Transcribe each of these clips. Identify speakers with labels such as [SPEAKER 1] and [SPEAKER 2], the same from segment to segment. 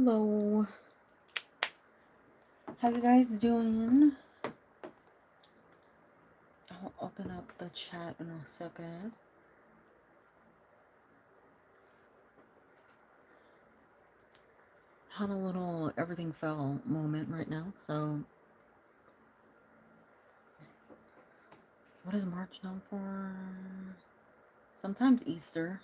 [SPEAKER 1] Hello. How you guys doing? I'll open up the chat in a second. Had a little everything fell moment right now, so what is March known for? Sometimes Easter.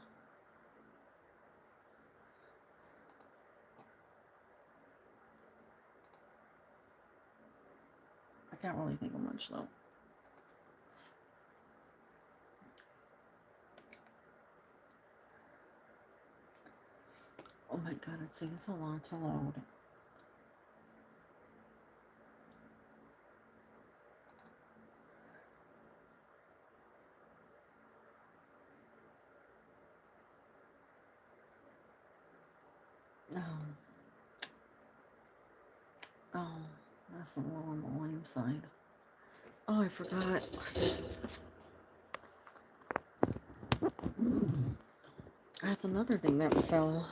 [SPEAKER 1] I can't really think of much though. Oh my god, it's taking so long to load. Oh, that's a little on the lame side. Oh, I forgot. That's another thing that fell.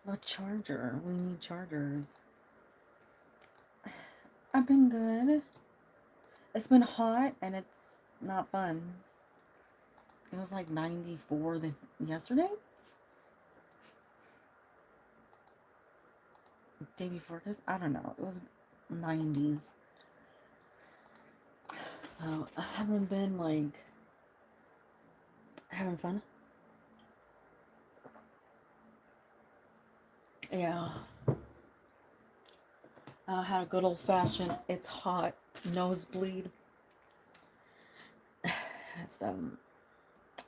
[SPEAKER 1] The charger. We need chargers. I've been good. It's been hot and it's not fun. It was like 94 yesterday? Day before this? I don't know. It was 90s. So I haven't been like having fun. Yeah. I had a good old fashioned, it's hot, nosebleed. So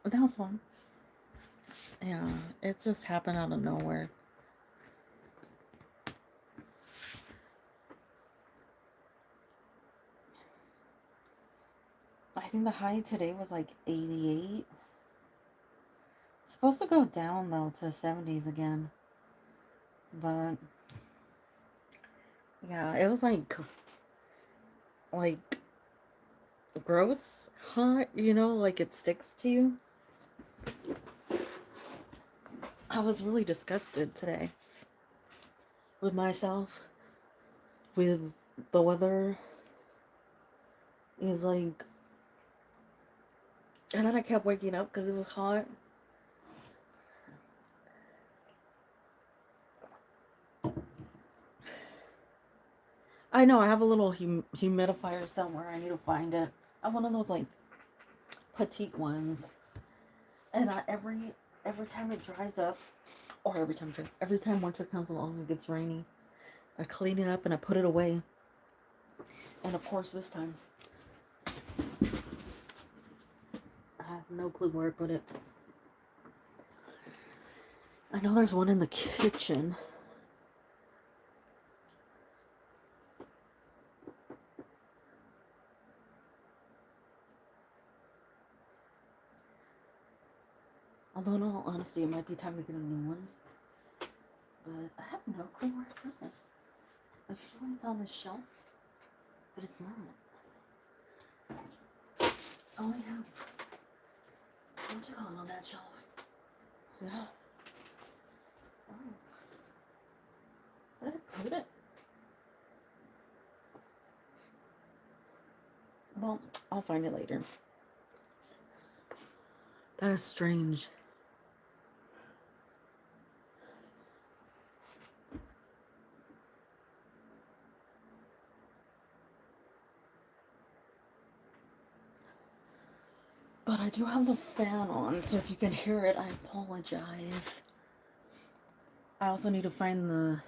[SPEAKER 1] that was fun. Yeah, it just happened out of nowhere. I think the high today was like 88. It's supposed to go down though to 70s again. But yeah, it was like gross hot, you know, like it sticks to you. I was really disgusted today with myself, with the weather. Is like, and then I kept waking up because it was hot. I know, I have a little humidifier somewhere. I need to find it. I have one of those like petite ones. And every time it dries up, or every time winter comes along and it gets rainy, I clean it up and I put it away. And of course this time, I have no clue where I put it. I know there's one in the kitchen. Although in all honesty, it might be time to get a new one. But I have no clue where I put it. I feel it's on the shelf, but it's not. Oh, I have. What you call it on that shelf? Yeah. Oh. Where did I put it? Well, I'll find it later. That is strange. But I do have the fan on, so if you can hear it, I apologize. I also need to find the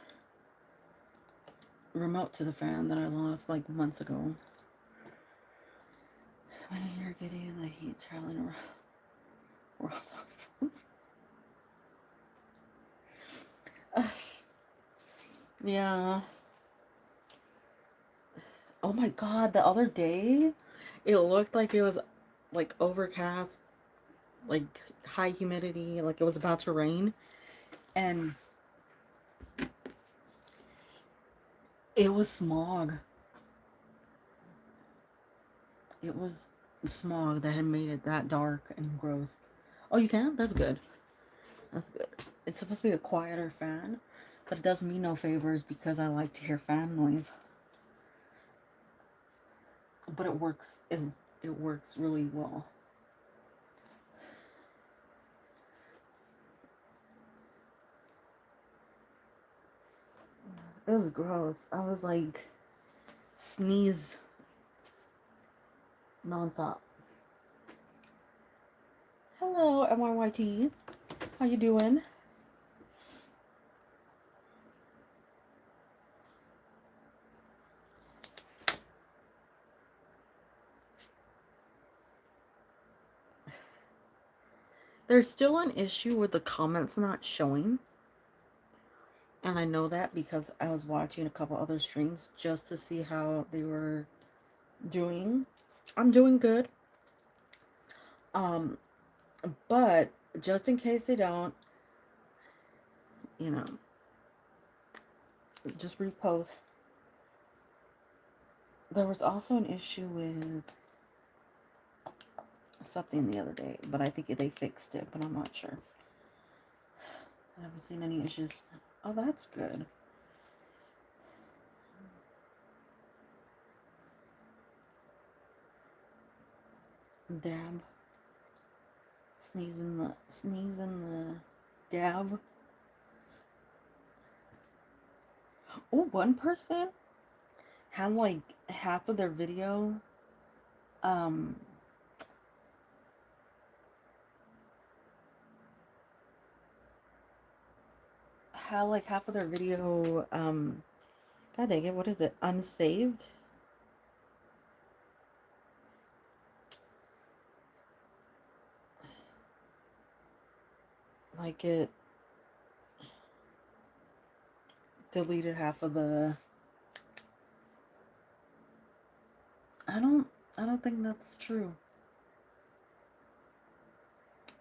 [SPEAKER 1] remote to the fan that I lost like months ago. When you're getting the heat traveling around. Yeah. Oh my god, the other day, it looked like it was like overcast, like high humidity, like it was about to rain. And it was smog. It was smog that had made it that dark and gross. Oh, you can? That's good. That's good. It's supposed to be a quieter fan. But it does me no favors because I like to hear fan noise. But it works. It works really well. It was gross. I was like, sneeze nonstop. Hello, MYYT. How you doing? There's still an issue with the comments not showing. And I know that because I was watching a couple other streams just to see how they were doing. I'm doing good. But just in case they don't, you know, just repost. There was also an issue with something the other day, but I think they fixed it, but I'm not sure. I haven't seen any issues. Oh, that's good. Dab. Sneeze in the dab. Oh, one person had like half of their video God dang it, what is it? Unsaved? Like it deleted half of the I don't think that's true.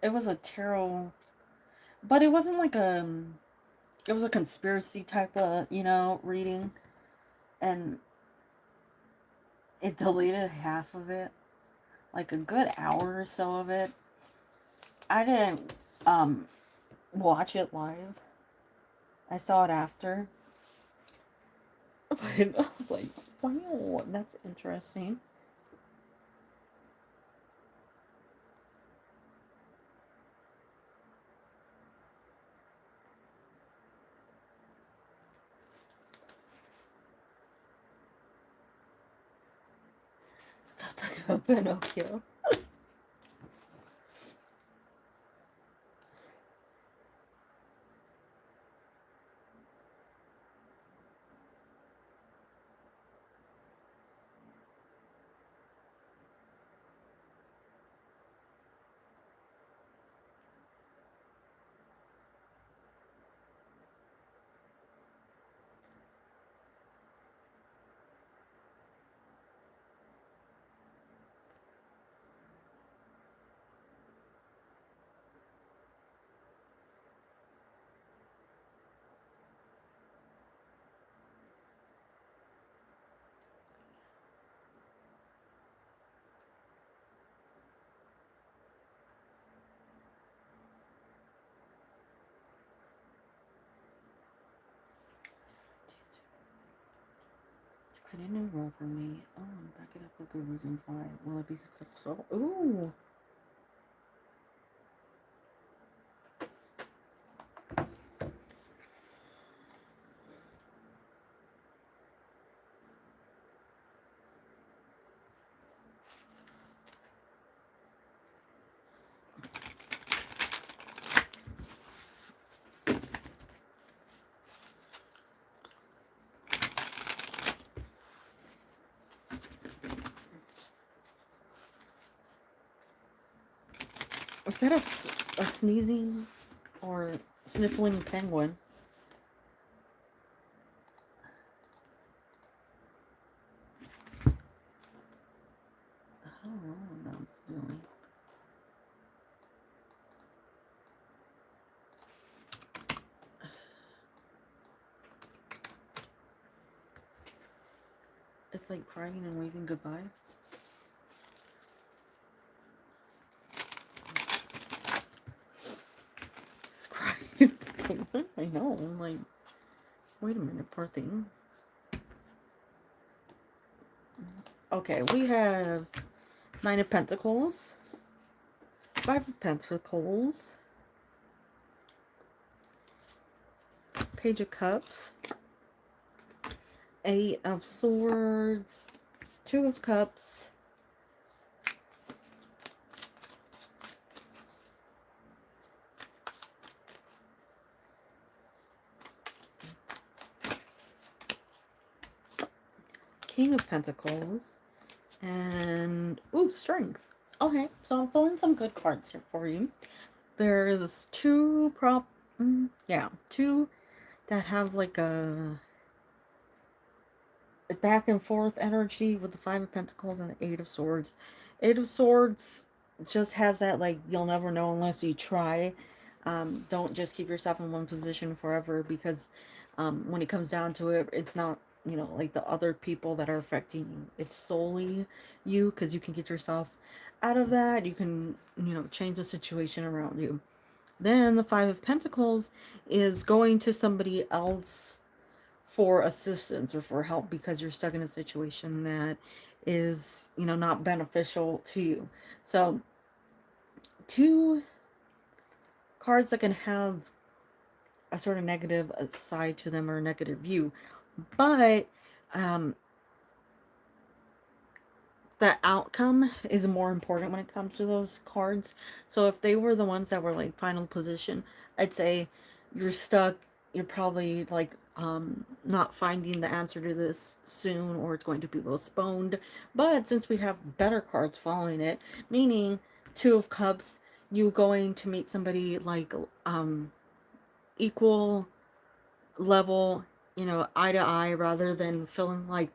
[SPEAKER 1] It was a tarot, but it wasn't like it was a conspiracy type of, reading, and it deleted half of it, like a good hour or so of it. I didn't watch it live. I saw it after. But I was like, wow, that's interesting. Stop talking about Pinocchio. Create a new role for me. Oh, back it up with good reasons why. Will it be successful? Ooh. Is that a sneezing or sniffling penguin? I don't know what that's doing. It's like crying and waving goodbye. It's crying. I know. I'm like, Wait a minute, poor thing. Okay, we have 9 of Pentacles, 5 of Pentacles, Page of Cups, 8 of Swords, 2 of Cups, King of Pentacles, and ooh, Strength. Okay, so I'm pulling some good cards here for you. There's 2 2 that have like a back and forth energy with the 5 of Pentacles and the 8 of Swords. 8 of Swords just has that, like, you'll never know unless you try. Don't just keep yourself in one position forever, because when it comes down to it, it's not, you know, like the other people that are affecting you. It's solely you, because you can get yourself out of that. You can, you know, change the situation around you. Then the 5 of Pentacles is going to somebody else for assistance or for help, because you're stuck in a situation that is, you know, not beneficial to you. So 2 cards that can have a sort of negative side to them or a negative view, but the outcome is more important when it comes to those cards. So if they were the ones that were like final position, I'd say you're stuck. You're probably like not finding the answer to this soon, or it's going to be postponed. But since we have better cards following it, meaning 2 of Cups, you going to meet somebody like equal level, you know, eye to eye, rather than feeling like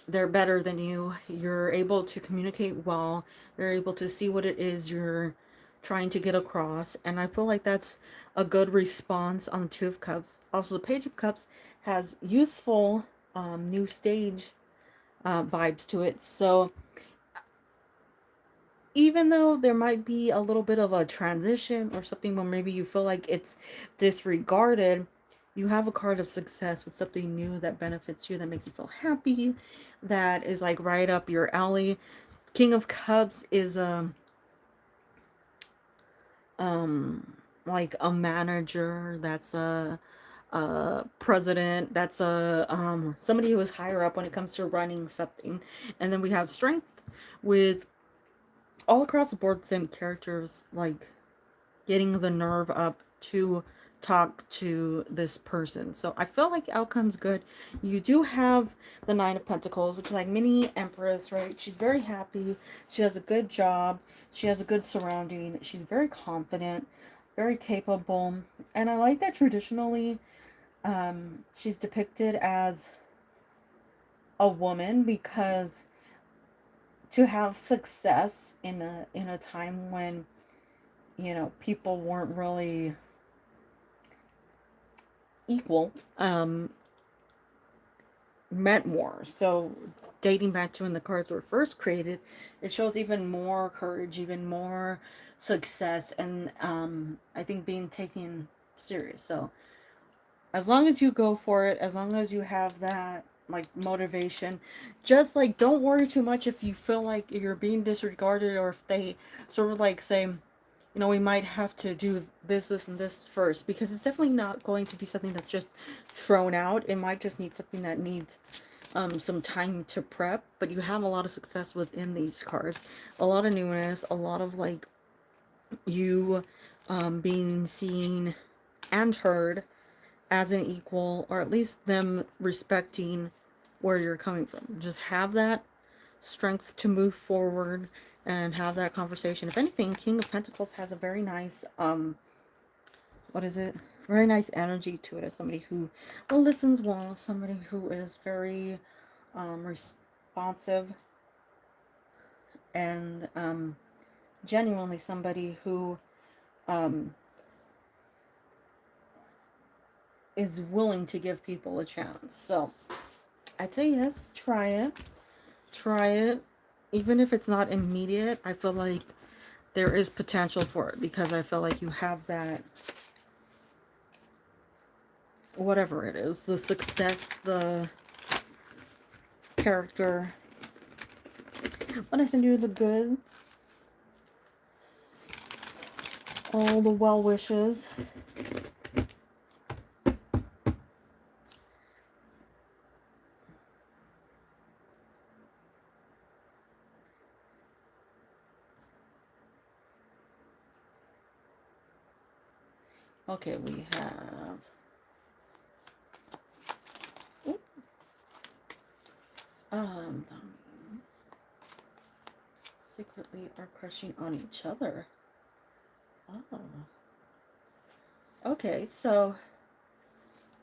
[SPEAKER 1] they're better than you. You're able to communicate well. They're able to see what it is you're trying to get across. And I feel like that's a good response on the 2 of Cups. Also, the Page of Cups has youthful, new stage vibes to it. So even though there might be a little bit of a transition or something where maybe you feel like it's disregarded, you have a card of success with something new that benefits you, that makes you feel happy, that is like right up your alley. King of Cups is like a manager, that's a president, that's a somebody who is higher up when it comes to running something. And then we have Strength with all across the board, same characters, like getting the nerve up to talk to this person. So I feel like the outcome's good. You do have the 9 of Pentacles, which is like mini Empress, right? She's very happy. She has a good job. She has a good surrounding. She's very confident, very capable. And I like that traditionally she's depicted as a woman, because to have success in a time when, you know, people weren't really equal, meant more. So dating back to when the cards were first created, it shows even more courage, even more success, and I think being taken serious. So as long as you go for it, as long as you have that like motivation, just like don't worry too much if you feel like you're being disregarded, or if they sort of like say, you know, we might have to do this, and this first, because it's definitely not going to be something that's just thrown out. It might just need something that needs some time to prep. But you have a lot of success within these cards, a lot of newness, a lot of like you being seen and heard as an equal, or at least them respecting where you're coming from. Just have that strength to move forward and have that conversation. If anything, King of Pentacles has a very nice what is it, very nice energy to it, as somebody who listens well, somebody who is very responsive, and genuinely somebody who is willing to give people a chance. So I'd say yes, try it, even if it's not immediate. I feel like there is potential for it, because I feel like you have that whatever it is, the success, the character. When I send you the good, all the well wishes. Okay, we have um secretly are crushing on each other. Oh. Okay, so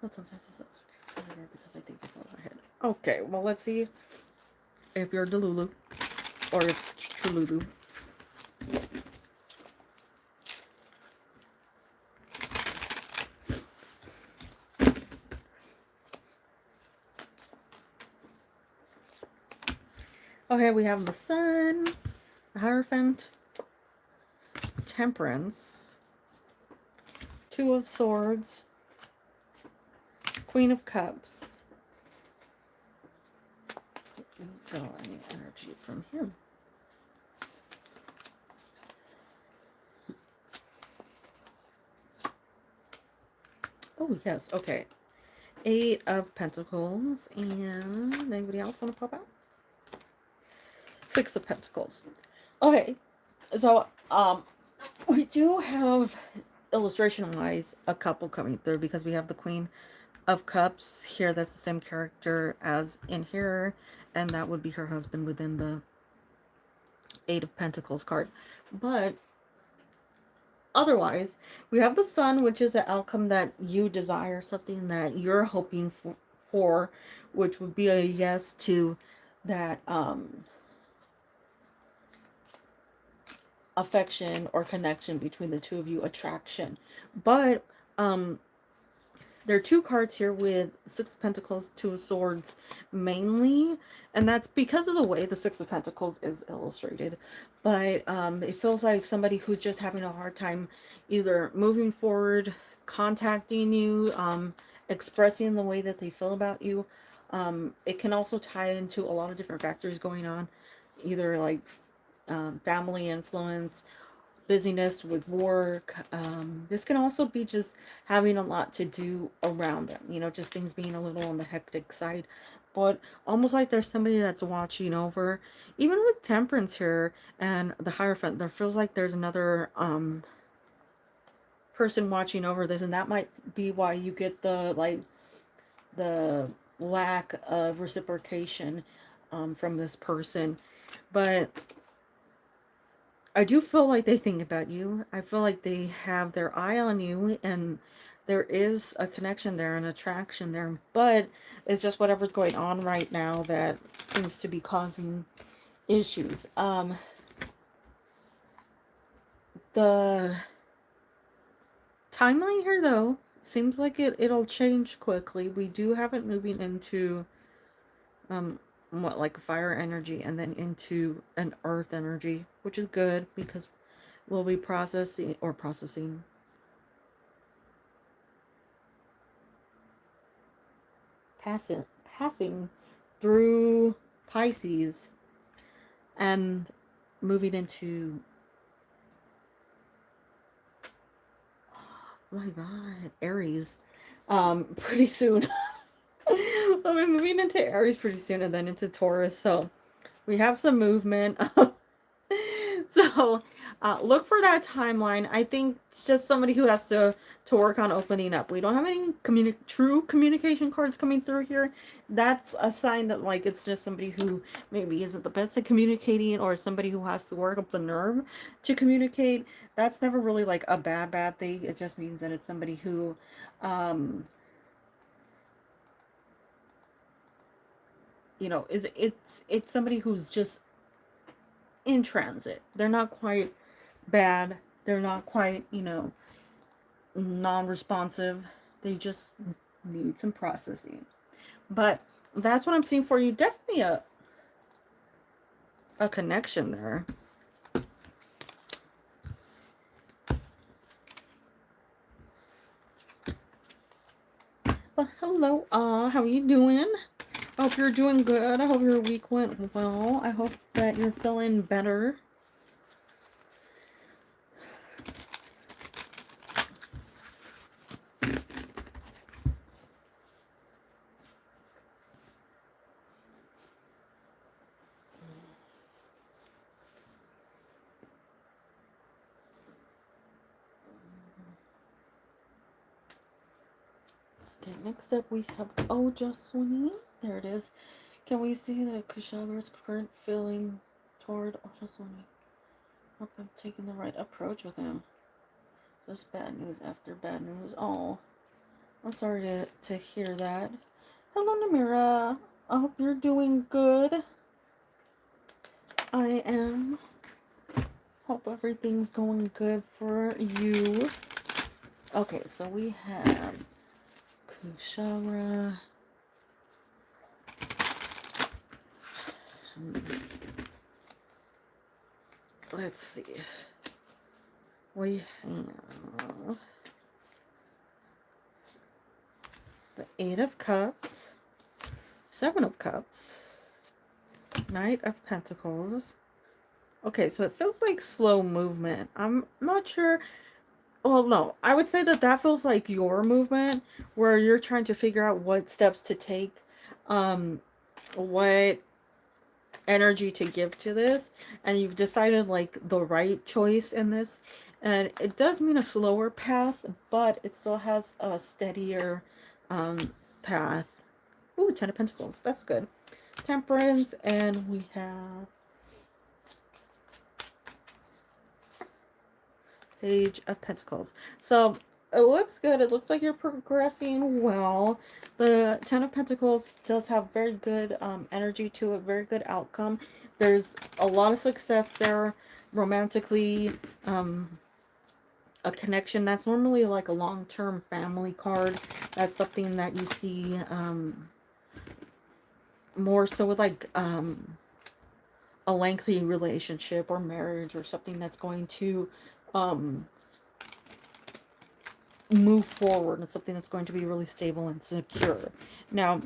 [SPEAKER 1] sometimes it's because I think it's on our head. Okay, well let's see if you're Delulu or it's Trululu. Okay, we have the Sun, the Hierophant, Temperance, Two of Swords, Queen of Cups. Let me feel any energy from him. Oh, yes, okay. Eight of Pentacles, and anybody else want to pop out? Six of Pentacles. Okay, so we do have, illustration-wise, a couple coming through because we have the Queen of Cups here. That's the same character as in here, and that would be her husband within the Eight of Pentacles card. But otherwise, we have the Sun, which is an outcome that you desire, something that you're hoping for, which would be a yes to that affection or connection between the two of you, attraction. But there are two cards here with Six of Pentacles, Two of Swords mainly, and that's because of the way the Six of Pentacles is illustrated. But it feels like somebody who's just having a hard time either moving forward, contacting you, expressing the way that they feel about you. It can also tie into a lot of different factors going on, either like family influence, busyness with work. This can also be just having a lot to do around them, you know, just things being a little on the hectic side. But almost like there's somebody that's watching over. Even with Temperance here and the Hierophant, there feels like there's another person watching over this, and that might be why you get the lack of reciprocation from this person. But I do feel like they think about you. I feel like they have their eye on you, and there is a connection there, an attraction there, but it's just whatever's going on right now that seems to be causing issues. The timeline here, though, seems like it'll change quickly. We do have it moving into what, like a fire energy, and then into an earth energy, which is good because we'll be processing passing through Pisces and moving into, oh my god, Aries pretty soon. We'll be moving into Aries pretty soon, and then into Taurus, so we have some movement. So look for that timeline. I think it's just somebody who has to work on opening up. We don't have any true communication cards coming through here. That's a sign that, like, it's just somebody who maybe isn't the best at communicating, or somebody who has to work up the nerve to communicate. That's never really like a bad thing. It just means that it's somebody who you know, it's somebody who's just in transit. They're not quite bad. They're not quite, you know, non-responsive. They just need some processing. But that's what I'm seeing for you. Definitely a connection there. But hello, how are you doing? I hope you're doing good. I hope your week went well. I hope that you're feeling better. Okay, next up we have Ojaswini. There it is. Can we see the Kushagra's current feelings toward Ojaswini? Hope I'm taking the right approach with him. Just bad news after bad news. Oh, I'm sorry to hear that. Hello, Namira. I hope you're doing good. I am. Hope everything's going good for you. Okay, so we have Kushara. Let's see. We have the Eight of Cups, Seven of Cups, Knight of Pentacles. Okay, so it feels like slow movement. I'm not sure. Well, no, I would say that that feels like your movement where you're trying to figure out what steps to take, what energy to give to this, and you've decided like the right choice in this. And it does mean a slower path, but it still has a steadier path. Ooh, Ten of Pentacles. That's good. Temperance, and we have Page of Pentacles. So it looks good. It looks like you're progressing well. The Ten of Pentacles does have very good energy to it, very good outcome. There's a lot of success there romantically. A connection that's normally like a long-term family card. That's something that you see more so with like a lengthy relationship or marriage or something that's going to move forward. It's something that's going to be really stable and secure. Now,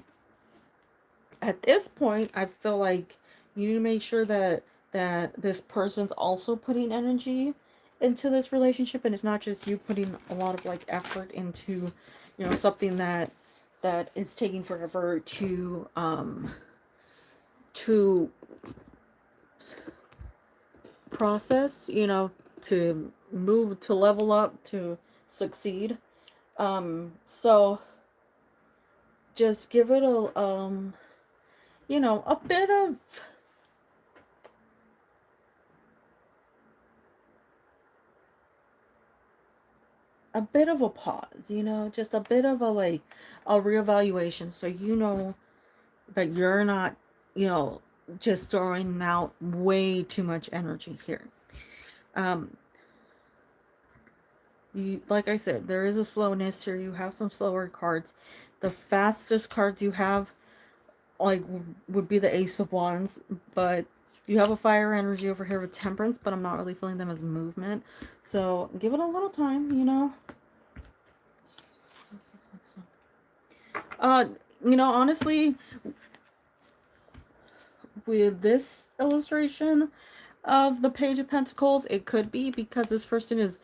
[SPEAKER 1] at this point, I feel like you need to make sure that this person's also putting energy into this relationship, and it's not just you putting a lot of like effort into, you know, something that is taking forever to process, you know, to move, to level up, to succeed. So just give it a you know, a bit of a pause, you know, just a bit of a like a reevaluation, so you know that you're not, you know, just throwing out way too much energy here. You, like I said, there is a slowness here. You have some slower cards. The fastest cards you have like would be the Ace of Wands, but you have a fire energy over here with Temperance, but I'm not really feeling them as movement. So give it a little time, you know. You know, honestly, with this illustration of the Page of Pentacles, it could be because this person is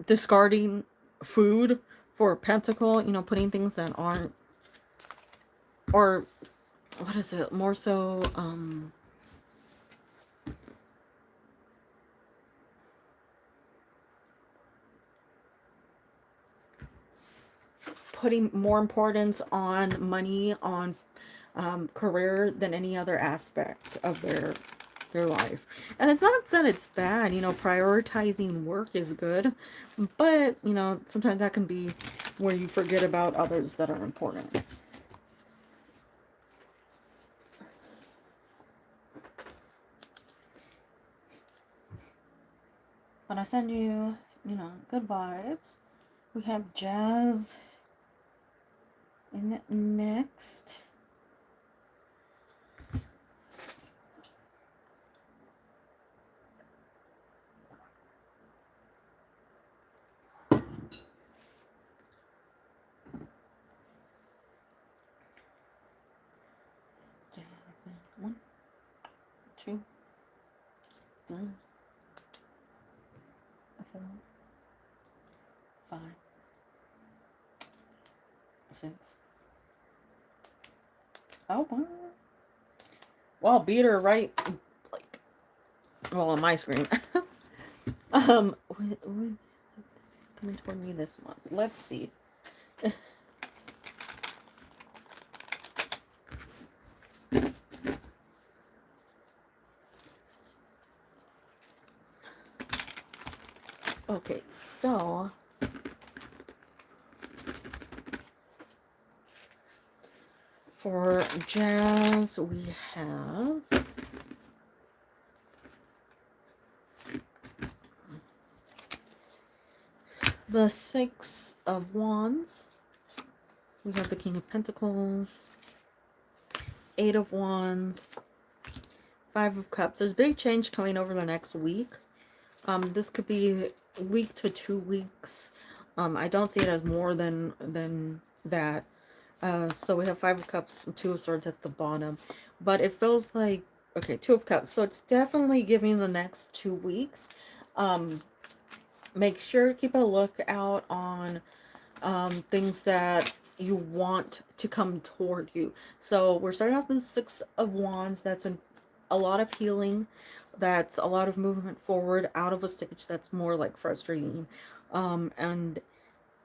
[SPEAKER 1] discarding food for Pentacle, you know, putting things that aren't, or what is it, more so putting more importance on money, on career than any other aspect of their life. And it's not that it's bad, you know, prioritizing work is good, but you know, sometimes that can be where you forget about others that are important. But I send you, you know, good vibes. We have Jazz in next. 2, 3, 4, 5, 6. Oh, wow. Well, beat her right, like, well, on my screen. Coming toward me this month. Let's see. Okay, so for Jazz, we have the 6 of Wands. We have the King of Pentacles, 8 of Wands, 5 of Cups. There's big change coming over the next week. This could be week to 2 weeks. I don't see it as more than that. So we have 5 of Cups and 2 of Swords at the bottom. But it feels like, okay, 2 of Cups. So it's definitely giving the next 2 weeks. Make sure to keep a lookout on things that you want to come toward you. So we're starting off with 6 of Wands. That's a lot of healing. That's a lot of movement forward out of a stage that's more like frustrating. And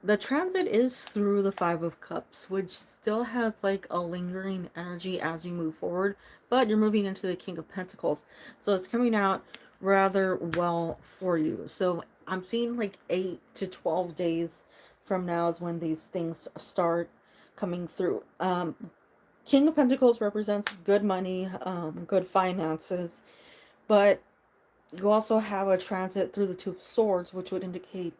[SPEAKER 1] the transit is through the 5 of Cups, which still has like a lingering energy as you move forward, but you're moving into the King of Pentacles. So it's coming out rather well for you. So I'm seeing like 8 to 12 days from now is when these things start coming through. King of Pentacles represents good money, good finances, but you also have a transit through the 2 of Swords, which would indicate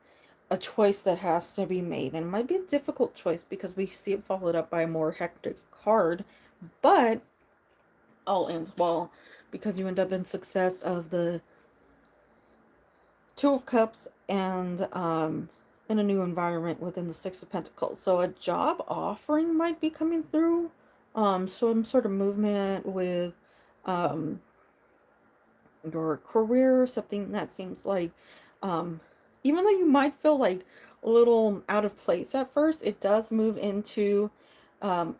[SPEAKER 1] a choice that has to be made. And it might be a difficult choice because we see it followed up by a more hectic card, but all ends well because you end up in success of the 2 of Cups and in a new environment within the 6 of Pentacles. So a job offering might be coming through, some sort of movement with your career, something that seems like, even though you might feel like a little out of place at first, it does move into a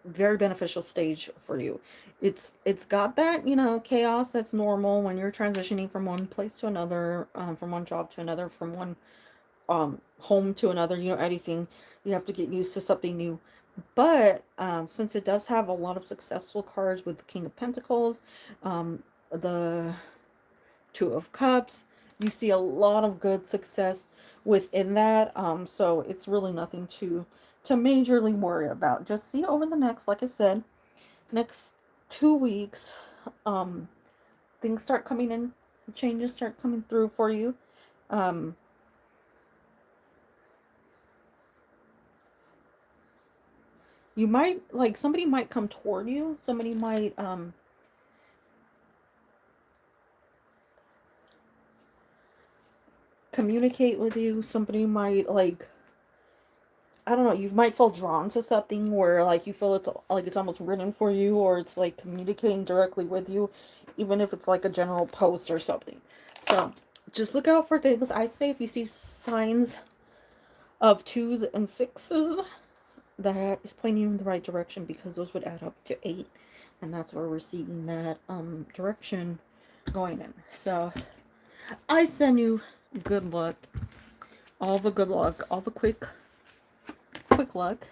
[SPEAKER 1] very beneficial stage for you. It's got that, you know, chaos that's normal when you're transitioning from one place to another, from one job to another, from one home to another, you know, anything. You have to get used to something new. But since it does have a lot of successful cards with the King of Pentacles, the 2 of Cups, you see a lot of good success within that. So it's really nothing to majorly worry about. Just see over the next, like I said, next 2 weeks, things start coming in, changes start coming through for you. You might, like, somebody might come toward you. Somebody might, communicate with you. Somebody might, like, I don't know, you might feel drawn to something where, like, you feel it's, like, it's almost written for you, or it's, like, communicating directly with you, even if it's, like, a general post or something. So, just look out for things. I'd say if you see signs of 2s and 6s, that is pointing you in the right direction, because those would add up to 8, and that's where we're seeing that direction going in. So I send you good luck, all the good luck, all the quick luck.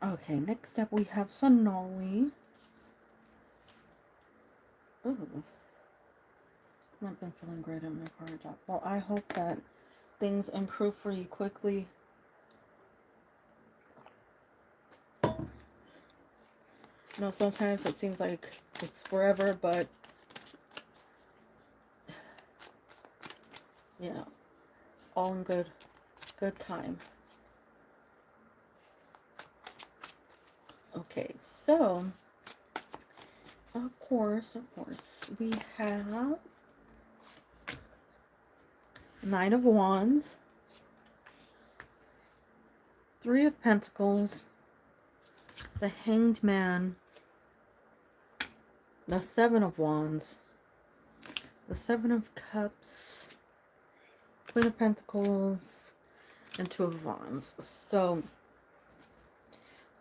[SPEAKER 1] Okay, next up we have Sonali. Ooh, not been feeling great at my card job. Well, I hope that things improve for you quickly. You know, sometimes it seems like it's forever, but you know, all in good time. Okay, so of course, we have 9 of Wands, Three of Pentacles, the Hanged Man, the Seven of Wands, the Seven of Cups, Queen of Pentacles, and Two of Wands. So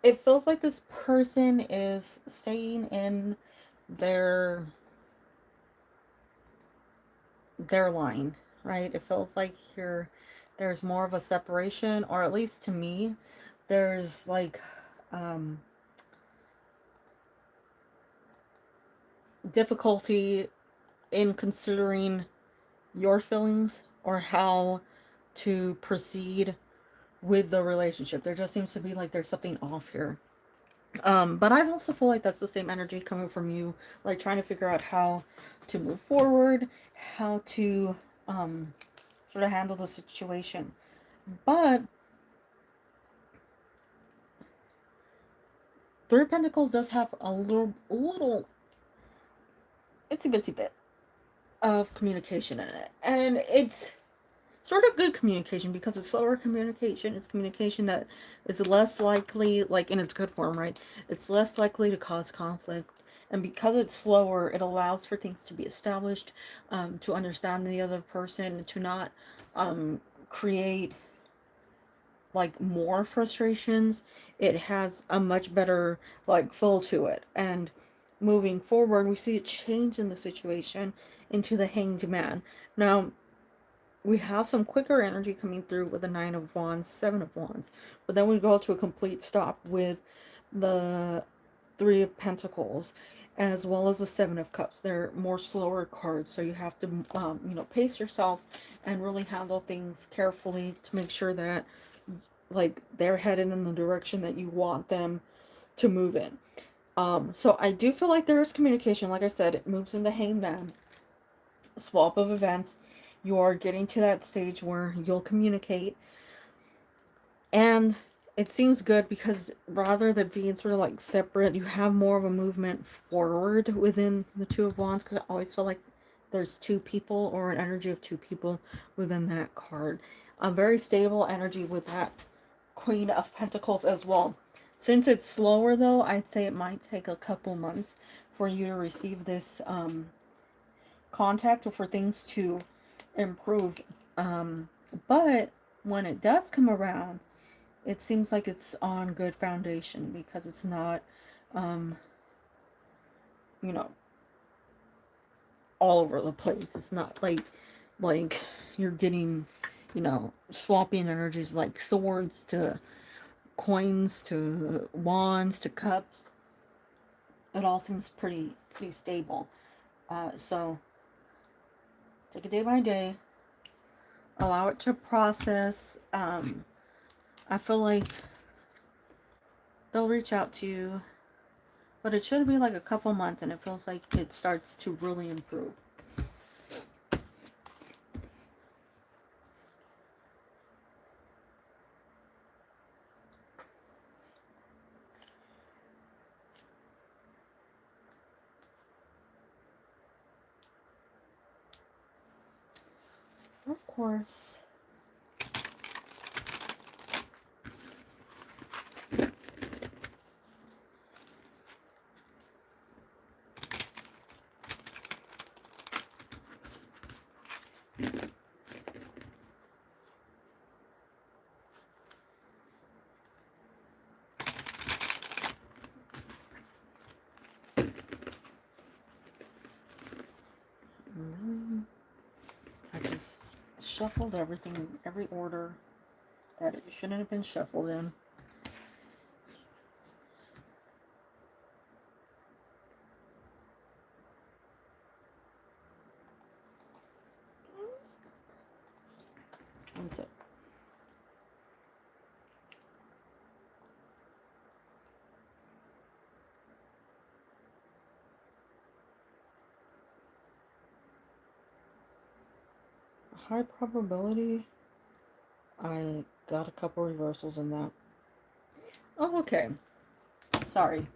[SPEAKER 1] it feels like this person is staying in their line, right? It feels like there's more of a separation, or at least to me, there's like difficulty in considering your feelings or how to proceed with the relationship. There just seems to be like there's something off here. But I also feel like that's the same energy coming from you, like trying to figure out how to move forward, how to sort of handle the situation. But Three of Pentacles does have a little itsy bitsy bit of communication in it, and it's sort of good communication because it's slower communication. It's communication that is less likely, like in its good form, right? It's less likely to cause conflict. And because it's slower, it allows for things to be established, to understand the other person, to not create like more frustrations. It has a much better like feel to it. And moving forward, we see a change in the situation into the Hanged Man. Now, we have some quicker energy coming through with the Nine of Wands, Seven of Wands. But then we go to a complete stop with the Three of Pentacles, as well as the Seven of Cups. They're more slower cards, so you have to, you know, pace yourself and really handle things carefully to make sure that, like, they're headed in the direction that you want them to move in. So I do feel like there is communication. Like I said, it moves into Hangman. Swap of events. You are getting to that stage where you'll communicate, and it seems good because rather than being sort of like separate, you have more of a movement forward within the Two of Wands, because I always feel like there's two people or an energy of two people within that card. A very stable energy with that Queen of Pentacles as well. Since it's slower though, I'd say it might take a couple months for you to receive this contact or for things to improve. But when it does come around, it seems like it's on good foundation because it's not, you know, all over the place. It's not like you're getting, you know, swapping energies like swords to coins to wands to cups. It all seems pretty stable. So take it day by day. Allow it to process. I feel like they'll reach out to you, but it should be like a couple months, and it feels like it starts to really improve. Of course. Really? I just shuffled everything in every order that it shouldn't have been shuffled in. One sec. High probability. I got a couple reversals in that. Oh, okay. Sorry.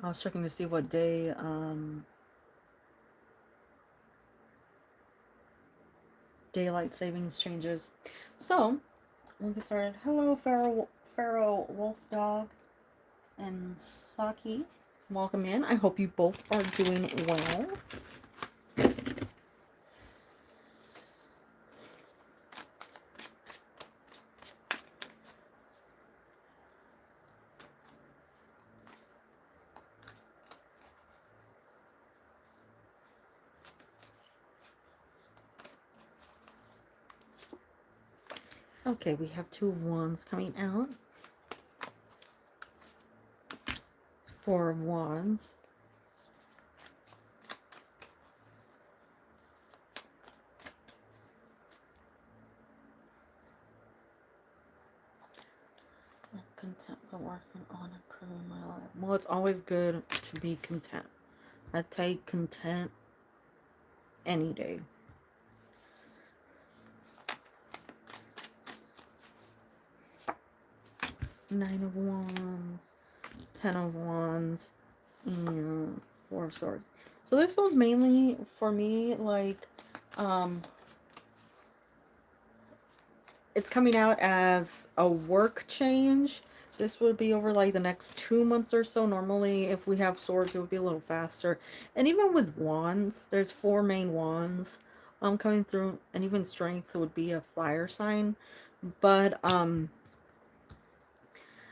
[SPEAKER 1] I was checking to see what day daylight savings changes. So, we'll get started. Hello, Pharaoh Wolf Dog and Saki. Welcome in. I hope you both are doing well. Okay, we have 2 wands coming out. 4 of wands. I'm content but working on improving my life. Well, it's always good to be content. I take content any day. 9 of wands, 10 of wands, and 4 of swords. So this feels mainly for me like it's coming out as a work change. This would be over like the next 2 months or so. Normally if we have swords it would be a little faster. And even with wands, there's 4 main wands coming through, and even strength would be a fire sign. But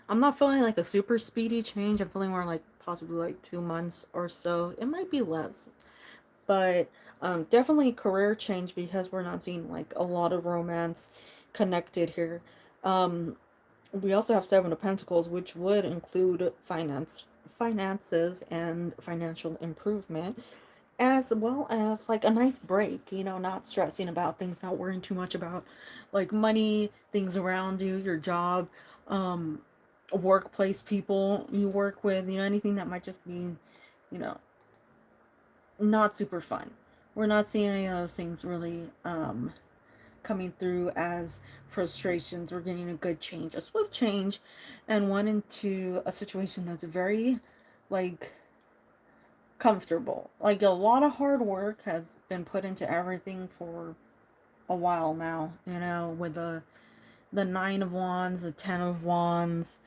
[SPEAKER 1] I'm not feeling like a super speedy change. I'm feeling more like possibly like 2 months or so. It might be less. But definitely career change, because we're not seeing like a lot of romance connected here. We also have 7 of Pentacles, which would include finances and financial improvement, as well as like a nice break, you know, not stressing about things, not worrying too much about like money, things around you, your job, workplace people you work with, you know, anything that might just be, you know, not super fun. We're not seeing any of those things really coming through as frustrations. We're getting a good change, a swift change, and one into a situation that's very like comfortable. Like a lot of hard work has been put into everything for a while now, you know, with the 9 of wands, the 10 of wands.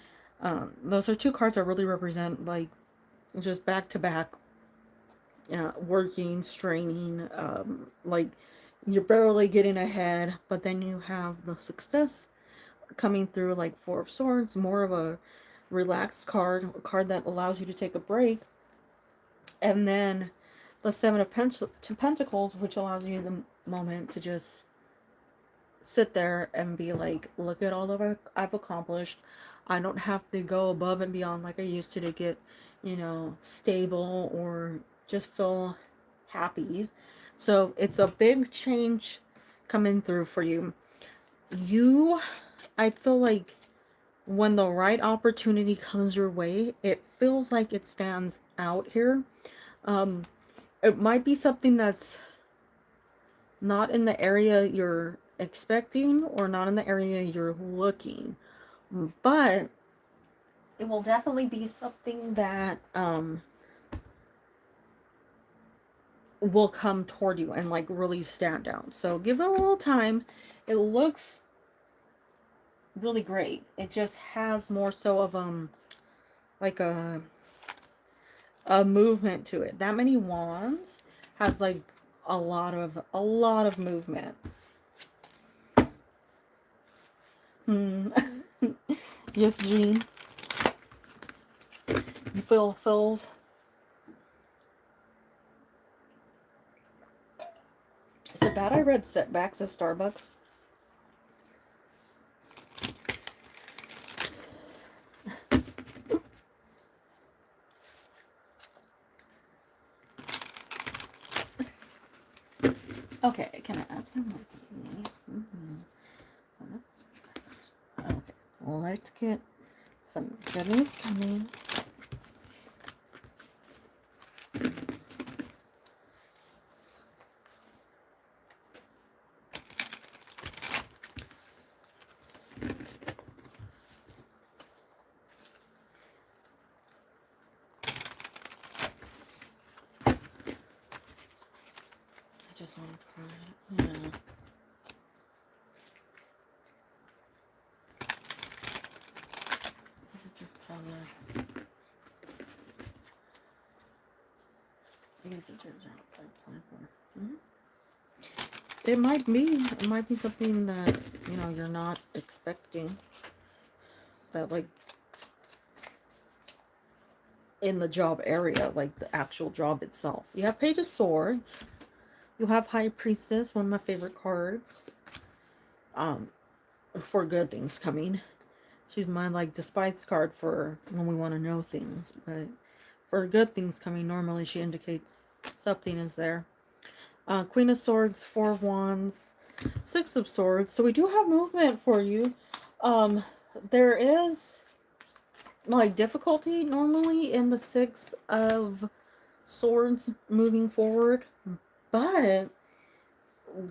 [SPEAKER 1] Those are 2 cards that really represent like just back to back working, straining, like you're barely getting ahead, but then you have the success coming through, like 4 of swords, more of a relaxed card, a card that allows you to take a break. And then the 7 of Pentacles, which allows you the moment to just sit there and be like, look at all that I've accomplished. I don't have to go above and beyond like I used to get, you know, stable or just feel happy. So it's a big change coming through for you. I feel like when the right opportunity comes your way, it feels like it stands out here. It might be something that's not in the area you're expecting or not in the area you're looking, but it will definitely be something that will come toward you and like really stand out. So give it a little time. It looks really great. It just has more so of like a movement to it. That many wands has like a lot of movement. Yes, Jean. You feel feels. Is it bad I read setbacks at Starbucks? Okay, can I ask him? Okay, well, let's get some goodness coming. I just want to cry. Yeah. yeah. These are your job platform. It might be. It might be something that, you know, you're not expecting. That, like, in the job area, like the actual job itself. You have Page of Swords. You have High Priestess, one of my favorite cards. For good things coming. She's my, like, despise card for when we want to know things. But for good things coming, normally she indicates something is there. Queen of Swords, Four of Wands, Six of Swords. So we do have movement for you. There is, like, difficulty normally in the Six of Swords moving forward, but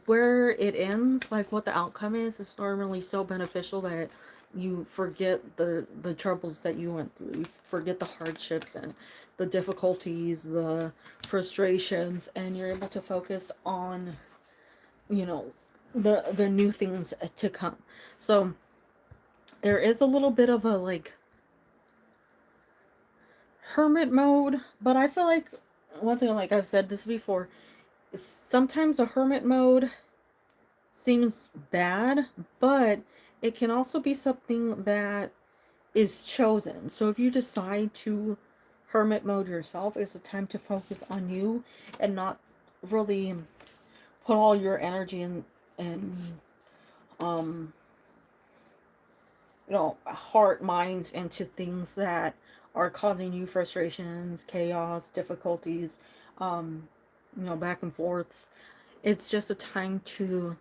[SPEAKER 1] where it ends, like what the outcome is normally so beneficial that you forget the troubles that you went through. You forget the hardships and the difficulties, the frustrations, and you're able to focus on, you know, the new things to come. So there is a little bit of a, like, hermit mode, but I feel like, once again, like I've said this before, sometimes a hermit mode seems bad, but it can also be something that is chosen. So if you decide to hermit mode yourself, it's a time to focus on you and not really put all your energy and you know, heart, mind into things that are causing you frustrations, chaos, difficulties, you know, back and forths. It's just a time to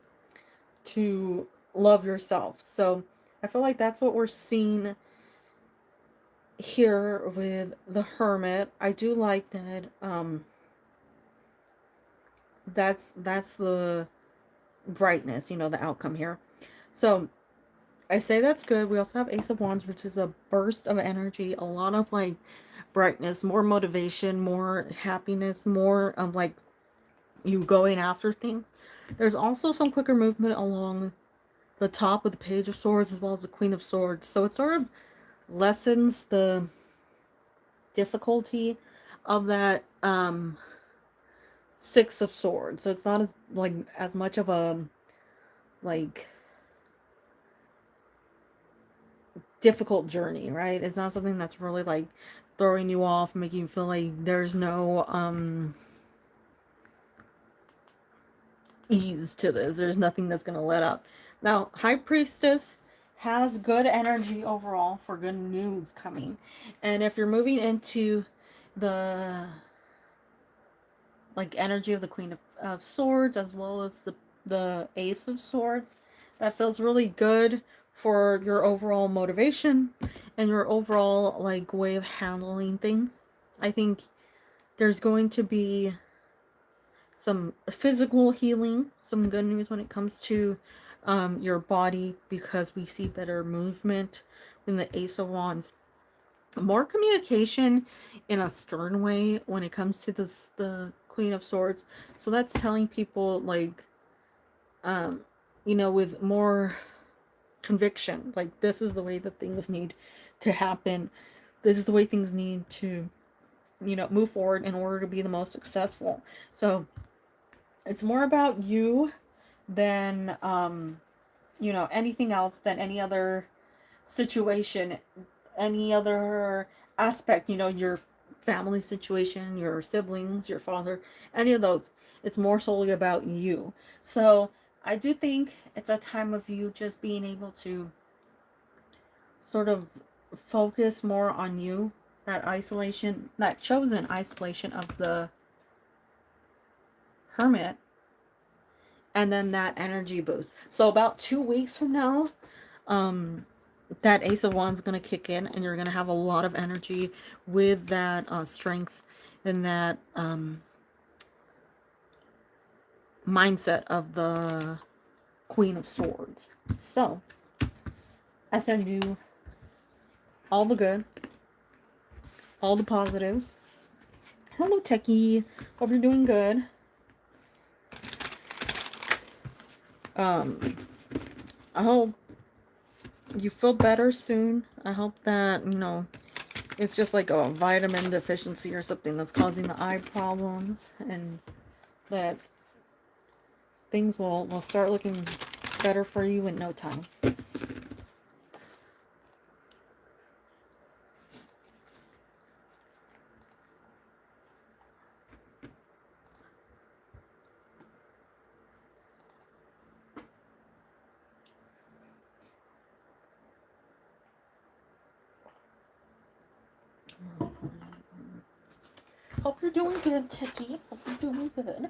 [SPEAKER 1] love yourself. So I feel like that's what we're seeing here with the Hermit. I do like that. That's the brightness, you know, the outcome here. So I say that's good. We also have Ace of Wands, which is a burst of energy, a lot of, like, brightness, more motivation, more happiness, more of, like, you going after things. There's also some quicker movement along the top with the Page of Swords as well as the Queen of Swords. So it sort of lessens the difficulty of that Six of Swords. So it's not as, like, as much of a, like, difficult journey, right? It's not something that's really, like, throwing you off, making you feel like there's no ease to this. There's nothing that's going to let up. Now, High Priestess has good energy overall for good news coming. And if you're moving into the, like, energy of the Queen of Swords as well as the Ace of Swords, that feels really good for your overall motivation and your overall, like, way of handling things. I think there's going to be some physical healing, some good news when it comes to your body, because we see better movement in the Ace of Wands. More communication in a stern way when it comes to the Queen of Swords. So that's telling people, like, you know, with more conviction, like, this is the way that things need to happen. This is the way things need to, you know, move forward in order to be the most successful. So it's more about you than, you know, anything else, than any other situation, any other aspect, you know, your family situation, your siblings, your father, any of those. It's more solely about you. So I do think it's a time of you just being able to sort of focus more on you, that isolation, that chosen isolation of the Hermit, and then that energy boost. So about 2 weeks from now, that Ace of Wands is going to kick in, and you're going to have a lot of energy with that strength and that mindset of the Queen of Swords. So I send you all the good, all the positives. Hello, Techie. Hope you're doing good. I hope you feel better soon. I hope that, you know, It's just like a vitamin deficiency or something that's causing the eye problems, and that things will start looking better for you in no time. Hope you're doing good, Techie. Hope you're doing good.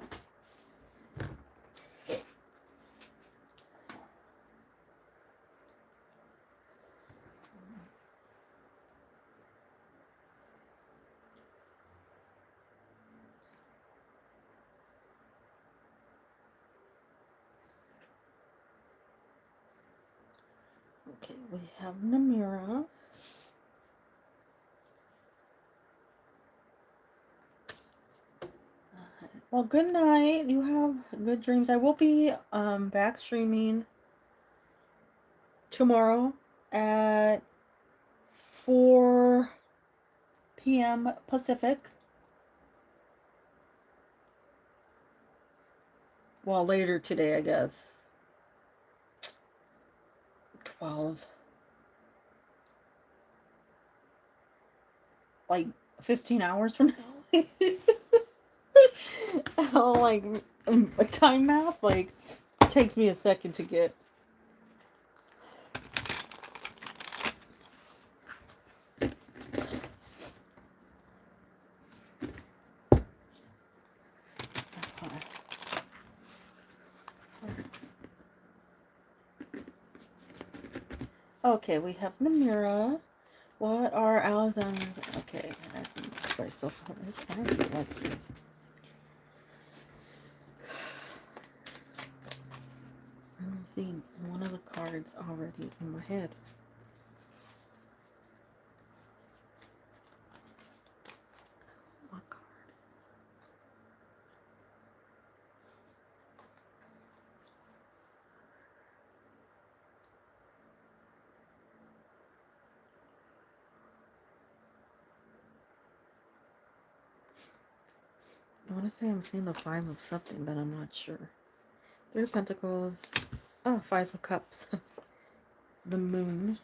[SPEAKER 1] Okay, we have Namira. Well, good night. You have good dreams. I will be back streaming tomorrow at 4 p.m. Pacific. Well, later today, I guess. 12. Like 15 hours from now. Oh, like a time math, like, takes me a second to get. Okay, we have Namira. What are Alexander's? Okay, that's very self energy. Let's see. I'm seeing one of the cards already in my head. What card? I want to say I'm seeing the 5 of something, but I'm not sure. 3 of Pentacles. Oh, 5 of Cups. The Moon.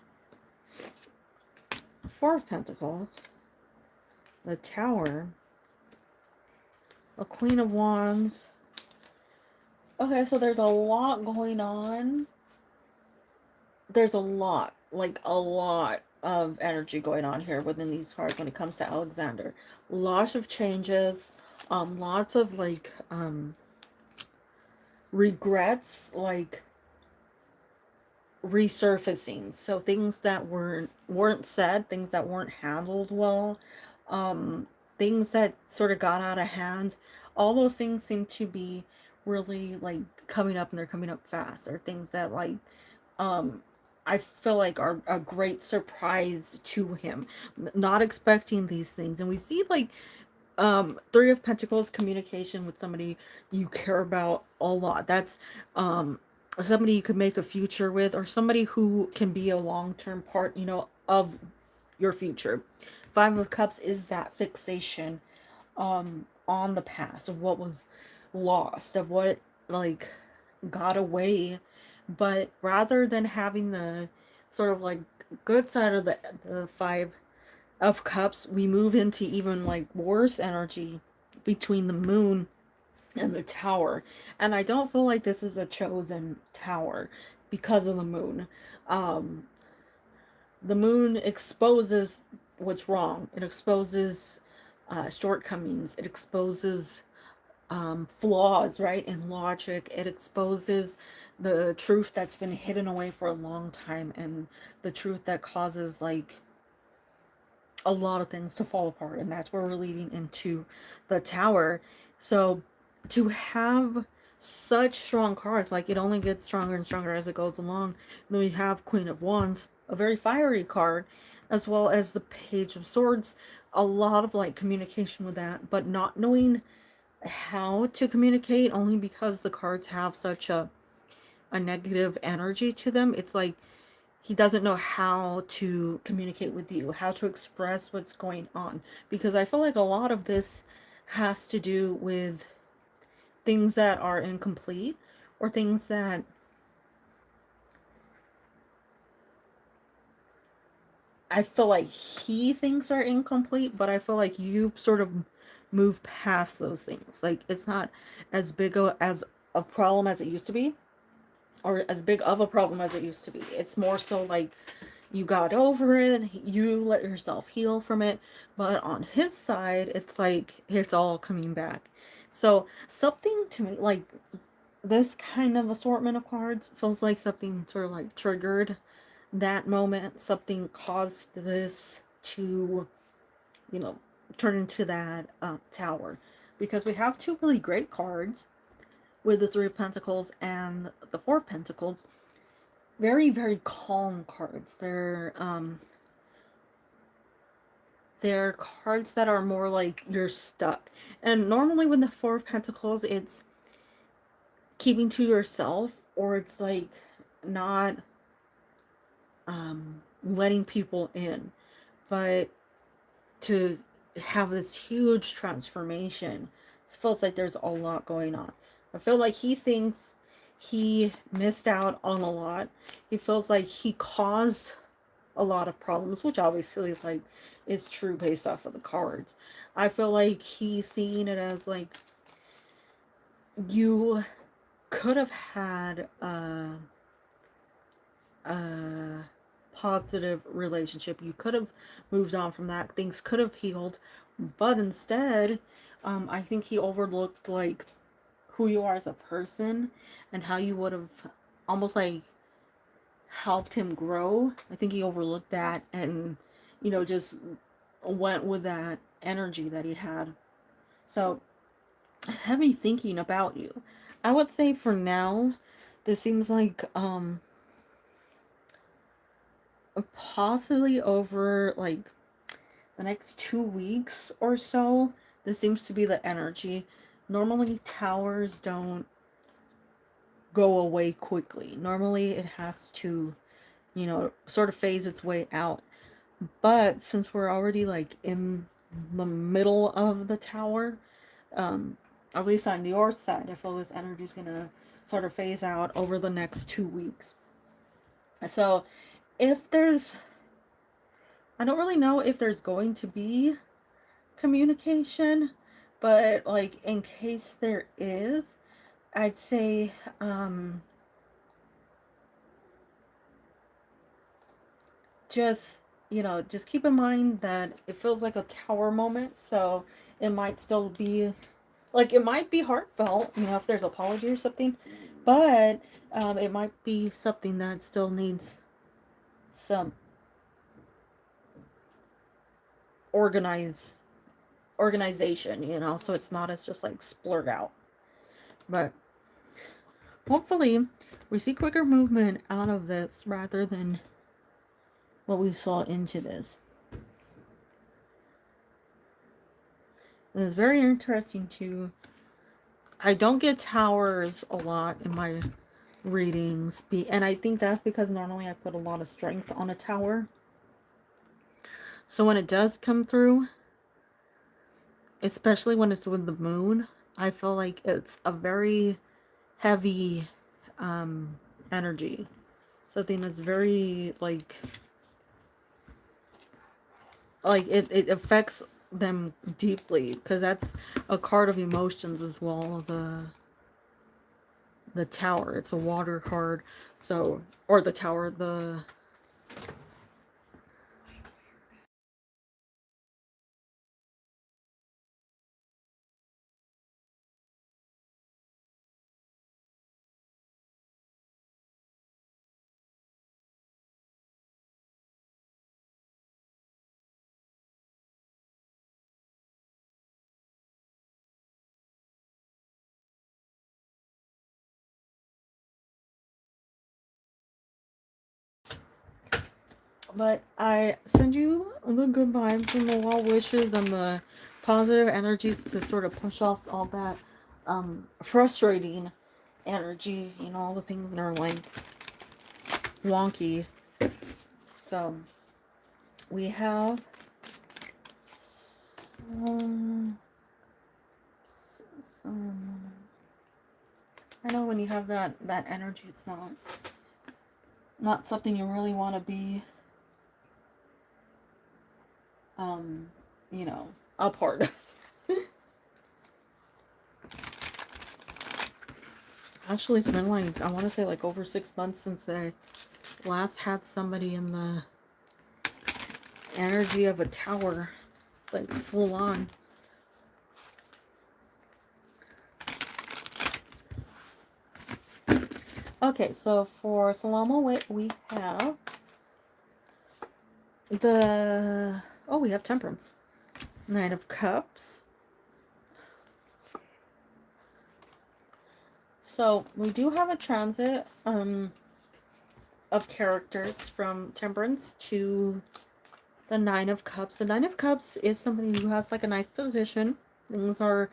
[SPEAKER 1] 4 of Pentacles. The Tower. A Queen of Wands. Okay, so there's a lot going on. There's a lot, like a lot of energy going on here within these cards when it comes to Alexander. Lots of changes. Lots of like regrets, like resurfacing. So things that weren't said, things that weren't handled well, things that sort of got out of hand. All those things seem to be really like coming up, and they're coming up fast. Or things that like I feel like are a great surprise to him. Not expecting these things. And we see like 3 of Pentacles, communication with somebody you care about a lot. That's somebody you could make a future with, or somebody who can be a long-term part, you know, of your future. 5 of Cups is that fixation on the past, of what was lost, of what like got away. But rather than having the sort of like good side of the 5 of Cups, we move into even like worse energy between the Moon and the Tower. And I don't feel like this is a chosen tower because of the Moon. The Moon exposes what's wrong. It exposes shortcomings. It exposes flaws, right, in logic. It exposes the truth that's been hidden away for a long time, and the truth that causes like a lot of things to fall apart. And that's where we're leading into the Tower. So to have such strong cards, like it only gets stronger and stronger as it goes along. And then we have Queen of Wands, a very fiery card, as well as the Page of Swords. A lot of like communication with that, but not knowing how to communicate, only because the cards have such a negative energy to them. It's like he doesn't know how to communicate with you, how to express what's going on. Because I feel like a lot of this has to do with things that are incomplete, or things that I feel like he thinks are incomplete, but I feel like you sort of move past those things. Like, it's not as big as a problem as it used to be, or as big of a problem as it used to be. It's more so like you got over it, you let yourself heal from it, but on his side, it's like it's all coming back. So something to me, like this kind of assortment of cards, feels like something sort of like triggered that moment. Something caused this to, you know, turn into that tower. Because we have two really great cards with the Three of Pentacles and the Four of Pentacles. Very, very calm cards. They're cards that are more like you're stuck. And normally with the Four of Pentacles, it's keeping to yourself, or it's like not letting people in. But to have this huge transformation, it feels like there's a lot going on. I feel like he thinks he missed out on a lot. He feels like he caused a lot of problems, which obviously like is true based off of the cards. I feel like he's seeing it as like you could have had a positive relationship. You could have moved on from that. Things could have healed, but instead, I think he overlooked like who you are as a person and how you would have almost like helped him grow. I think he overlooked that and, you know, just went with that energy that he had. So, heavy thinking about you. I would say for now, this seems like possibly over like the next 2 weeks or so. This seems to be the energy. Normally towers don't go away quickly. Normally it has to, you know, sort of phase its way out. But since we're already like in the middle of the tower, at least on your side, I feel this energy is gonna sort of phase out over the next 2 weeks. So if there's, I don't really know if there's going to be communication, but like in case there is, I'd say just, you know, just keep in mind that it feels like a tower moment, so it might still be like, it might be heartfelt, you know, if there's apology or something, but it might be something that still needs some organization, you know, so it's not as just like splurt out. But hopefully we see quicker movement out of this rather than what we saw into this. It was very interesting too. I don't get towers a lot in my readings, and I think that's because normally I put a lot of strength on a tower. So when it does come through, especially when it's with the moon, I feel like it's a very heavy energy. Something that's very like it affects them deeply, because that's a card of emotions as well. The tower, it's a water card. So, or the tower, the but I send you the good vibes and the well wishes and the positive energies to sort of push off all that frustrating energy, you know, all the things that are like wonky. So we have some, I know when you have that energy, it's not something you really want to be, you know, apart. Actually, it's been like, I want to say like over 6 months since I last had somebody in the energy of a tower, like full on. Okay, so for Salama Wit, we have we have Temperance, Knight of Cups. So we do have a transit of characters from Temperance to the Nine of Cups. The Nine of Cups is somebody who has like a nice position. Things are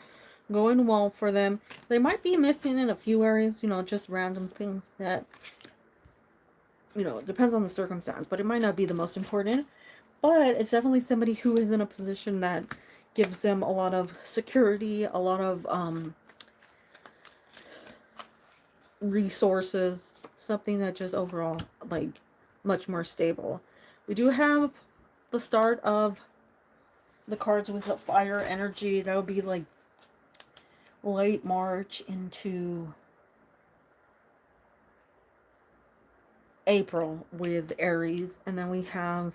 [SPEAKER 1] going well for them. They might be missing in a few areas, you know, just random things that, you know, it depends on the circumstance, but it might not be the most important. But it's definitely somebody who is in a position that gives them a lot of security, a lot of resources, something that just overall, like, much more stable. We do have the start of the cards with the fire energy. That would be like late March into April with Aries, and then we have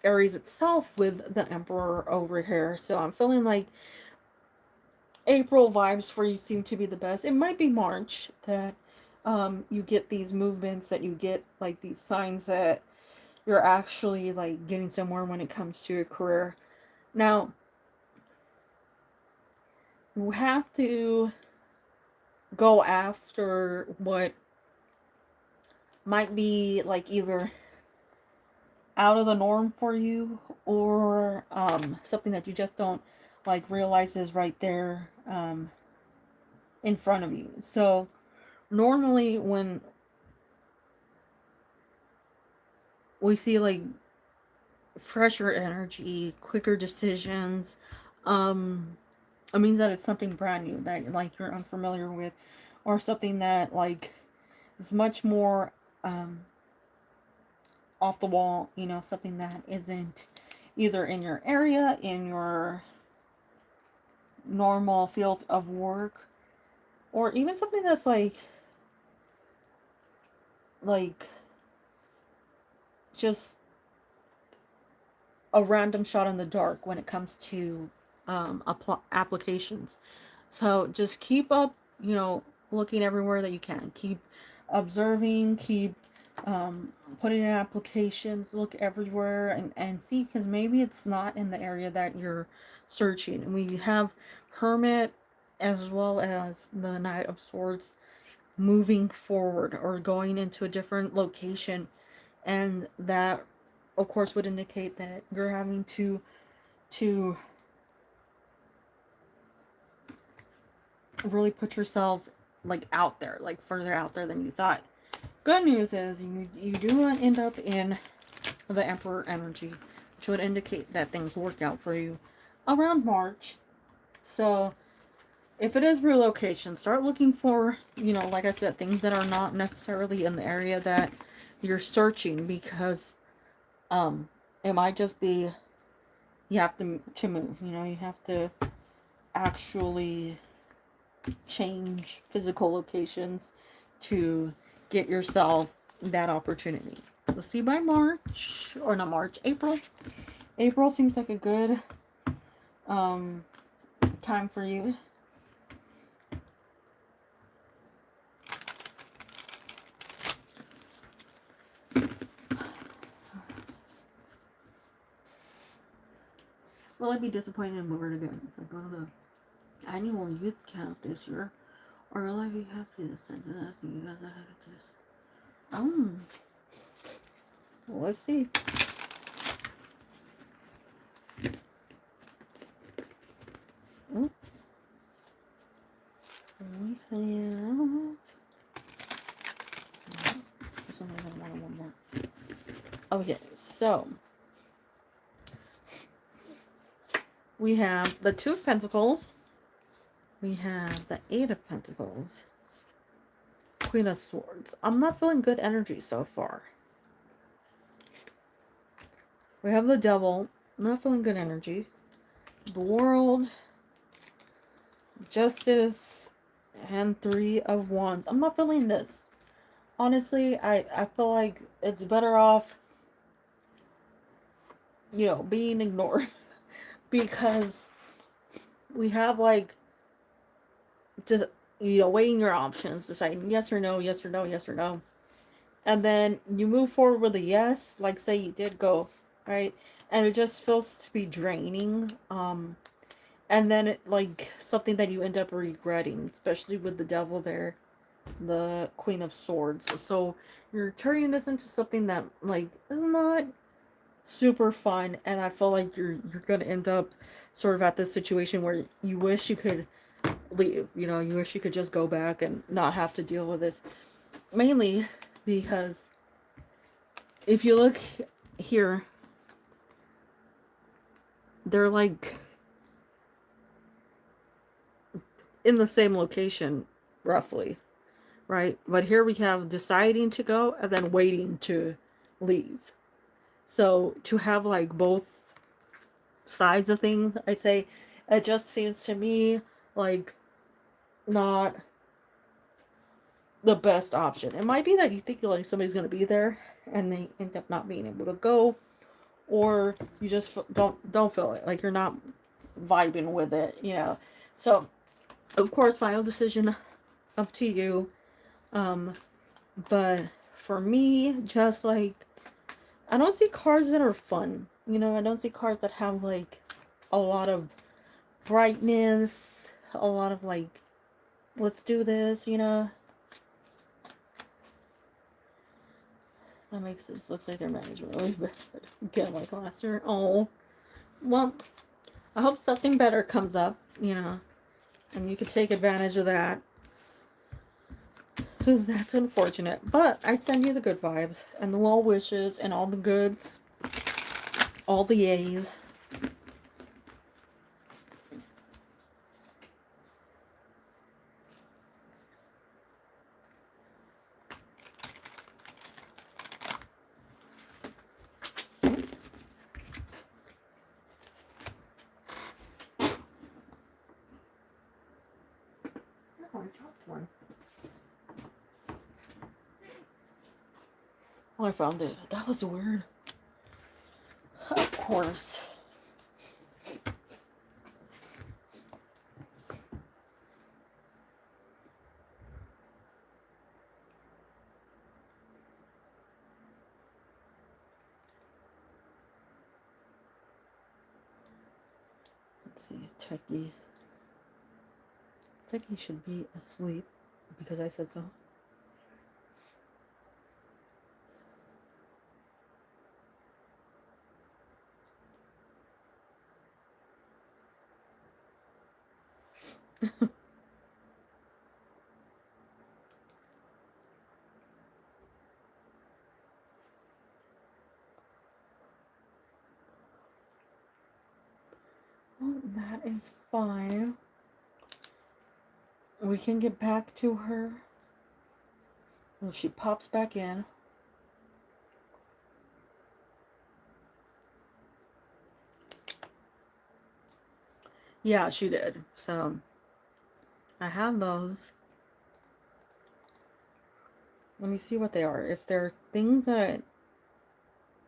[SPEAKER 1] Aries itself with the Emperor over here. So I'm feeling like April vibes for you seem to be the best. It might be March that you get these movements, that you get like these signs that you're actually like getting somewhere when it comes to your career. Now, you have to go after what might be like either out of the norm for you, or something that you just don't like realize is right there in front of you. So normally when we see like fresher energy, quicker decisions, it means that it's something brand new that like you're unfamiliar with, or something that like is much more off the wall, you know, something that isn't either in your area, in your normal field of work, or even something that's like just a random shot in the dark when it comes to applications. So just keep up, you know, looking everywhere that you can. Keep observing, keep putting in applications, look everywhere and see, because maybe it's not in the area that you're searching. And we have Hermit as well as the Knight of Swords moving forward or going into a different location, and that of course would indicate that you're having to really put yourself like out there, like further out there than you thought. Good news is you do end up in the Emperor energy, which would indicate that things work out for you around March. So if it is relocation, start looking for, you know, like I said, things that are not necessarily in the area that you're searching, because it might just be you have to move, you know, you have to actually change physical locations to get yourself that opportunity. So see by March, or not March, April. April seems like a good time for you. Will I be disappointed in where to go? If I go to the annual youth camp this year, or will I be happy this time? So asking you guys ahead of this. Well, let's see. Oh. We have. For some reason, I wanted one more. Okay, so we have the Two of Pentacles. We have the Eight of Pentacles. Queen of Swords. I'm not feeling good energy so far. We have the Devil. Not feeling good energy. The World. Justice. And Three of Wands. I'm not feeling this. Honestly, I feel like it's better off, you know, being ignored. Because we have, like, to, you know, weighing your options. Deciding yes or no, yes or no, yes or no. And then you move forward with a yes, like say you did go, right? And it just feels to be draining. And then it, like, something that you end up regretting, especially with the Devil there, the Queen of Swords. So you're turning this into something that, like, is not super fun, and I feel like you're gonna end up sort of at this situation where you wish you could leave. You know, you wish you could just go back and not have to deal with this. Mainly because if you look here, they're like in the same location, roughly, right? But here we have deciding to go and then waiting to leave. So to have like both sides of things, I'd say it just seems to me like not the best option. It might be that you think like somebody's going to be there and they end up not being able to go, or you just don't feel it, like you're not vibing with it, you know. So of course, final decision up to you. But for me, just like, I don't see cards that are fun, you know. I don't see cards that have like a lot of brightness, a lot of like, let's do this, you know. That makes this looks like their management really bad. Again, like last year. Oh, well, I hope something better comes up, you know, and you can take advantage of that. Because that's unfortunate. But I send you the good vibes and the well wishes and all the goods. All the yays. Oh, I dropped one. Oh, I found it. That was weird. Of course. Let's see. Techie. Techie should be asleep because I said so. Well, that is fine. We can get back to her if she pops back in. Yeah, she did. So I have those. Let me see what they are. If there are things that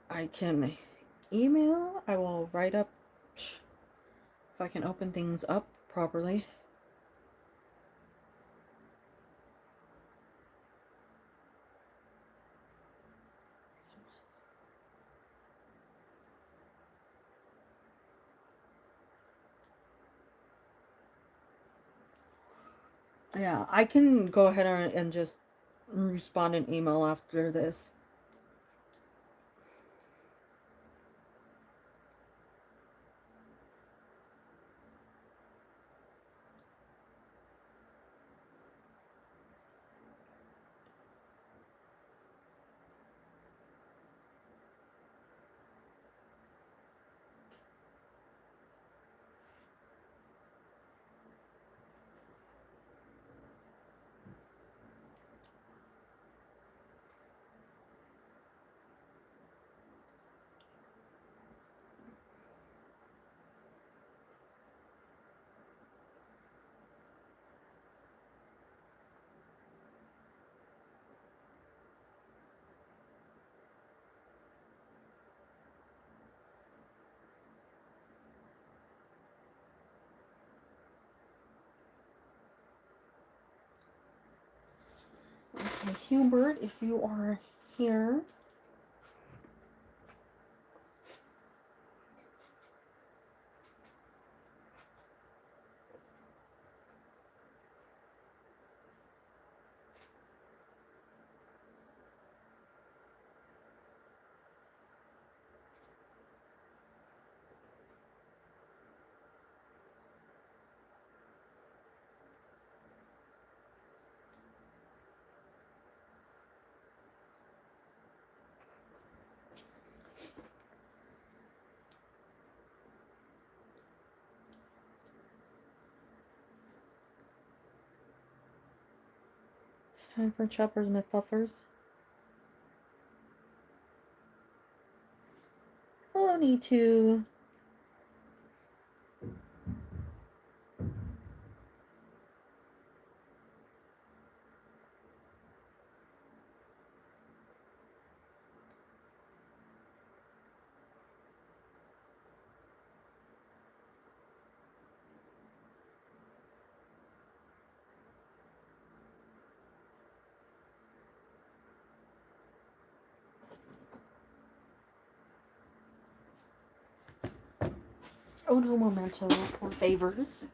[SPEAKER 1] I can email, I will write up if I can open things up properly. Yeah, I can go ahead and just respond in email after this. Okay, Hubert, if you are here. It's time for Choppers McPuffers. Hello, Need2. Oh no, memento or favors.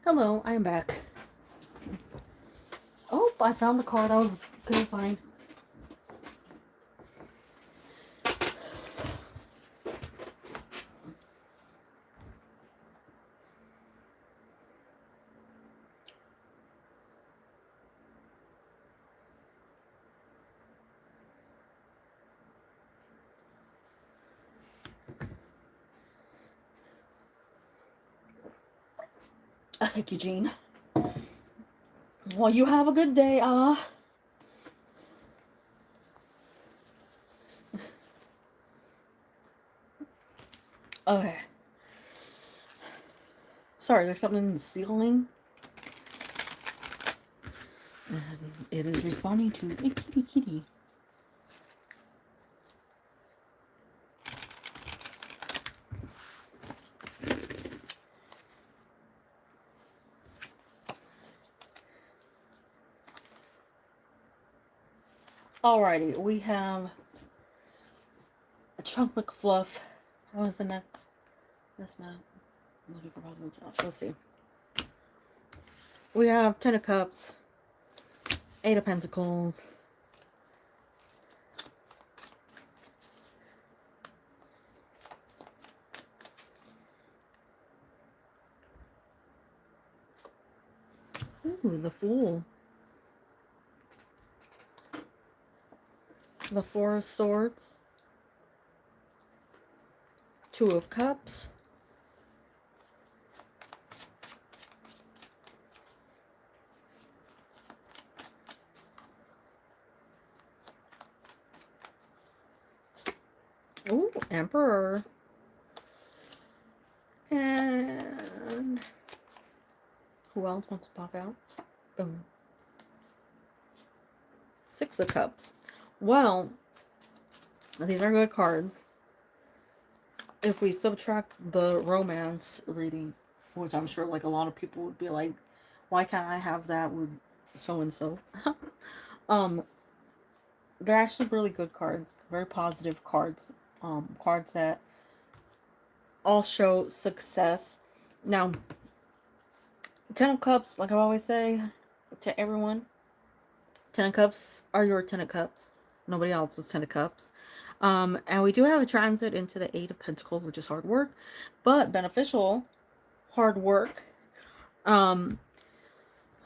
[SPEAKER 1] Hello, I am back. Oh, I found the card I was gonna find. Thank you, Jean. Well, you have a good day, Okay. Sorry, there's something in the ceiling. And it is responding to a kitty kitty. Alrighty, we have a Chunk McFluff. What was the next? Yes, ma'am. I'm looking for possible jobs. Let's see. We have Ten of Cups, Eight of Pentacles, ooh, the Fool, the Four of Swords, Two of Cups, ooh, Emperor, and who else wants to pop out? Boom. Six of Cups. Well, these are good cards. If we subtract the romance reading, which I'm sure like a lot of people would be like, why can't I have that with so and so? They're actually really good cards, very positive cards. Cards that all show success. Now, Ten of Cups, like I always say to everyone, Ten of Cups are your Ten of Cups. Nobody else's Ten of Cups. And we do have a transit into the Eight of Pentacles, which is hard work, but beneficial hard work.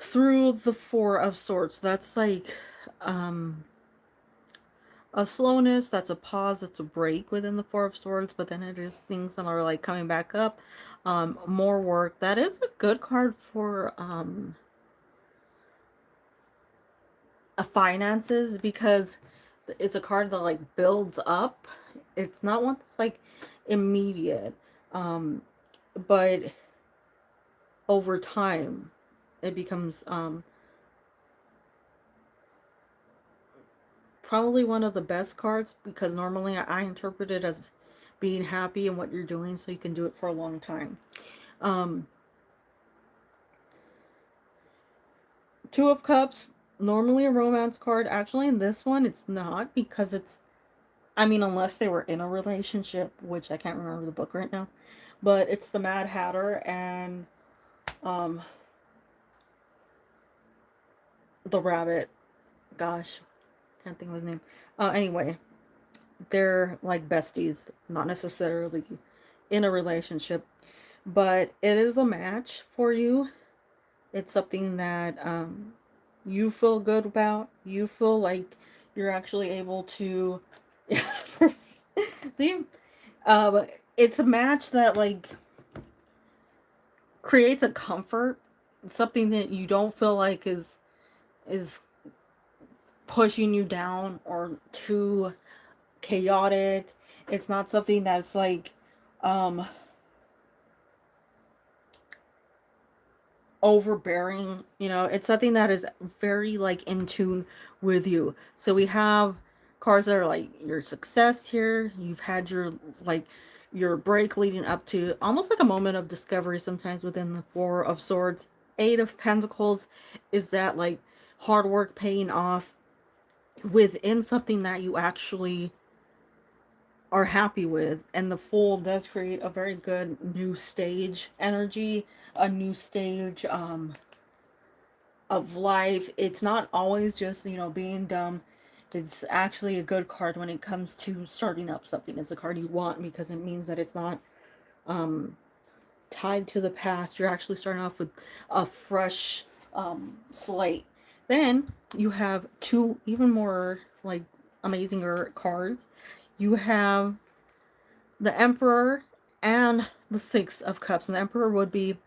[SPEAKER 1] Through the Four of Swords, that's like a slowness, that's a pause, it's a break within the Four of Swords, but then it is things that are like coming back up. More work. That is a good card for finances, because it's a card that like builds up. It's not one that's like immediate, but over time it becomes probably one of the best cards, because normally I interpret it as being happy in what you're doing so you can do it for a long time. Two of Cups, normally a romance card. Actually, in this one, it's not, because it's, I mean, unless they were in a relationship, which I can't remember the book right now, but it's the Mad Hatter and the rabbit. Gosh, can't think of his name. Anyway, they're like besties, not necessarily in a relationship, but it is a match for you. It's something that you feel good about. You feel like you're actually able to see. It's a match that like creates a comfort, something that you don't feel like is pushing you down or too chaotic. It's not something that's like overbearing, you know. It's something that is very like in tune with you. So we have cards that are like your success here. You've had your like your break leading up to almost like a moment of discovery sometimes within the Four of Swords. Eight of Pentacles is that like hard work paying off within something that you actually are happy with. And the Fool does create a very good new stage energy, a new stage of life. It's not always just, you know, being dumb. It's actually a good card when it comes to starting up something. It's a card you want, because it means that it's not tied to the past. You're actually starting off with a fresh slate. Then you have two even more like amazinger cards. You have the Emperor and the Six of Cups. And the Emperor would be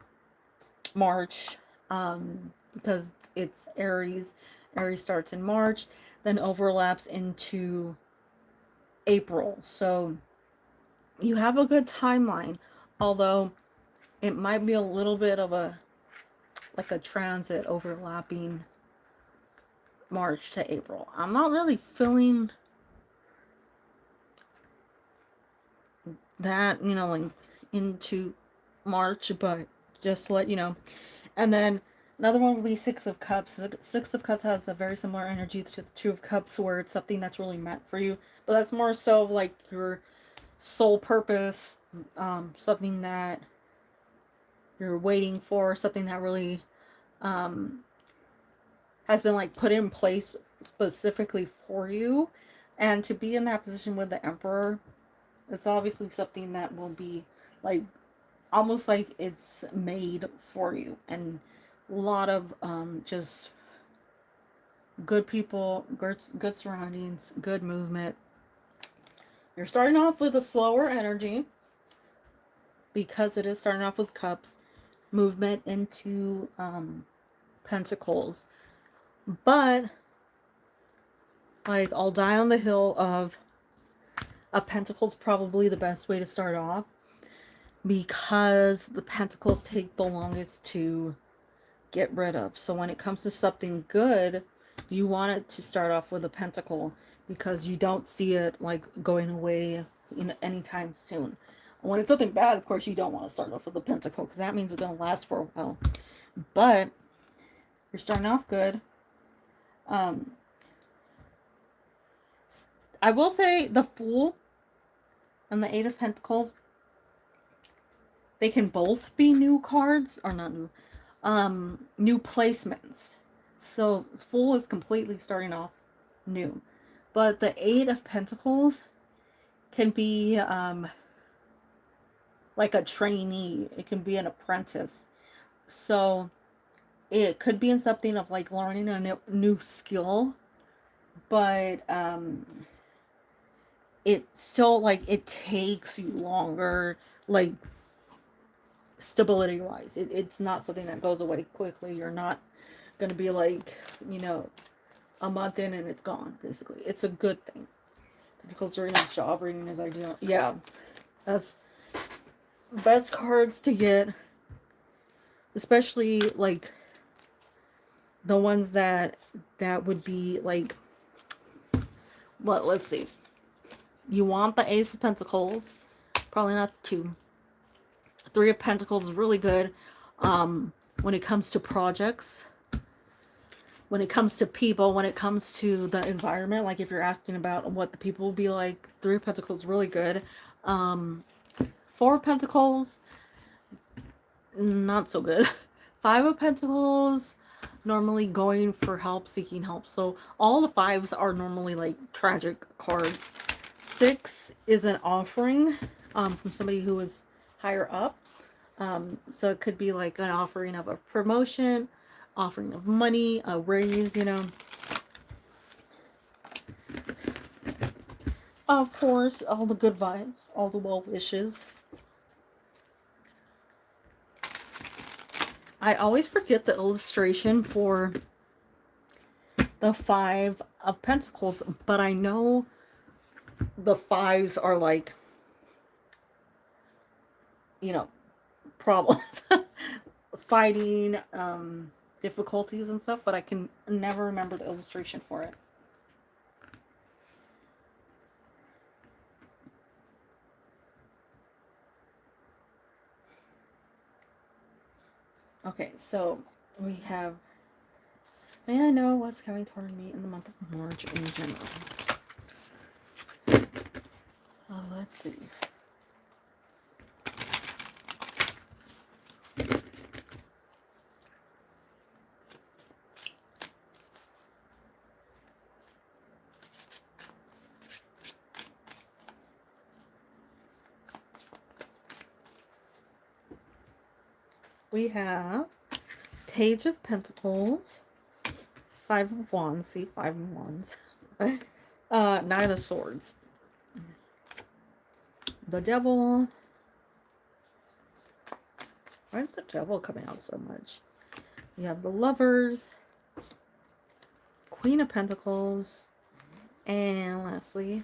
[SPEAKER 1] March, because it's Aries. Aries starts in March, then overlaps into April. So you have a good timeline, although it might be a little bit of a like a transit overlapping March to April. I'm not really feeling that, you know, like into March, but just to let you know. And then another one would be Six of Cups. Six of Cups has a very similar energy to the Two of Cups, where it's something that's really meant for you, but that's more so like your soul purpose, something that you're waiting for, something that really has been like put in place specifically for you. And to be in that position with the Emperor, it's obviously something that will be like almost like it's made for you. And a lot of just good people, good surroundings, good movement. You're starting off with a slower energy because it is starting off with cups, movement into pentacles. But like, I'll die on the hill of a pentacle's probably the best way to start off, because the pentacles take the longest to get rid of. So when it comes to something good, you want it to start off with a pentacle, because you don't see it like going away in anytime soon. When it's something bad, of course, you don't want to start off with a pentacle, because that means it's going to last for a while. But you're starting off good. I will say the Fool and the Eight of Pentacles, they can both be new cards, or not new, new placements. So Fool is completely starting off new. But the Eight of Pentacles can be like a trainee. It can be an apprentice. So it could be in something of like learning a new skill. But it's still like it takes you longer, like stability wise. It's not something that goes away quickly. You're not gonna be like, you know, a month in and it's gone. Basically, it's a good thing. Because during a job reading is ideal. Yeah, that's best cards to get, especially like the ones that would be like, well, let's see. You want the Ace of Pentacles, probably not two. Three of Pentacles is really good when it comes to projects, when it comes to people, when it comes to the environment. Like if you're asking about what the people will be like, Three of Pentacles is really good. Four of Pentacles, not so good. Five of Pentacles, normally going for help, seeking help. So all the fives are normally like tragic cards. Six is an offering from somebody who is higher up. So it could be like an offering of a promotion, offering of money, a raise, you know. Of course, all the good vibes, all the well wishes. I always forget the illustration for the Five of Pentacles, but I know the fives are like, you know, problems, fighting, difficulties and stuff, but I can never remember the illustration for it. Okay, so we have, may I know what's coming toward me in the month of March in general? Let's see. We have Page of Pentacles, Five of Wands, see, Five of Wands, Nine of Swords, the Devil. Why is the Devil coming out so much? We have the Lovers, Queen of Pentacles, and lastly,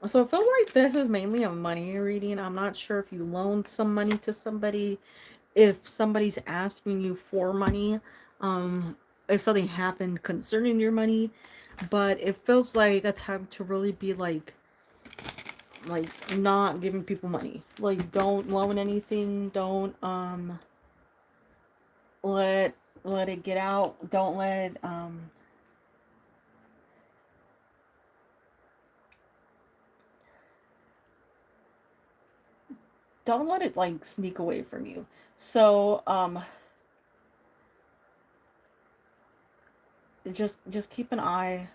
[SPEAKER 1] so it feels like this is mainly a money reading. I'm not sure if you loaned some money to somebody, if somebody's asking you for money, if something happened concerning your money, but it feels like a time to really be like not giving people money. Like, don't loan anything, don't let it get out, don't let don't let it like sneak away from you. So just keep an eye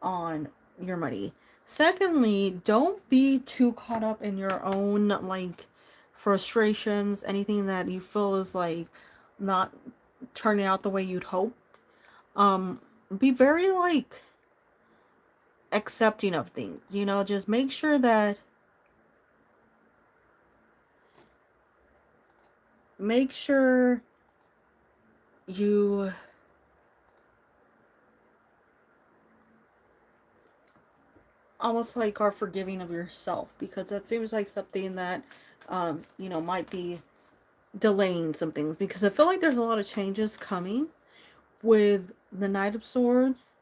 [SPEAKER 1] on your money. Secondly, don't be too caught up in your own like frustrations, anything that you feel is like not turning out the way you'd hope. Um be very like accepting of things, you know, just make sure you almost like are forgiving of yourself, because that seems like something that you know, might be delaying some things, because I feel like there's a lot of changes coming with the Knight of Swords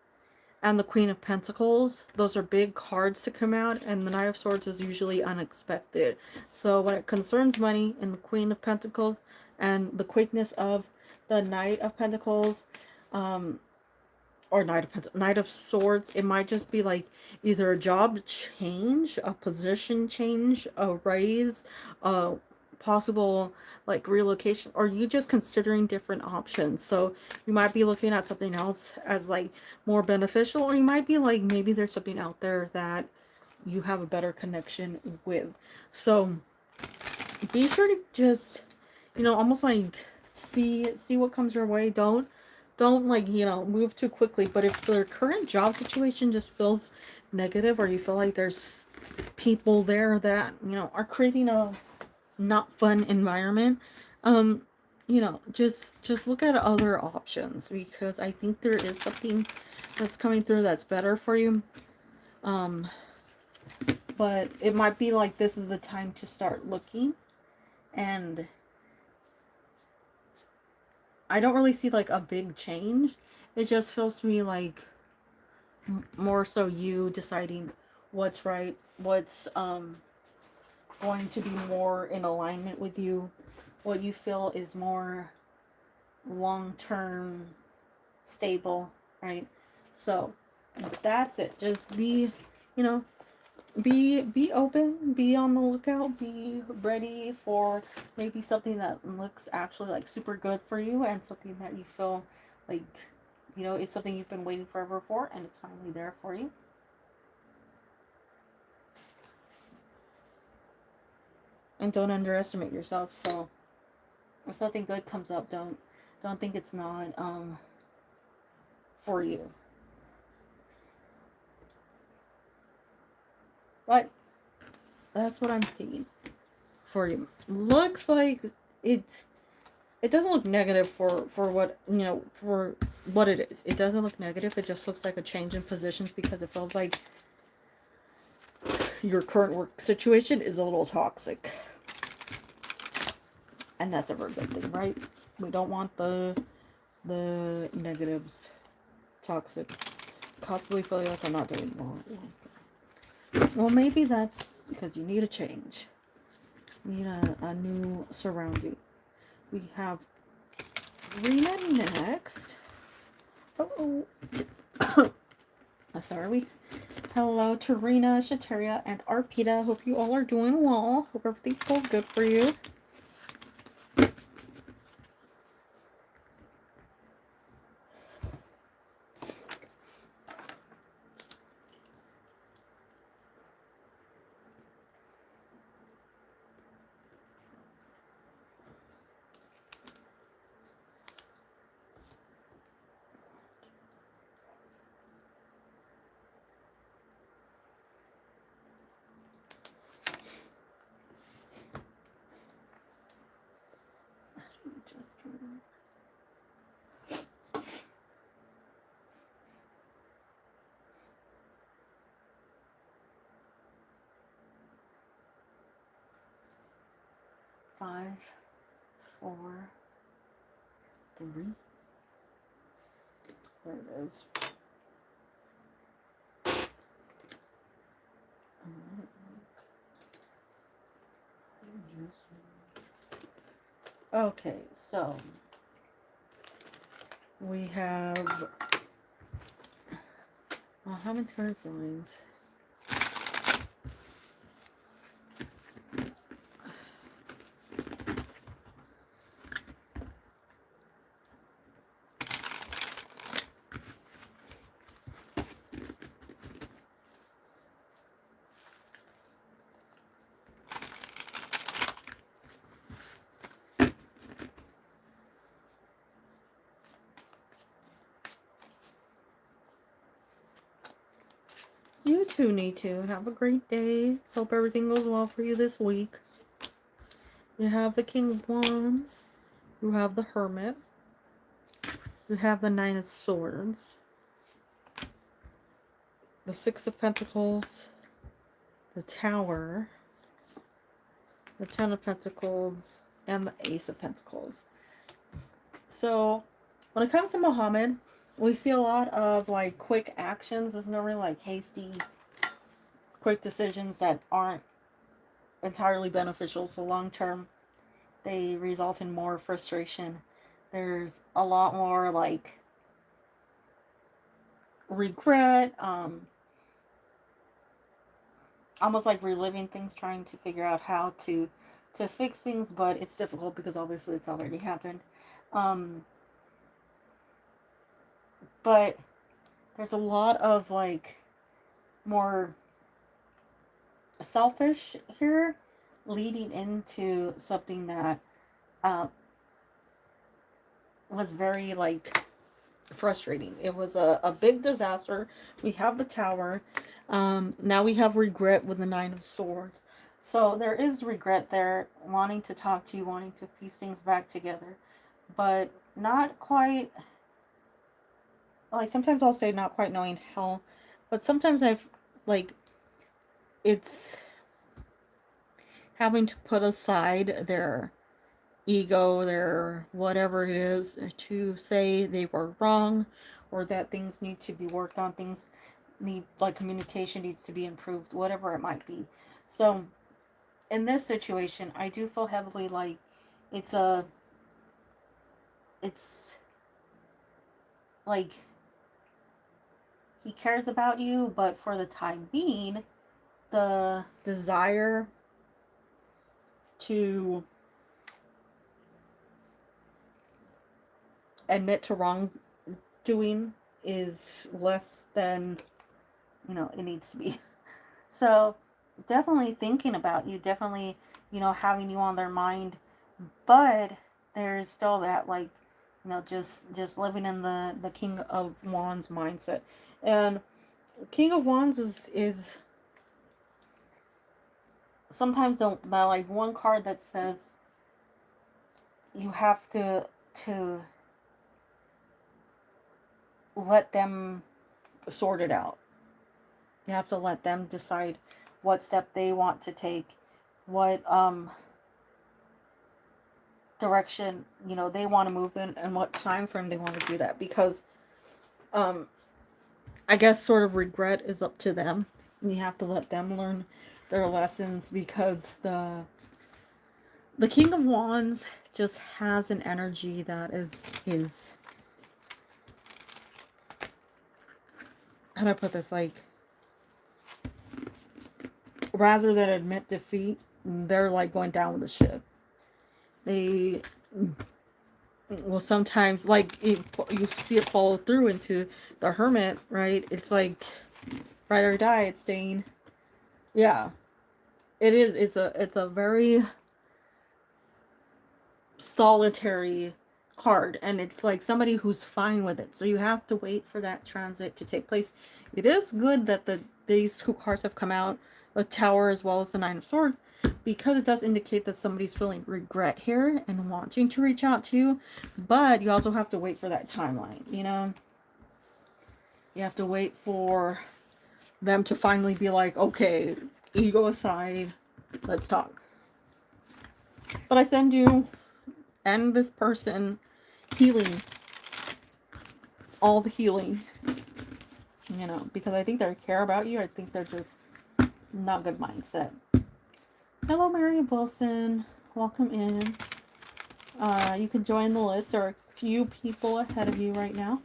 [SPEAKER 1] and the Queen of Pentacles. Those are big cards to come out, and the Knight of Swords is usually unexpected. So when it concerns money and the Queen of Pentacles and the quickness of the Knight of Pentacles, or Knight of Swords, it might just be like either a job change, a position change, a raise, a possible like relocation, or you just considering different options. So you might be looking at something else as like more beneficial, or you might be like, maybe there's something out there that you have a better connection with. So be sure to just, you know, almost like see what comes your way. Don't like, you know, move too quickly. But if the current job situation just feels negative, or you feel like there's people there that, you know, are creating a not fun environment, you know, just look at other options, because I think there is something that's coming through that's better for you. But it might be like this is the time to start looking. And I don't really see like a big change. It just feels to me like more so you deciding what's right, what's going to be more in alignment with you, what you feel is more long-term stable, right? So that's it. Just be, you know, be open, be on the lookout, be ready for maybe something that looks actually like super good for you, and something that you feel like, you know, is something you've been waiting forever for, and it's finally there for you. And don't underestimate yourself. So if something good comes up, don't think it's not for you. But that's what I'm seeing for you. Looks like it's, it doesn't look negative for what, you know, for what it is. It doesn't look negative. It just looks like a change in positions, because it feels like your current work situation is a little toxic. And that's a very good thing, right? We don't want the negatives, toxic, constantly feeling like I'm not doing well. Well, maybe that's because you need a change. You need a new surrounding. We have Rena next. Oh, sorry. Hello to Rena, Shateria, and Arpita. Hope you all are doing well. Hope everything's going good for you. Five, 4, 3. There it is. Okay, so we have Muhammad's current feelings. You two need to have a great day. Hope everything goes well for you this week. You have the King of Wands. You have the Hermit. You have the Nine of Swords. The Six of Pentacles. The Tower. The Ten of Pentacles. And the Ace of Pentacles. So, when it comes to Muhammad, we see a lot of like quick actions. There's no really like hasty, quick decisions that aren't entirely beneficial. So long term, they result in more frustration. There's a lot more like regret, almost like reliving things, trying to figure out how to fix things, but it's difficult because obviously it's already happened. But there's a lot of like more selfish here leading into something that was very like frustrating. It was a big disaster. We have the Tower. Now we have regret with the Nine of Swords. So there is regret there, wanting to talk to you, wanting to piece things back together, but not quite. Like sometimes I'll say not quite knowing how, but sometimes I've like it's having to put aside their ego, their whatever it is, to say they were wrong or that things need to be worked on, things need, like communication needs to be improved, whatever it might be. So in this situation, I do feel heavily like it's like he cares about you, but for the time being, the desire to admit to wrongdoing is less than, it needs to be. So definitely thinking about you, definitely, having you on their mind, but there's still that like, just living in the King of Wands mindset. And King of Wands is sometimes the like one card that says you have to let them sort it out. You have to let them decide what step they want to take, what direction they want to move in, and what time frame they want to do that, because I guess sort of regret is up to them, and you have to let them learn their lessons, because the King of Wands just has an energy that is how do I put this, like, rather than admit defeat, they're like going down with the ship. They will sometimes, like, you see it follow through into the Hermit, right? It's like ride or die. It's staying. Yeah, it is. It's a very solitary card, and it's like somebody who's fine with it. So you have to wait for that transit to take place. It is good that these two cards have come out, the Tower as well as the Nine of Swords, because it does indicate that somebody's feeling regret here and wanting to reach out to you. But you also have to wait for that timeline, you have to wait for them to finally be like, okay, ego aside, let's talk. But I send you and this person healing, all the healing, you know, because I think they care about you. I think they're just not good mindset. Hello, Mary Wilson. Welcome in. You can join the list. There are a few people ahead of you right now.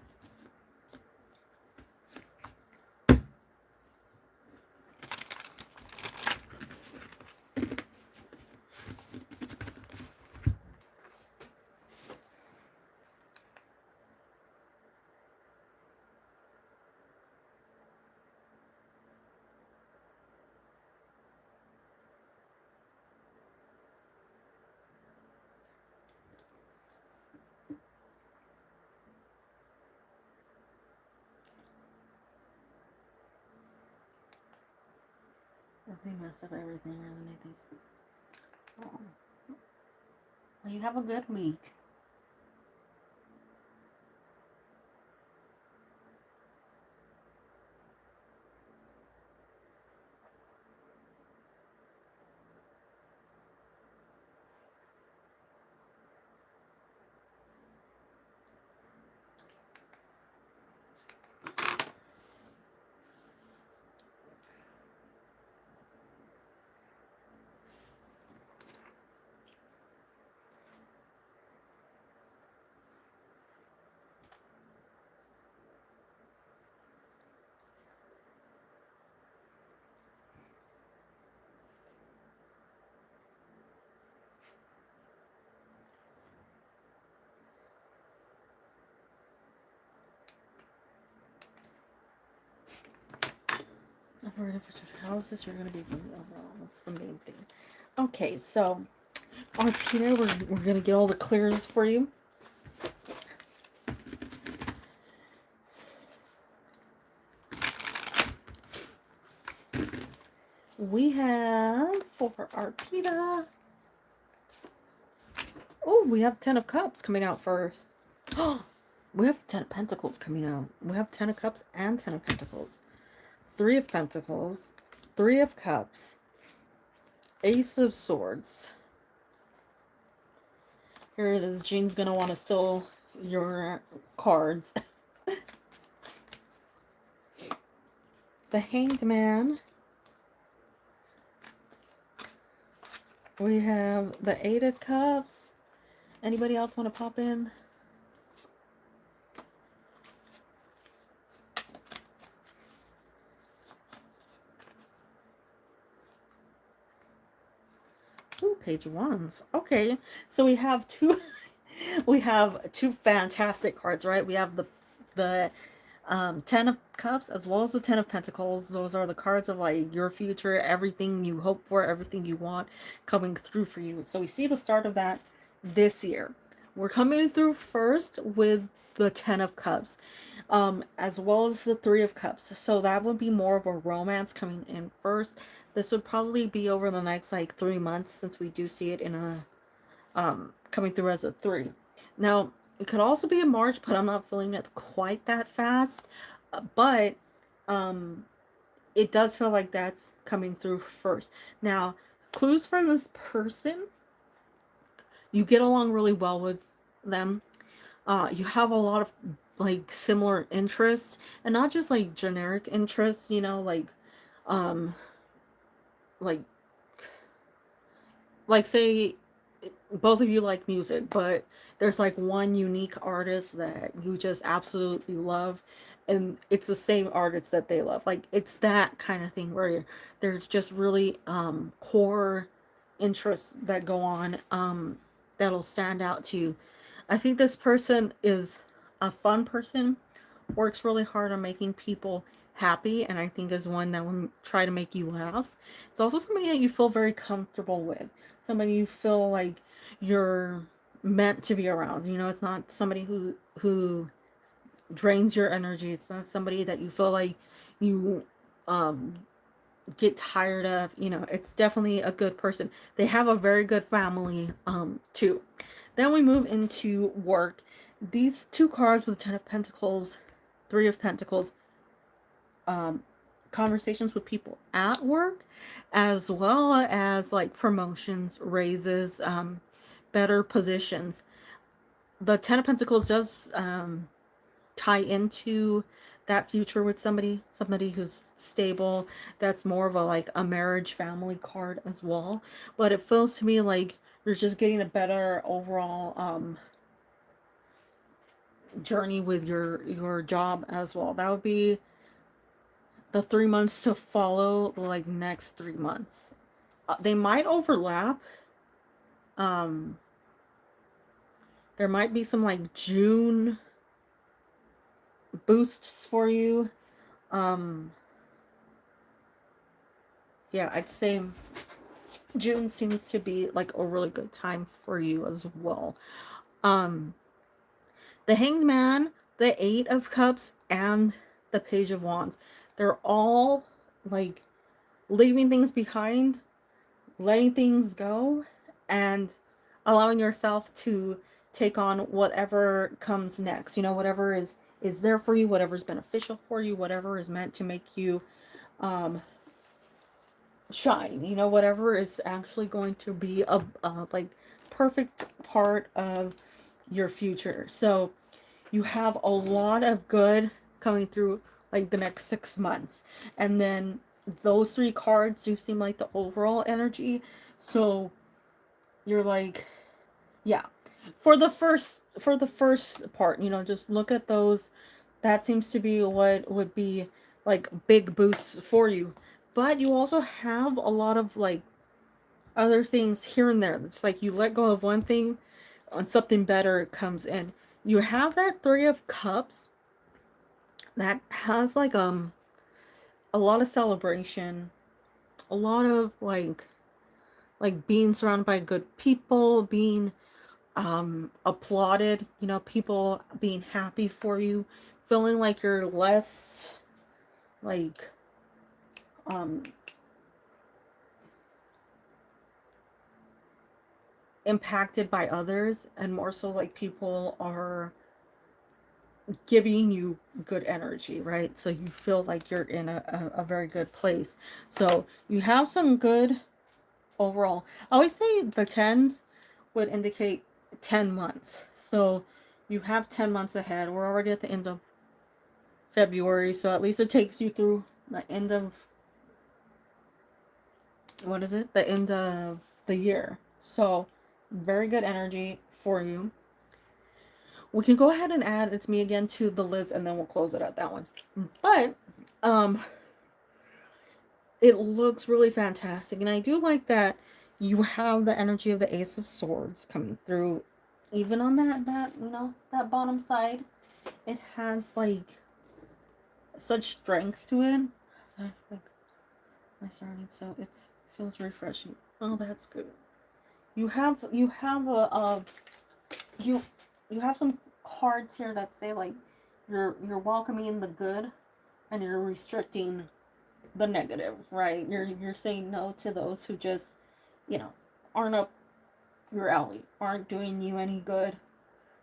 [SPEAKER 1] They messed up everything, really, I think. Oh. Well, you have a good week. How is this you're going to be from the overall? That's the main thing. Okay, so Arpita, we're going to get all the clears for you. We have for Arpita. Oh, we have 10 of Cups coming out first. Oh, we have 10 of Pentacles coming out. We have 10 of Cups and 10 of Pentacles. 3 of Pentacles. 3 of Cups. Ace of Swords. Here it is. Jean's going to want to steal your cards. The Hanged Man. We have the 8 of Cups. Anybody else want to pop in? Ooh, page 1s. Okay, so we have two fantastic cards, right? We have the 10 of Cups as well as the 10 of Pentacles. Those are the cards of like your future, everything you hope for, everything you want coming through for you. So we see the start of that this year. We're coming through first with the 10 of Cups, as well as the 3 of Cups. So that would be more of a romance coming in first. This would probably be over the next like 3 months, since we do see it in a coming through as a 3. Now, it could also be in March, but I'm not feeling it quite that fast. But it does feel like that's coming through first. Now, clues for this person: you get along really well with them. You have a lot of like similar interests, and not just like generic interests, you know, um like say both of you like music, but there's like one unique artist that you just absolutely love, and it's the same artist that they love. Like, it's that kind of thing where there's just really core interests that go on, that'll stand out to you. I think this person is a fun person, works really hard on making people happy, and I think is one that will try to make you laugh. It's also somebody that you feel very comfortable with, somebody you feel like you're meant to be around. You know, it's not somebody who drains your energy. It's not somebody that you feel like you get tired of. You know, it's definitely a good person. They have a very good family too. Then we move into work. These two cards with 10 of Pentacles, 3 of Pentacles, conversations with people at work, as well as like promotions, raises, better positions. The Ten of Pentacles does tie into that future with somebody who's stable. That's more of a like a marriage family card as well. But it feels to me like you're just getting a better overall journey with your job as well. That would be the 3 months to follow, like next 3 months. They might overlap. Um, there might be some like June boosts for you. Yeah, I'd say June seems to be like a really good time for you as well. The Hanged Man, the Eight of Cups, and the Page of Wands, they're all like leaving things behind, letting things go, and allowing yourself to take on whatever comes next. You know, whatever is there for you, whatever's beneficial for you, whatever is meant to make you shine, you know, whatever is actually going to be a like perfect part of your future. So you have a lot of good coming through like the next 6 months, and then those 3 cards do seem like the overall energy. So you're like, yeah, for the first part, you know, just look at those. That seems to be what would be like big boosts for you. But you also have a lot of like other things here and there. It's like you let go of one thing and something better comes in. You have that 3 of Cups that has like a lot of celebration, a lot of like being surrounded by good people, being applauded, you know, people being happy for you, feeling like you're less like um impacted by others, and more so like people are giving you good energy, right? So you feel like you're in a very good place. So you have some good overall. I always say the tens would indicate 10 months. So you have 10 months ahead. We're already at the end of February, so at least it takes you through the end of, what is it? The end of the year. So very good energy for you. We can go ahead and add It's Me Again to the list, and then we'll close it at that one. But it looks really fantastic, and I do like that you have the energy of the Ace of Swords coming through, even on that you know, that bottom side. It has like such strength to it. So like my surroundings, so it feels refreshing. Oh, that's good. You have a you you have some cards here that say like you're welcoming the good and you're restricting the negative, right? You're saying no to those who just, you know, aren't up your alley, aren't doing you any good.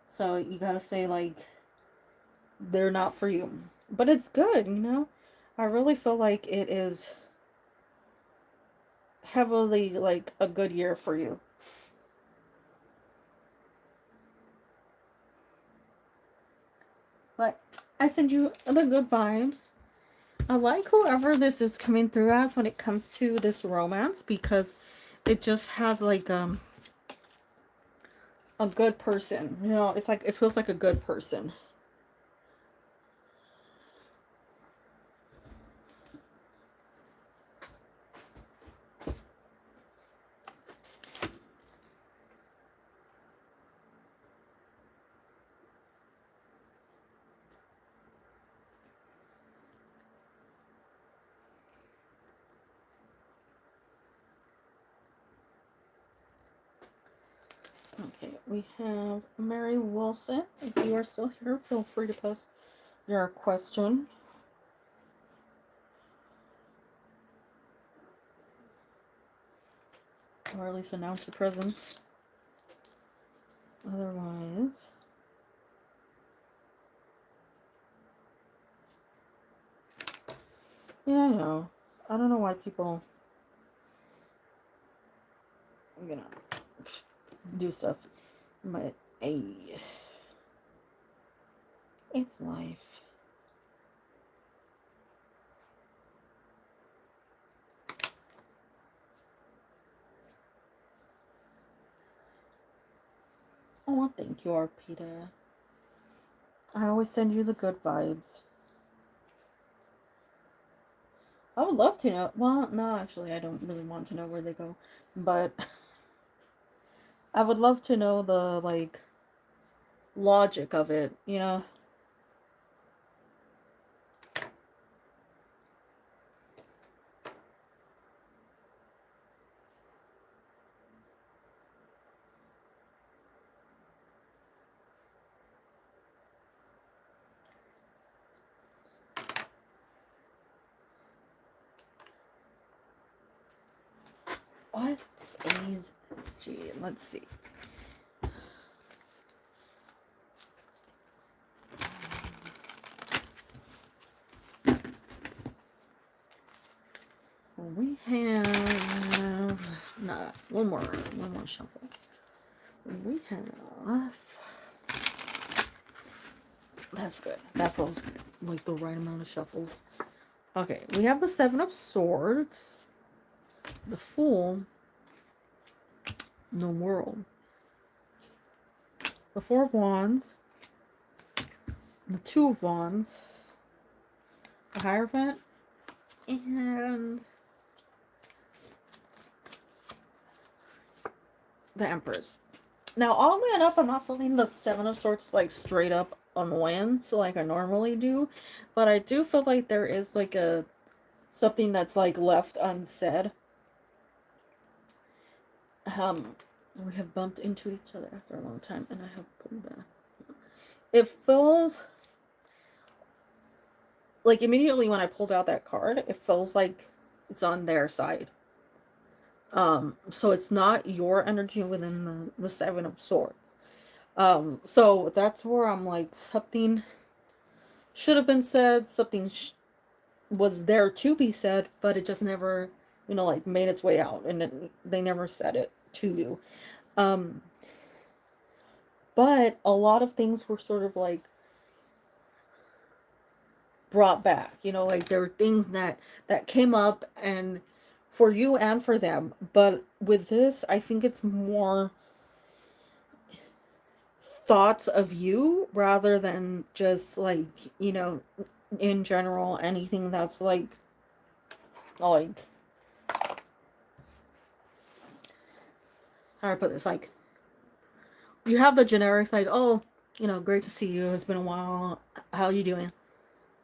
[SPEAKER 1] So you gotta say like they're not for you. But it's good, you know? I really feel like it is heavily like a good year for you. But I send you the good vibes. I like whoever this is coming through as when it comes to this romance, because it just has like a good person. You know, it's like it feels like a good person. Okay, we have Mary Wilson. If you are still here, feel free to post your question. Or at least announce your presence. Otherwise, yeah, I know. I don't know why people, you know, do stuff. But hey, it's life. Oh, well, thank you, Arpita. I always send you the good vibes. I would love to know. Well, no, actually, I don't really want to know where they go. But I would love to know the, like, logic of it, you know? What's A's? Gee, let's see. We have one more shuffle. We have that's good. That feels good. Like the right amount of shuffles. Okay, we have the Seven of Swords, the Fool, the World, the Four of Wands, the Two of Wands, the Hierophant, and the Empress. Now, oddly enough, I'm not feeling the Seven of Swords like straight up annoyance like I normally do, but I do feel like there is like a something that's like left unsaid. We have bumped into each other after a long time, and I have pulled back. It feels like immediately when I pulled out that card, it feels like it's on their side. So it's not your energy within the Seven of Swords. So that's where I'm like, something should have been said, something was there to be said, but it just never, like made its way out, and they never said it to you. But a lot of things were sort of like brought back, like there were things that came up, and for you and for them. But with this, I think it's more thoughts of you rather than just like, in general, anything that's like how do I put this, like you have the generics like, oh, great to see you, it's been a while, how are you doing?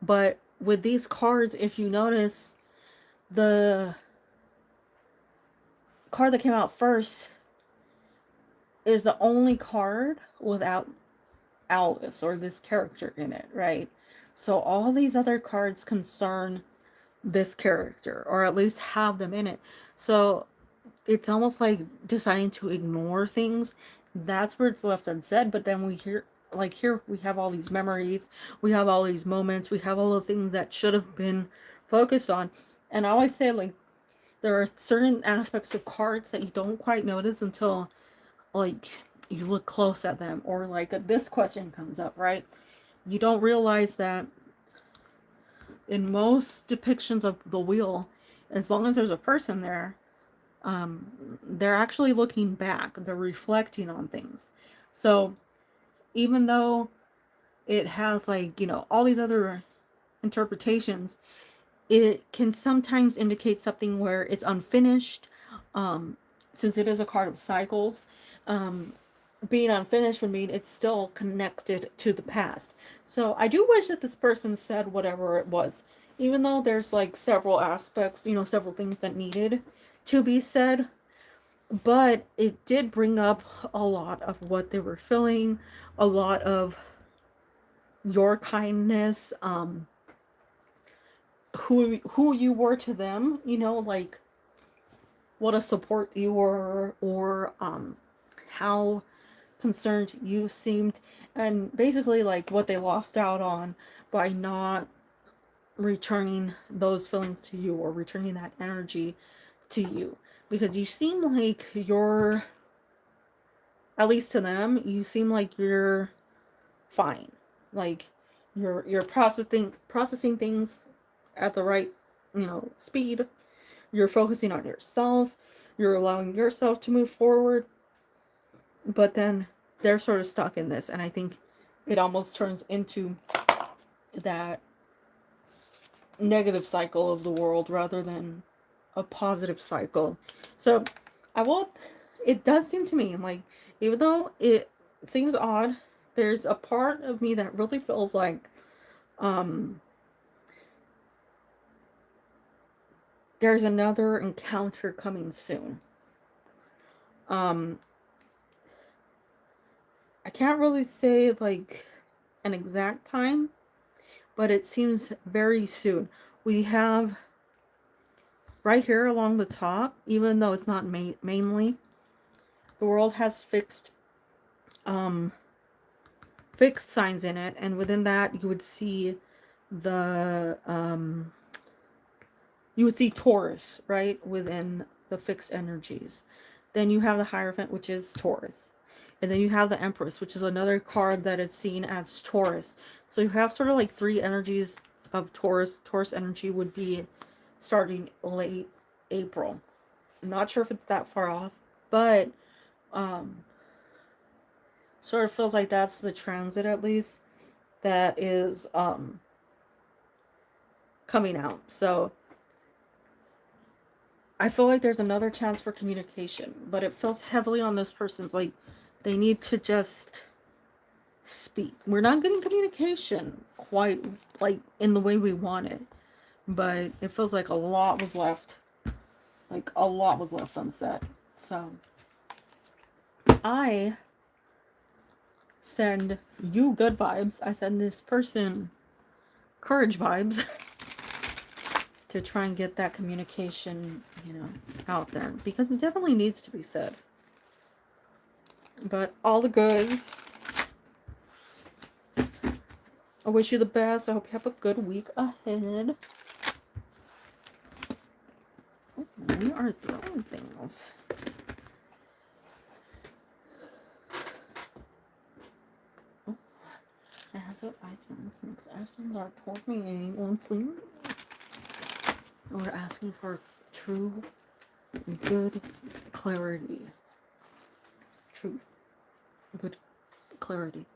[SPEAKER 1] But with these cards, if you notice, the card that came out first is the only card without Alice or this character in it, right? So all these other cards concern this character, or at least have them in it. So it's almost like deciding to ignore things. That's where it's left unsaid. But then we hear, like here, we have all these memories, we have all these moments, we have all the things that should have been focused on. And I always say, like, there are certain aspects of cards that you don't quite notice until, like, you look close at them, or like this question comes up, right? You don't realize that in most depictions of the wheel, as long as there's a person there, they're actually looking back, they're reflecting on things. So even though it has, like, all these other interpretations, it can sometimes indicate something where it's unfinished. Since it is a card of cycles, being unfinished would mean it's still connected to the past. So I do wish that this person said whatever it was, even though there's like several aspects, several things that needed to be said. But it did bring up a lot of what they were feeling, a lot of your kindness, who you were to them, like what a support you were, or how concerned you seemed, and basically like what they lost out on by not returning those feelings to you, or returning that energy to you, because you seem like you're at least to them, you seem like you're fine. Like you're processing things at the right, speed. You're focusing on yourself. You're allowing yourself to move forward. But then they're sort of stuck in this, and I think it almost turns into that negative cycle of the world rather than a positive cycle. So it does seem to me like, even though it seems odd, there's a part of me that really feels like there's another encounter coming soon. I can't really say like an exact time, but it seems very soon. We have right here along the top, even though it's not mainly, the world has fixed signs in it, and within that you would see the Taurus, right, within the fixed energies. Then you have the Hierophant, which is Taurus. And then you have the Empress, which is another card that is seen as Taurus. So you have sort of like three energies of Taurus. Taurus energy would be starting late April. I'm not sure if it's that far off, but sort of feels like that's the transit, at least, that is coming out. So I feel like there's another chance for communication, but it feels heavily on this person's like they need to just speak. We're not getting communication quite like in the way we want it, but it feels like a lot was left. Like a lot was left unsaid. So I send you good vibes. I send this person courage vibes to try and get that communication, out there, because it definitely needs to be said. But all the goods. I wish you the best. I hope you have a good week ahead. Oh, we are throwing things. Oh, as what icebergs mixed actions are toward me anyone sleep. We're asking for true, good clarity. Truth. Good clarity.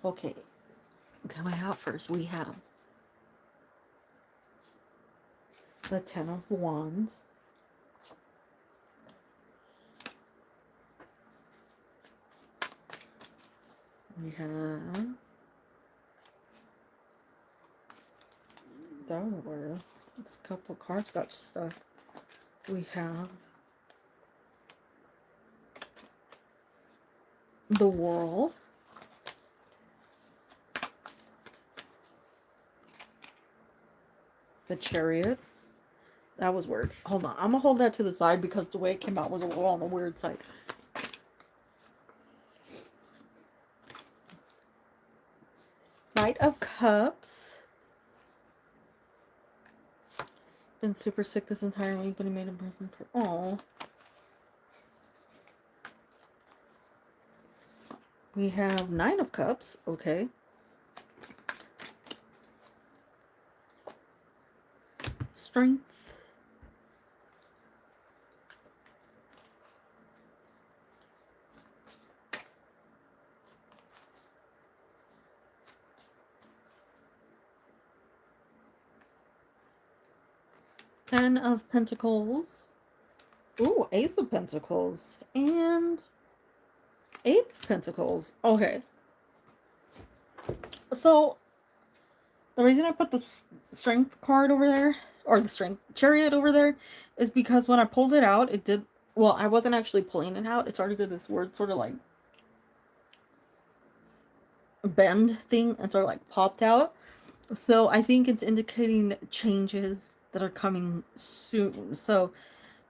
[SPEAKER 1] Okay, coming out first, we have the Ten of Wands. We have that was where this couple of cards got stuck. We have the World. The Chariot. That was weird. Hold on. I'm gonna hold that to the side because the way it came out was a little on the weird side. Knight of Cups. Been super sick this entire week, but he made a breathing for. Oh. We have Nine of Cups. Okay. Strength. Ten of Pentacles. Ooh, Ace of Pentacles. And Eight of Pentacles. Okay. So, the reason I put the Strength card over there, or the Strength Chariot over there, is because when I pulled it out, it did... Well, I wasn't actually pulling it out. It started to do this weird sort of like bend thing and sort of like popped out. So I think it's indicating changes that are coming soon. So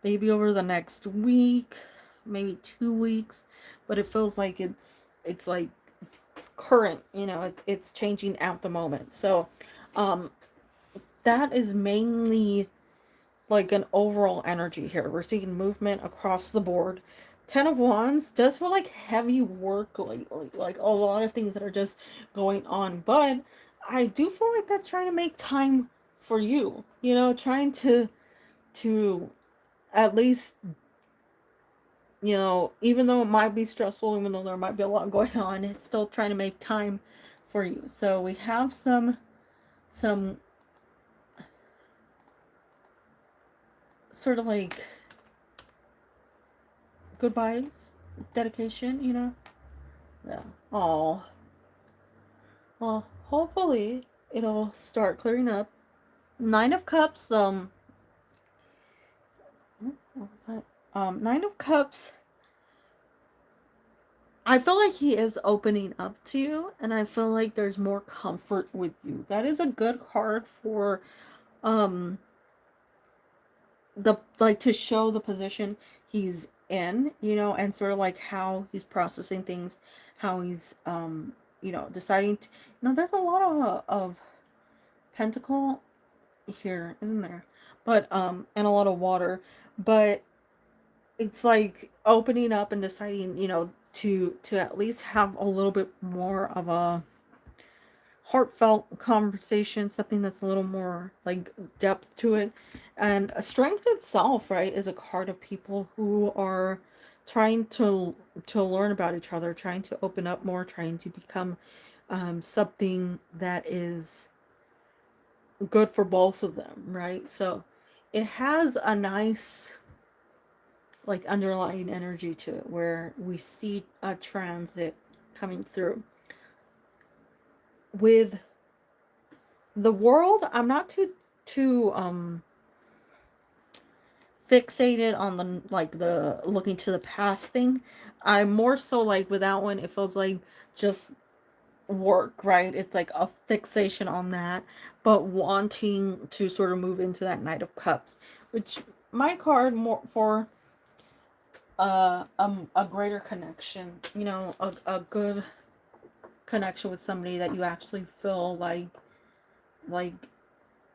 [SPEAKER 1] maybe over the next week, maybe 2 weeks, but it feels like it's like current, you know, it's changing at the moment. So that is mainly like an overall energy here. We're seeing movement across the board. Ten of Wands does feel like heavy work lately, like a lot of things that are just going on. But I do feel like that's trying to make time for you. You know, trying to at least, you know, even though it might be stressful, even though there might be a lot going on, it's still trying to make time for you. So we have some sort of like goodbyes, dedication, you know? Yeah. Oh. Well, hopefully it'll start clearing up. Nine of Cups, what was that? Nine of Cups, I feel like he is opening up to you, and I feel like there's more comfort with you. That is a good card for, um, the, like, to show the position he's in, you know, and sort of like how he's processing things, how he's, you know, deciding to, you know, there's a lot of pentacle here, isn't there? But, and a lot of water, but it's like opening up and deciding, you know, to at least have a little bit more of a heartfelt conversation, something that's a little more like depth to it. And a strength itself, right, is a card of people who are trying to learn about each other, trying to open up more, trying to become something that is good for both of them, right? So it has a nice like underlying energy to it where we see a transit coming through. With the world, I'm not too fixated on the like the looking to the past thing. I'm more so like with that one, it feels like just work, right? It's like a fixation on that, but wanting to sort of move into that Knight of Cups, which my card more for a greater connection, you know, a good connection with somebody that you actually feel like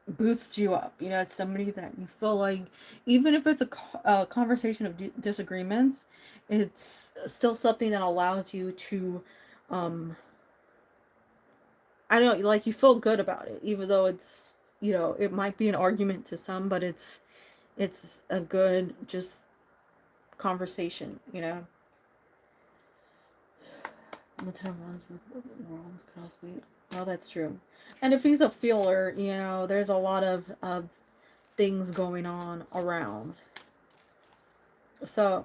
[SPEAKER 1] boosts you up. You know, it's somebody that you feel like, even if it's a conversation of disagreements, it's still something that allows you to, um, I don't know, like you feel good about it, even though it's, you know, it might be an argument to some, but it's a good just conversation, you know. The Ten of Wands with the world could also be. Well, that's true. And if he's a feeler, you know, there's a lot of things going on around. So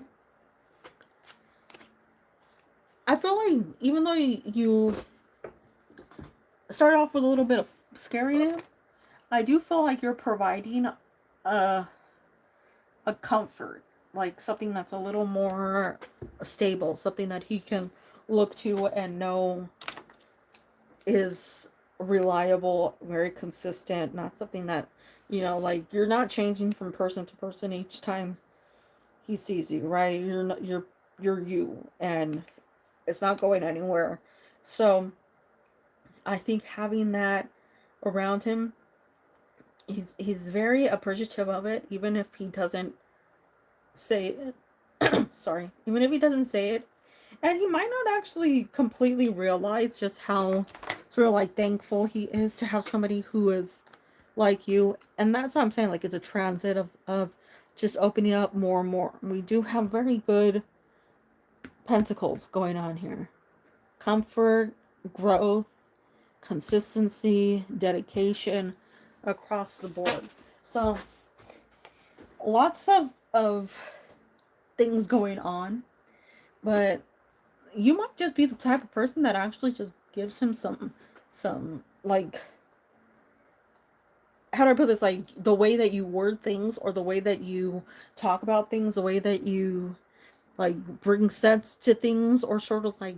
[SPEAKER 1] I feel like even though you start off with a little bit of scariness, I do feel like you're providing a a comfort, like something that's a little more stable, something that he can look to and know is reliable, very consistent, not something that, you know, like you're not changing from person to person each time he sees you, right? You're not, you're you, and it's not going anywhere. So I think having that around him, he's very appreciative of it, even if he doesn't say it. Sorry, even if he doesn't say it, and he might not actually completely realize just how sort of like thankful he is to have somebody who is like you. And that's what I'm saying, like it's a transit of just opening up more and more. We do have very good pentacles going on here. Comfort, growth, consistency, dedication across the board. So lots of things going on, but you might just be the type of person that actually just gives him some like, how do I put this, like the way that you word things, or the way that you talk about things, the way that you like bring sense to things, or sort of like,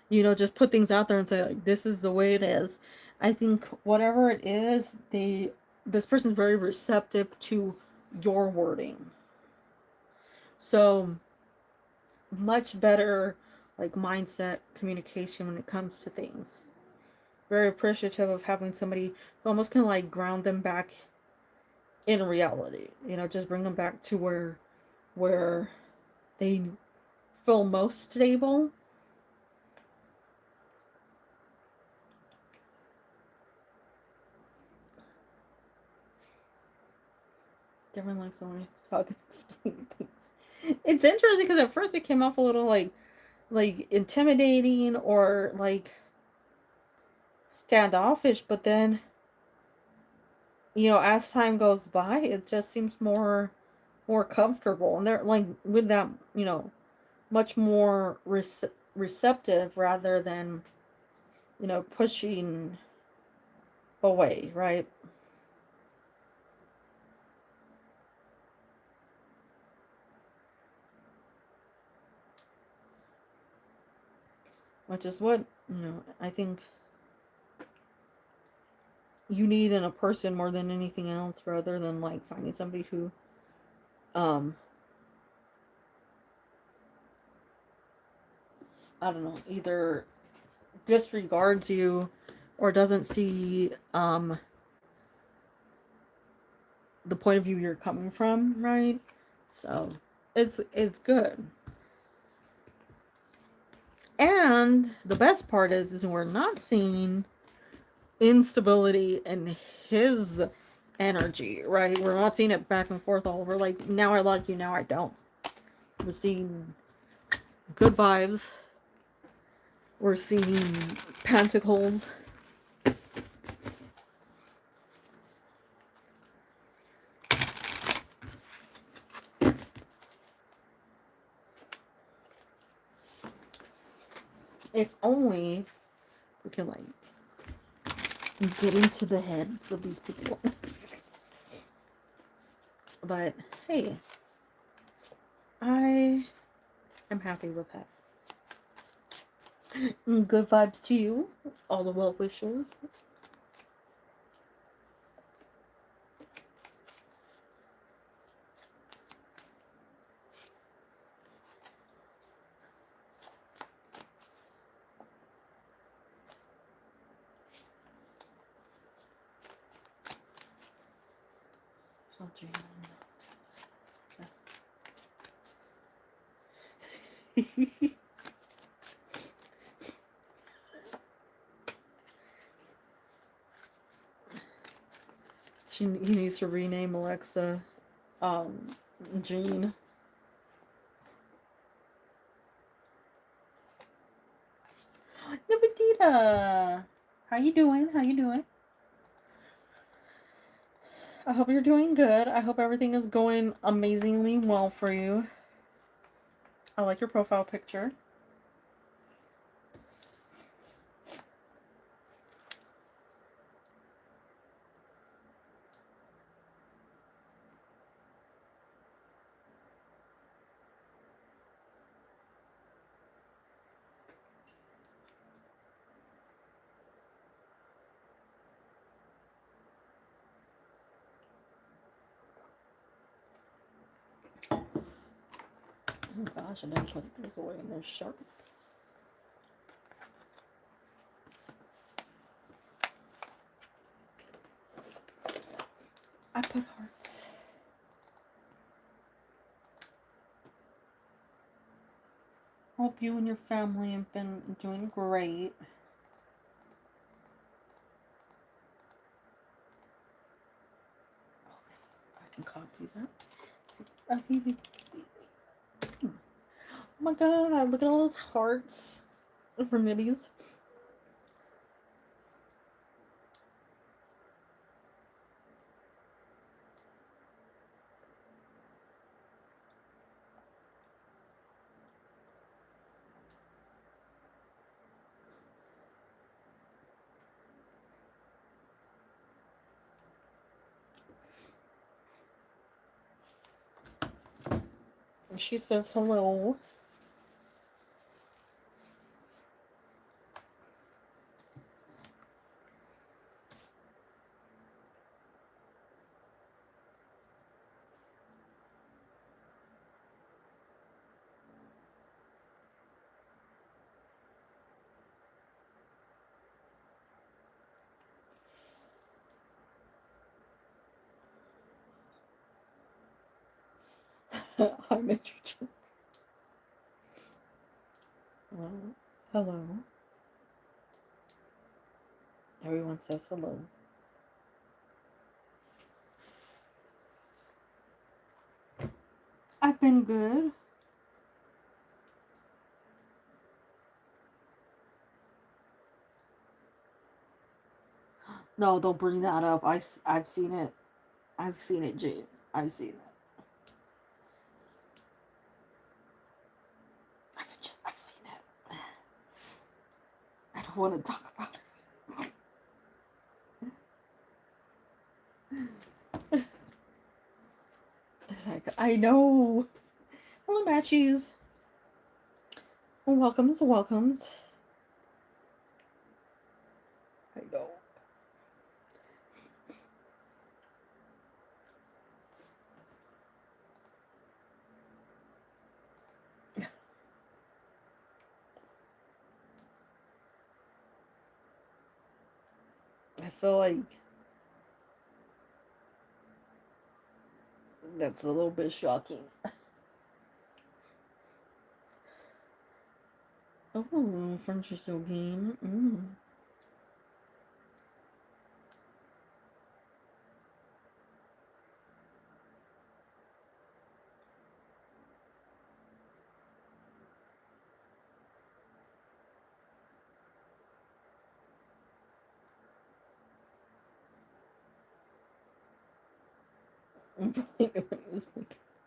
[SPEAKER 1] you know, just put things out there and say like this is the way it is. I think whatever it is, this person's very receptive to your wording. So much better
[SPEAKER 2] like mindset, communication when it comes to things. Very appreciative of having somebody who almost can like ground them back in reality. You know, just bring them back to where they feel most stable. Different likes only talk and explain things. It's interesting because at first it came off a little like intimidating or like standoffish, but then as time goes by, it just seems more comfortable, and they're like with that much more receptive rather than pushing away, right? Which is what I think you need in a person more than anything else, rather than like finding somebody who um I don't know, either disregards you or doesn't see the point of view you're coming from, right? So it's good. And the best part is we're not seeing instability in his energy, right? We're not seeing it back and forth all over. Like, now I like you, now I don't. We're seeing good vibes. We're seeing pentacles. If only we can like get into the heads of these people. But hey, I am happy with that. Good vibes to you, all the well wishers. He needs to rename Alexa Jean. Nabadita! How you doing? How you doing? I hope you're doing good. I hope everything is going amazingly well for you. I like your profile picture. Oh gosh, I didn't put this away and they're sharp. I put hearts. Hope you and your family have been doing great. I can copy that. Oh my god, look at all those hearts for Nibbies. And she says hello. I'm interested. Well, hello. Everyone says hello. I've been good. No, don't bring that up. I've seen it. I've seen it, Jane. I've seen it. I've seen it. I don't want to talk about it. It's like, I know. Hello, Matchies. Welcomes, welcomes. I know. I feel like that's a little bit shocking. Oh, furniture still game.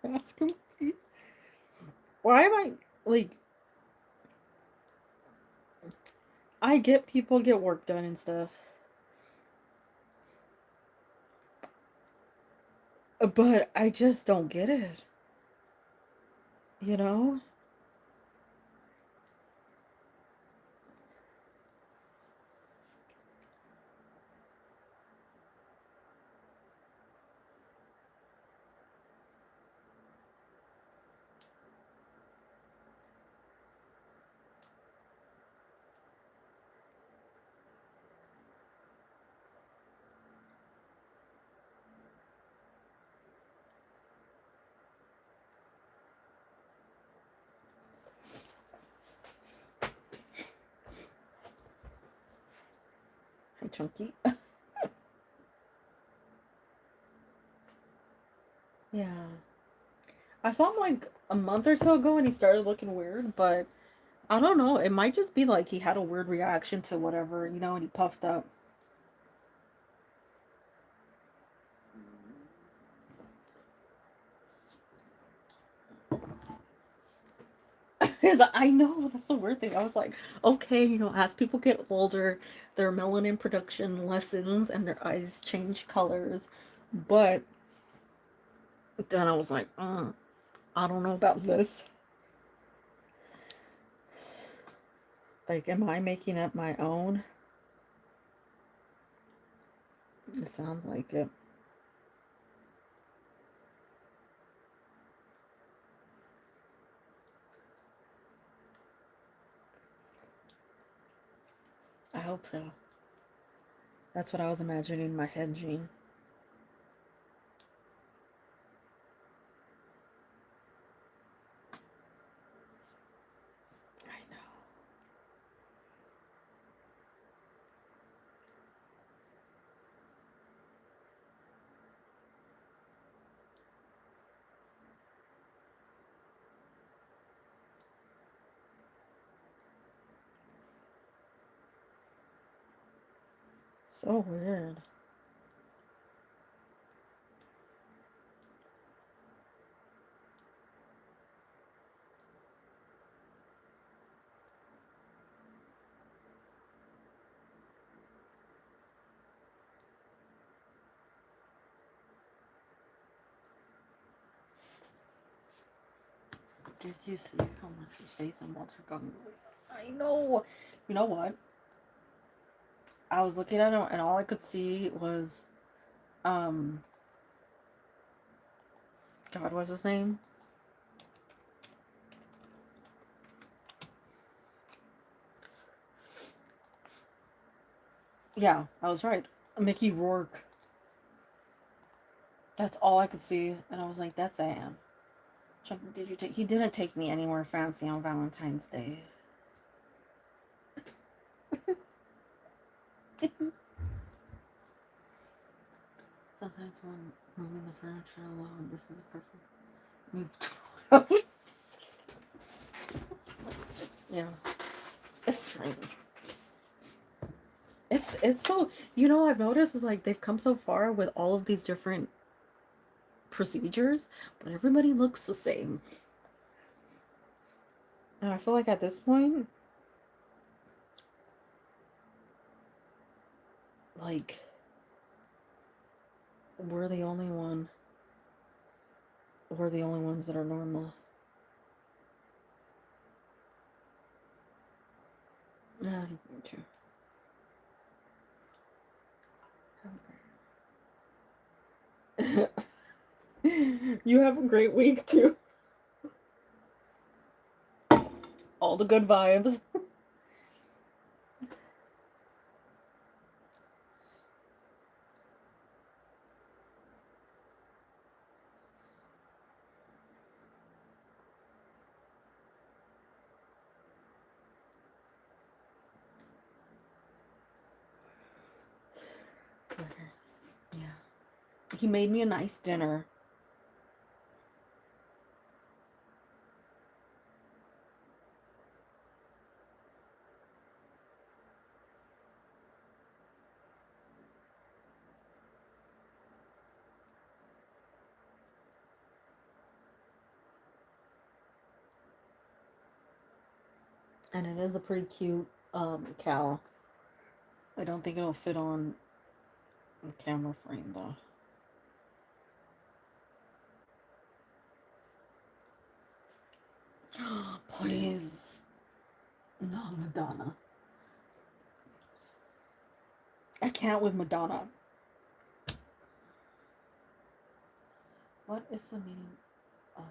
[SPEAKER 2] Ask him. Why am I like? I get people get work done and stuff, but I just don't get it. You know? Hi, Chunky. Yeah. I saw him like a month or so ago and he started looking weird, but I don't know. It might just be like he had a weird reaction to whatever, and he puffed up. I know, that's the weird thing. I was like, okay, as people get older, their melanin production lessens and their eyes change colors. But then I was like, I don't know about this. Like, am I making up my own? It sounds like it. I hope so. That's what I was imagining in my head, Jean. I know. So weird. Did you see how much his face and Walter Gunn? I know. You know what? I was looking at him and all I could see was, God, what's his name? Yeah, I was right. Mickey Rourke. That's all I could see, and I was like, that's Anne.
[SPEAKER 1] Chuck, did you take? He didn't take me anywhere fancy on Valentine's Day. Sometimes when moving the furniture alone, this is a perfect move to. Yeah, it's strange. It's so, you know, I've noticed is like they've come so far with all of these different procedures, but everybody looks the same. And I feel like at this point, like we're the only one. We're the only ones that are normal. Yeah, true. You have a great week too. All the good vibes. Yeah. He made me a nice dinner. And it is a pretty cute cow. I don't think it'll fit on the camera frame though. Please. No, Madonna. I can't with Madonna. What is the meaning of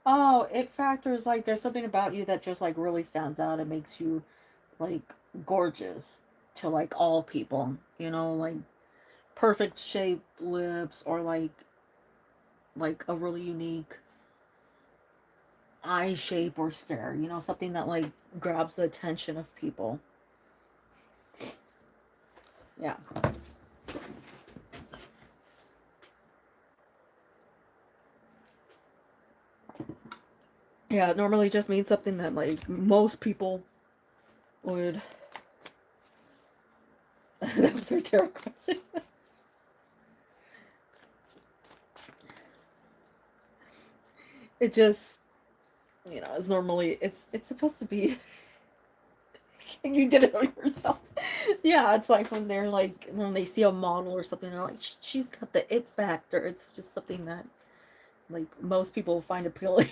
[SPEAKER 1] Oh, it factors like there's something about you that just like really stands out and makes you like gorgeous to like all people, you know, like perfect shaped lips or like a really unique eye shape or stare, you know, something that like grabs the attention of people. Yeah. Yeah, it normally just means something that like most people would. That was a terrible question. It just, you know, it's normally it's supposed to be. You did it on yourself. Yeah, it's like when they're like when they see a model or something, they're like, she's got the it factor. It's just something that like most people find appealing.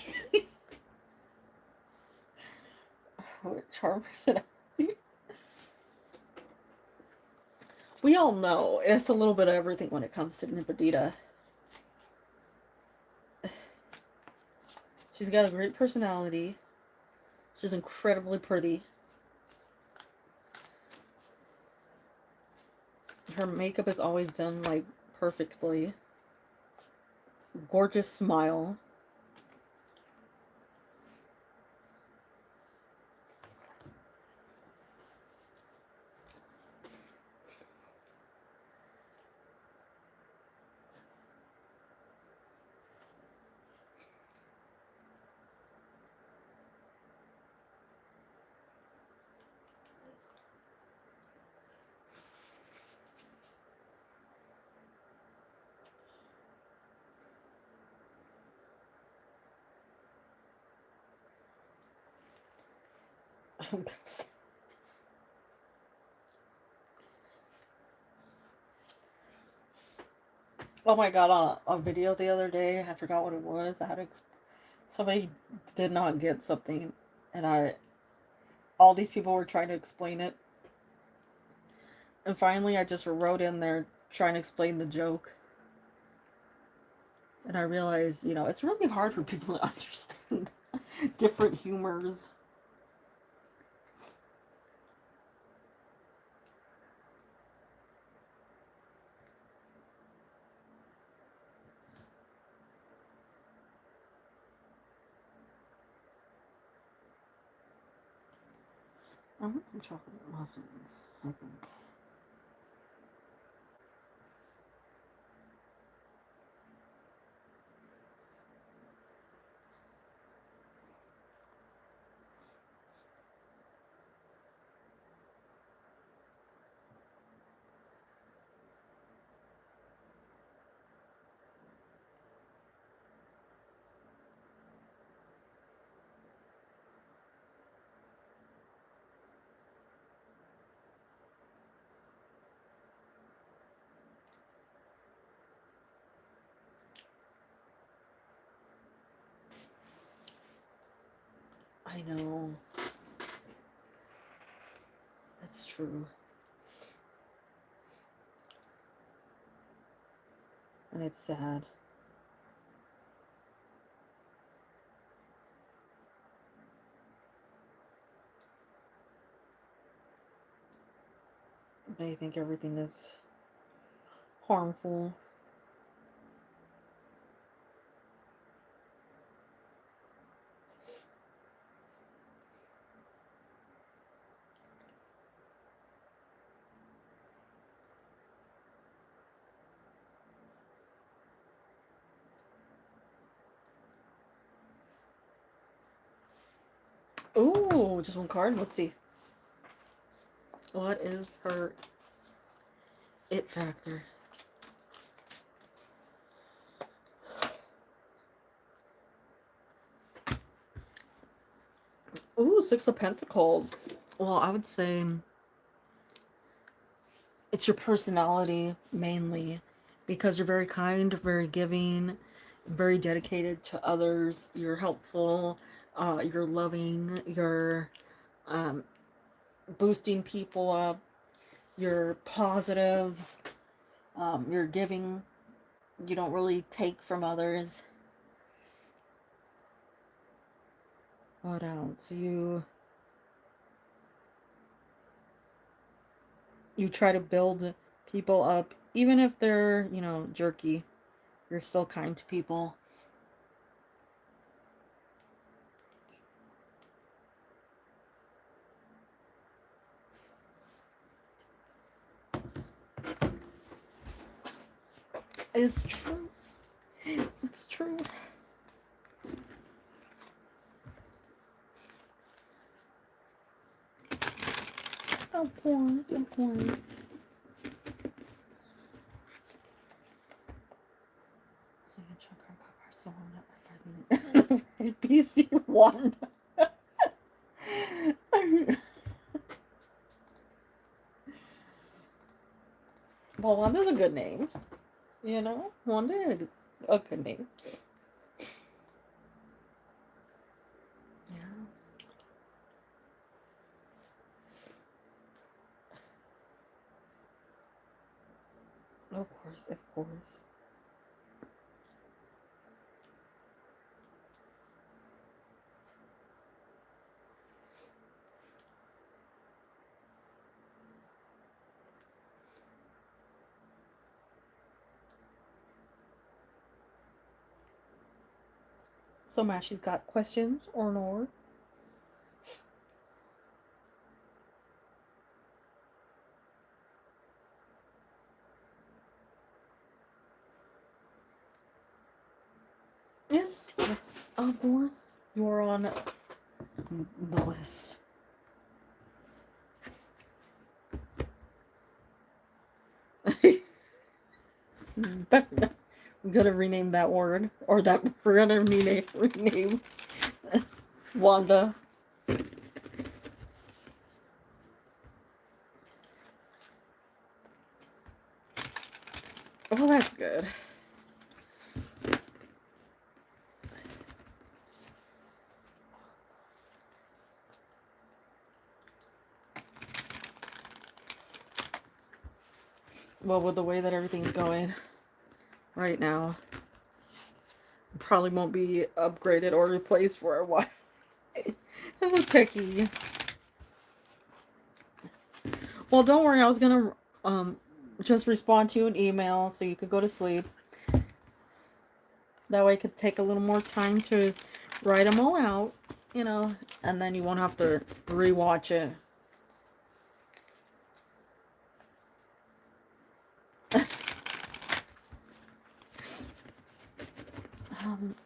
[SPEAKER 1] Charm personality. We all know it's a little bit of everything when it comes to Nipodita. She's got a great personality. She's incredibly pretty. Her makeup is always done like perfectly. Gorgeous smile. Oh my god, on a video the other day, I forgot what it was. I had to somebody did not get something, and all these people were trying to explain it. And finally, I just wrote in there trying to explain the joke. And I realized, you know, it's really hard for people to understand different humors.
[SPEAKER 2] I want some chocolate muffins, I think. I know. That's true. And it's sad. They think everything is harmful. Ooh, just one card. Let's see. What is her it factor? Ooh, Six of Pentacles. Well, I would say it's your personality mainly, because you're very kind, very giving, very dedicated to others. You're helpful. You're loving. You're boosting people up. You're positive. You're giving. You don't really take from others. What else? You try to build people up, even if they're, jerky. You're still kind to people. It's true. It's true. Of course, of course. So you can check our cover. So I'm not fighting PC one. Well, Wanda's a good name. Wanda, a good name. Yes. Of course, of course. So, Mashy's got questions or no? Yes, of course. You're on the list. I'm gonna rename that word, or that we're gonna rename Wanda. Well, that's good. Well, with the way that everything's going right now, probably won't be upgraded or replaced for a while. It looks tricky. Well, don't worry. I was gonna just respond to an email so you could go to sleep. That way, it could take a little more time to write them all out, and then you won't have to rewatch it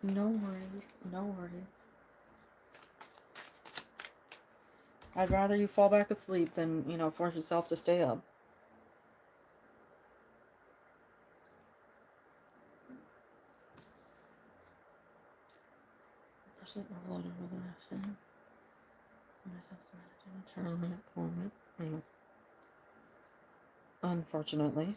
[SPEAKER 2] No worries. No worries. I'd rather you fall back asleep than, force yourself to stay up. Especially a lot of relaxation. Charlie at the moment. Yes. Unfortunately.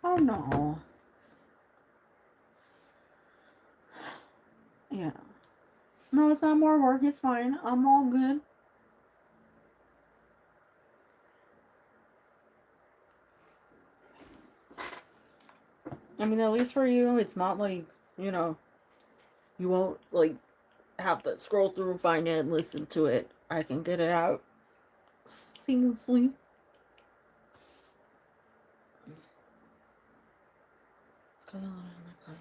[SPEAKER 2] Oh no. Yeah. No, it's not more work. It's fine. I'm all good. I mean, at least for you, it's not like, you won't, like, have to scroll through, find it, and listen to it. I can get it out seamlessly. It's got a lot of my cards.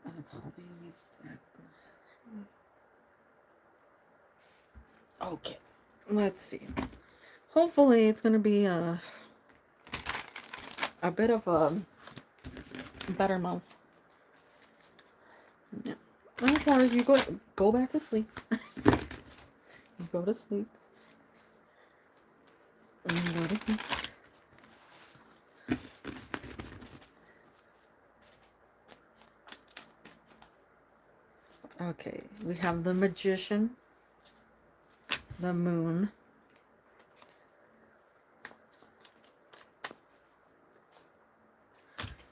[SPEAKER 2] And it's holding me back. Okay. Let's see. Hopefully it's going to be a bit of a better month. Yeah. And as far as you go back to sleep. You go to sleep. And you go to sleep. Okay, we have the Magician, the Moon,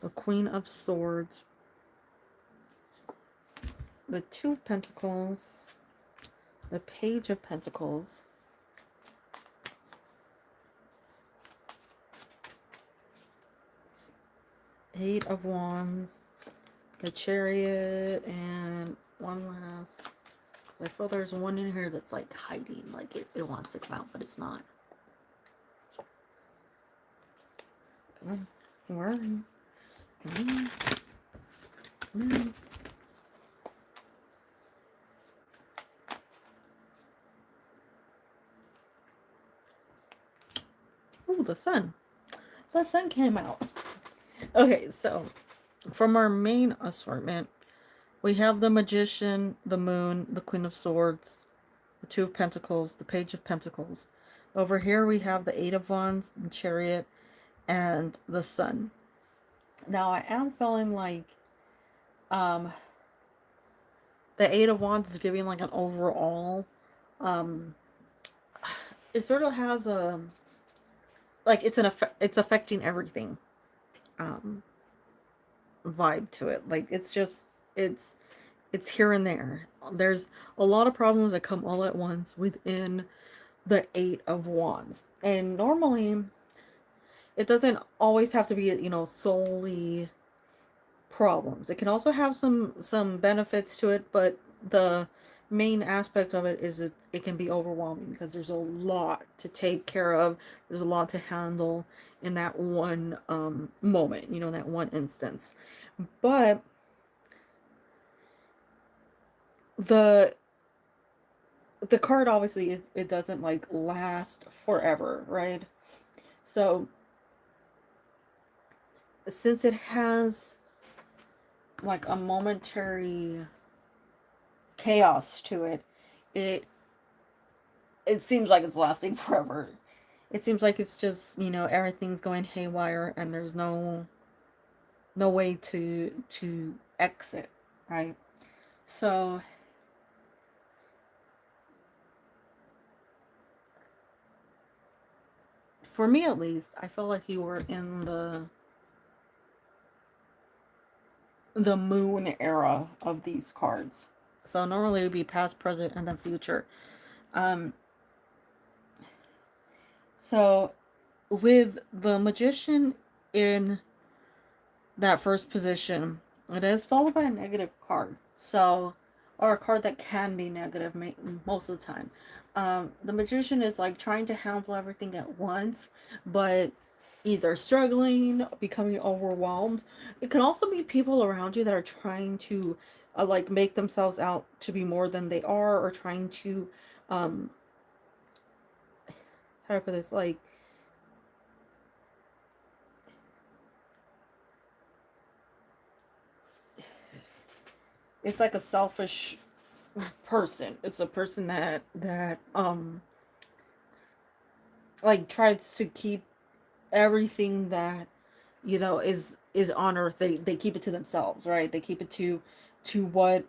[SPEAKER 2] the Queen of Swords, the Two of Pentacles, the Page of Pentacles, Eight of Wands, the Chariot, and one last. I feel there's one in here that's like hiding, like it wants to come out, but it's not. Come on, where are you? Come on. Come on. Oh, the Sun. The Sun came out. Okay, so from our main assortment, we have the Magician, the Moon, the Queen of Swords, the Two of Pentacles, the Page of Pentacles. Over here we have the Eight of Wands, the Chariot, and the Sun. Now I am feeling like the Eight of Wands is giving like an overall it sort of has a like it's affecting everything vibe to it. Like it's just it's here and there. There's a lot of problems that come all at once within the Eight of Wands. And normally it doesn't always have to be, solely problems. It can also have some benefits to it, but the main aspect of it is it can be overwhelming because there's a lot to take care of. There's a lot to handle in that one moment, that one instance. But the card obviously it doesn't like last forever, right? So since it has like a momentary chaos to it, it seems like it's lasting forever. It seems like it's just, everything's going haywire and there's no way to exit, right? So for me at least, I felt like you were in the Moon era of these cards. So normally it would be past, present, and then future. So with the Magician in that first position, it is followed by a negative card. So or a card that can be negative most of the time. The Magician is like trying to handle everything at once, but either struggling, becoming overwhelmed. It can also be people around you that are trying to like make themselves out to be more than they are, or trying to um how do I put this, like it's like a selfish person. It's a person that like tries to keep everything that is on earth. They keep it to themselves, right? They keep it to what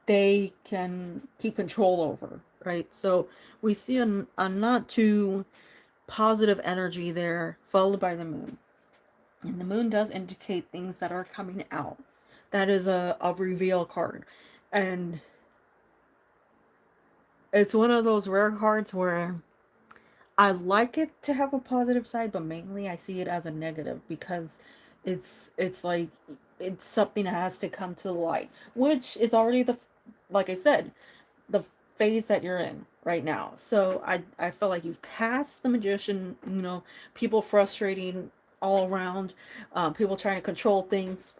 [SPEAKER 2] they can keep control over, right? So we see a not too positive energy there, followed by the moon. And the moon does indicate things that are coming out. That is a reveal card. And it's one of those rare cards where I like it to have a positive side, but mainly I see it as a negative, because it's like it's something that has to come to light, which is already like I said, the phase that you're in right now. So I feel like you've passed the Magician, people frustrating all around, people trying to control things,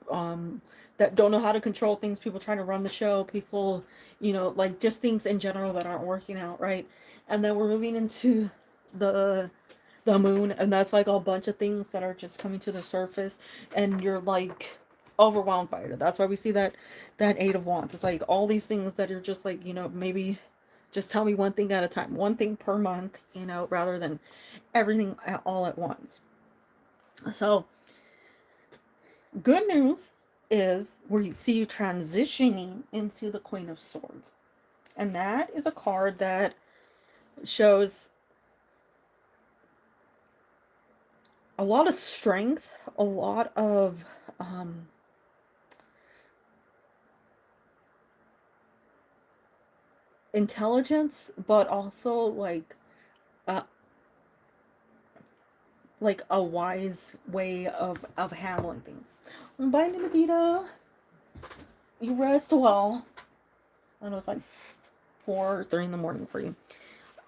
[SPEAKER 2] that don't know how to control things, people trying to run the show, people, like just things in general that aren't working out, right? And then we're moving into the the moon, and that's like a bunch of things that are just coming to the surface, and you're like overwhelmed by it. That's why we see that Eight of Wands. It's like all these things that are just like, maybe just tell me one thing at a time, one thing per month, rather than everything all at once. So good news is where you see you transitioning into the Queen of Swords, and that is a card that shows a lot of strength, a lot of intelligence, but also uh, like a wise way of handling things. Bye, Nimadita. You rest well. I know it's like 4 or 3 in the morning for you.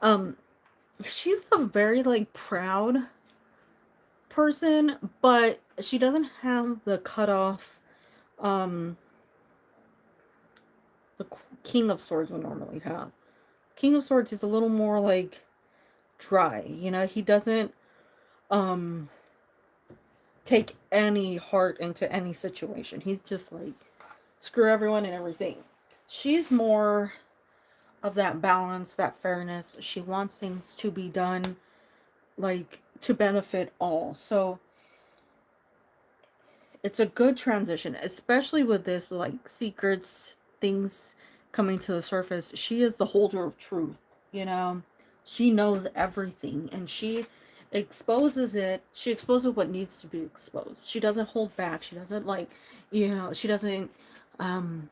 [SPEAKER 2] Um, she's a very like proud person, but she doesn't have the cutoff um the King of Swords would normally have. King of Swords is a little more like dry, he doesn't um take any heart into any situation. He's just like screw everyone and everything. She's more of that balance, that fairness. She wants things to be done like to benefit all. So it's a good transition, especially with this like secrets, things coming to the surface. She is the holder of truth, you know. She knows everything, and she exposes it. She exposes what needs to be exposed. She doesn't hold back. She doesn't like, she doesn't um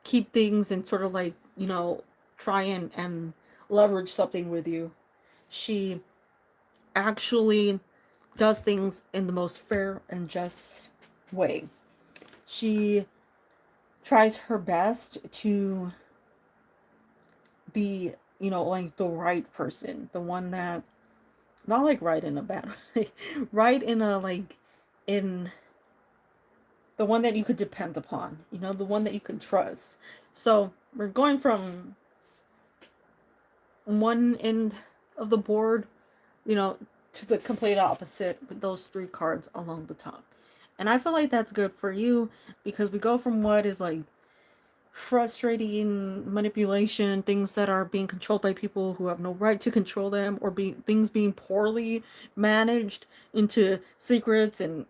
[SPEAKER 2] keep things and sort of like, try and leverage something with you. She actually does things in the most fair and just way. She tries her best to be, like the right person, the one that, not like right in a bad way, right in a like, in the one that you could depend upon, the one that you can trust. So we're going from one end of the board, you know, to the complete opposite with those 3 cards along the top. And I feel like that's good for you, because we go from what is like frustrating manipulation, things that are being controlled by people who have no right to control them, or things being poorly managed, into secrets and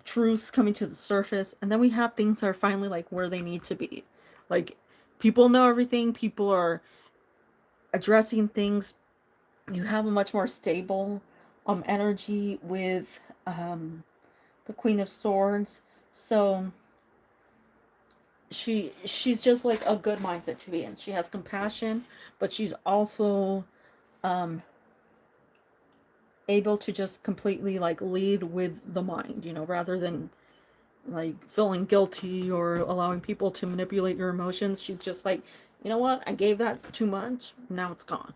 [SPEAKER 2] truths coming to the surface. And then we have things that are finally like where they need to be. Like people know everything, people are addressing things. You have a much more stable energy with the Queen of Swords. So she's just like a good mindset to be in. She has compassion, but she's also um able to just completely like lead with the mind, rather than like feeling guilty or allowing people to manipulate your emotions. She's just like, you know what, I gave that too much, now it's gone.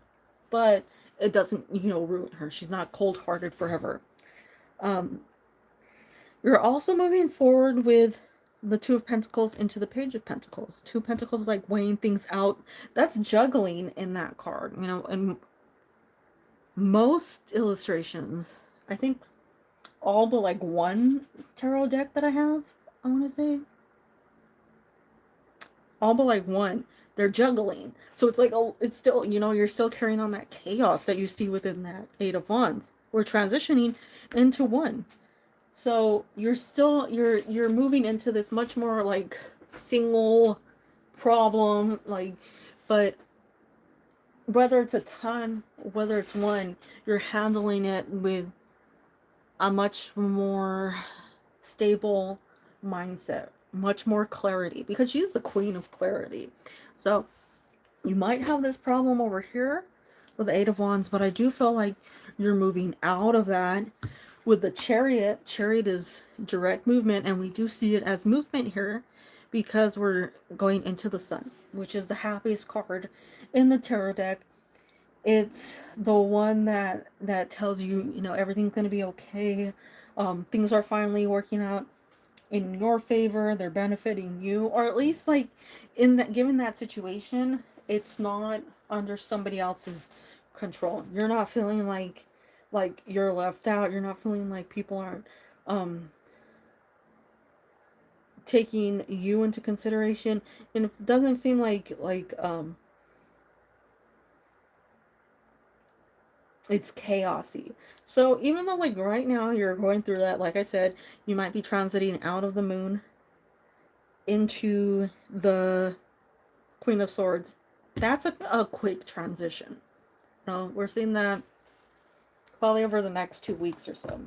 [SPEAKER 2] But it doesn't, ruin her. She's not cold-hearted forever. um you're also moving forward with the Two of Pentacles into the Page of Pentacles. Two of Pentacles is like weighing things out. That's juggling in that card, and most illustrations, I think all but like one tarot deck that I have, I want to say, all but like one, they're juggling. So it's like, oh, it's still, you're still carrying on that chaos that you see within that Eight of Wands. We're transitioning into one. So you're moving into this much more like single problem, like, but whether it's a ton, whether it's one, you're handling it with a much more stable mindset, much more clarity, because she's the queen of clarity. So you might have this problem over here with the Eight of Wands, but I do feel like you're moving out of that with the Chariot. Chariot is direct movement, and we do see it as movement here because we're going into the sun, which is the happiest card in the tarot deck. It's the one that tells you, everything's going to be okay. Things are finally working out in your favor. They're benefiting you, or at least like in that, given that situation, it's not under somebody else's control. You're not feeling like you're left out. You're not feeling like people aren't taking you into consideration, and it doesn't seem like it's chaosy. So even though like right now you're going through that, like I said, you might be transiting out of the Moon into the Queen of Swords. That's a quick transition. We're seeing that probably over the next 2 weeks or so.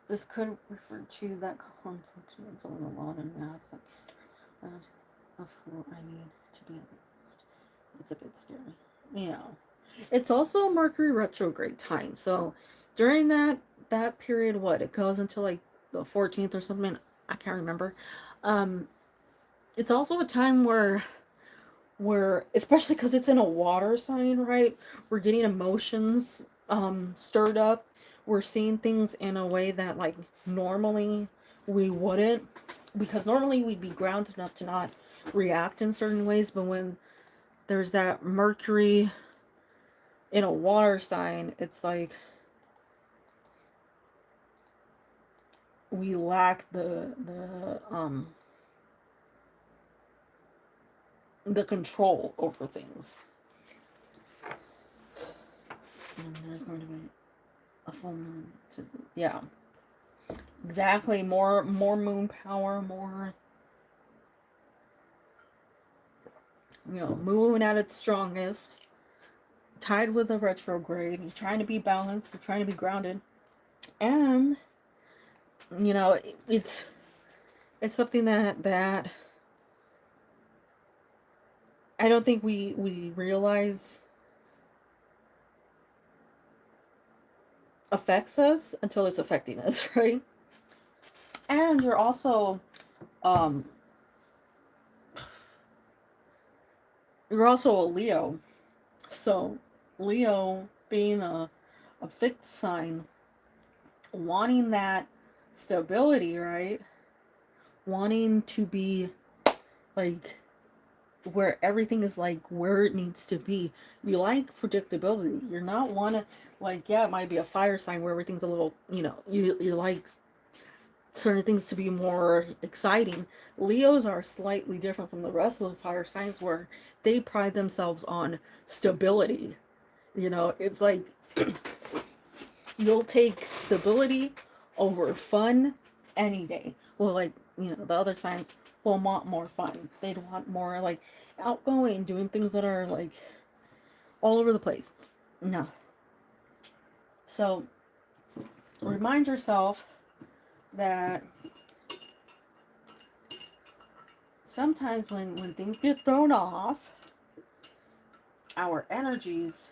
[SPEAKER 2] This could refer to that conflict and feeling alone, and now it's like of who I need to be honest. It's a bit scary. Yeah. It's also Mercury retrograde time. So during that period, what, it goes until like the 14th or something. I can't remember. It's also a time where especially because it's in a water sign, right? We're getting emotions stirred up. We're seeing things in a way that like normally we wouldn't, because normally we'd be grounded enough to not react in certain ways. But when there's that Mercury in a water sign, it's like we lack the control over things. And there's going to be a full moon. Yeah, exactly. More moon power, more, moon at its strongest, tied with a retrograde. You're trying to be balanced. You're trying to be grounded, and it's something that I don't think we realize affects us until it's affecting us, right? And you're also a Leo. So Leo being a fixed sign, wanting that stability, right? Wanting to be like where everything is like where it needs to be. You like predictability. You're not one to, like, yeah, it might be a fire sign where everything's a little, you like certain things to be more exciting. Leos are slightly different from the rest of the fire signs, where they pride themselves on stability. It's like you'll take stability over fun any day. Well, like, the other signs will want more fun. They'd want more like outgoing, doing things that are like all over the place. No. So remind yourself that sometimes when things get thrown off, our energies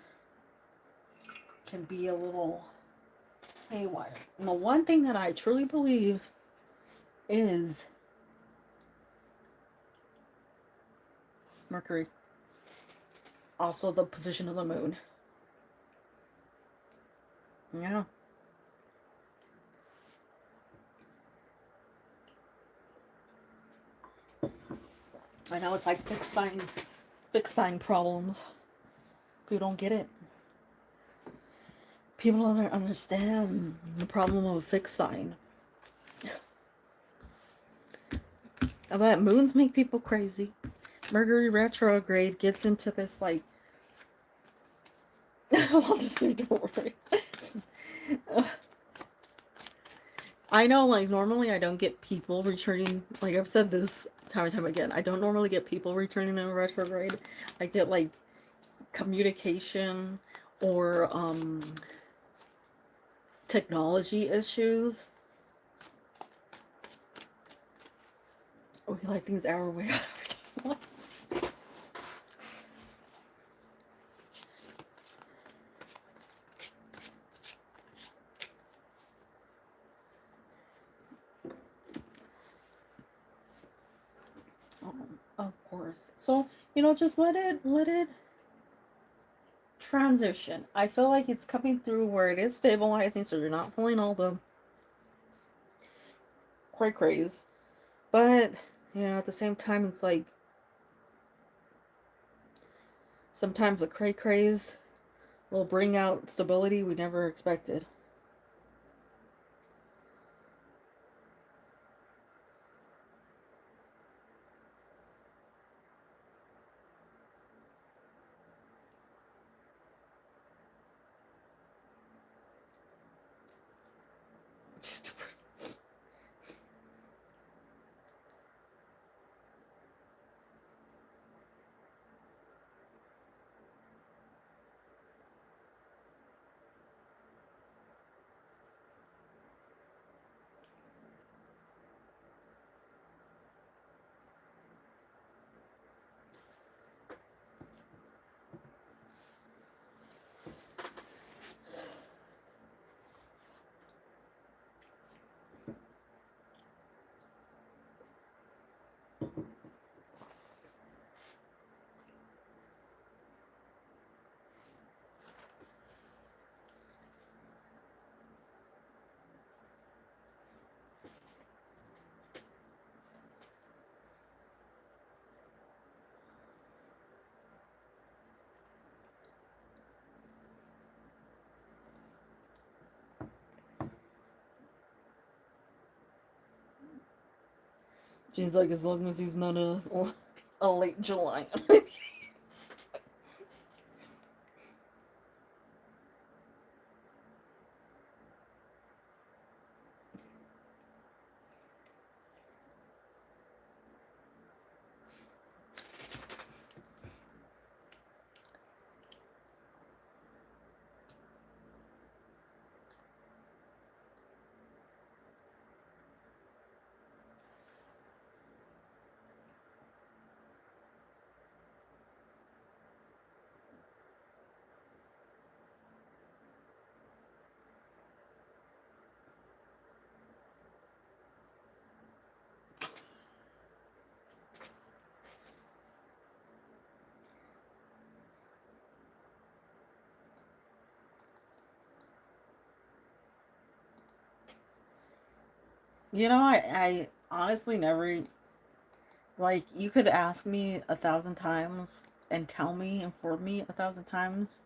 [SPEAKER 2] can be a little haywire. And the one thing that I truly believe is Mercury. Also the position of the moon. Yeah. I know it's like fixed sign problems. People don't get it. People don't understand the problem of a fixed sign. But moons make people crazy. Mercury retrograde gets into this like I'll just say don't worry. I know, like, normally I don't get people returning, like, I've said this time and time again, I don't normally get people returning in a retrograde. I get, like, communication or, technology issues. We like things our way out of our lives. Of course. So, just let it transition. I feel like it's coming through where it is stabilizing, so you're not feeling all the craze. But, at the same time, it's like sometimes the craze will bring out stability we never expected. She's like, as long as he's not a late July. I honestly never, like, you could ask me 1,000 times and tell me, inform me 1,000 times,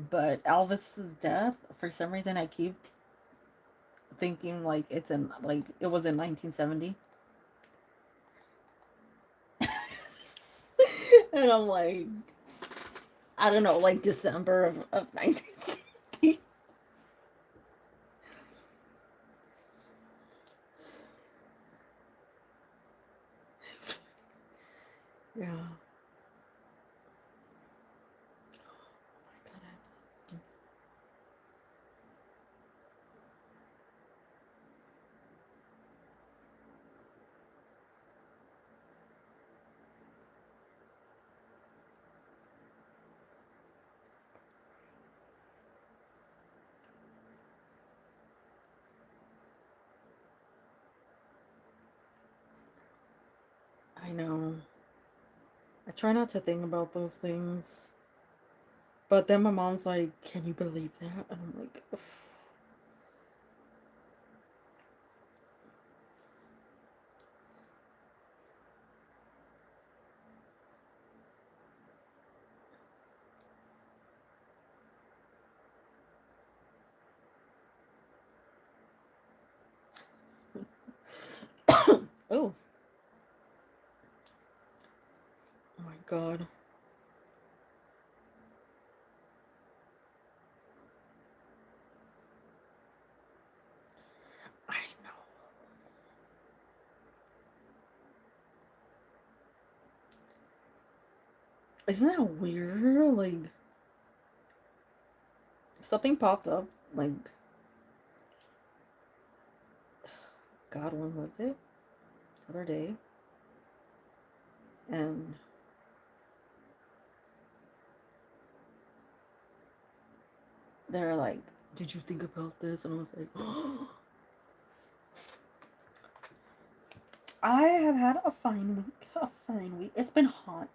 [SPEAKER 2] but Elvis's death, for some reason, I keep thinking, like, it was in 1970. And I'm like, I don't know, like December of 1970. Yeah. know. I try not to think about those things. But then my mom's like, can you believe that? And I'm like, ugh. Oh. Oh my god. I know. Isn't that weird? Like, something popped up. Like, God, when was it? The other day. And they're like, did you think about this? And I was like, oh. I have had a fine week. A fine week. It's been hot.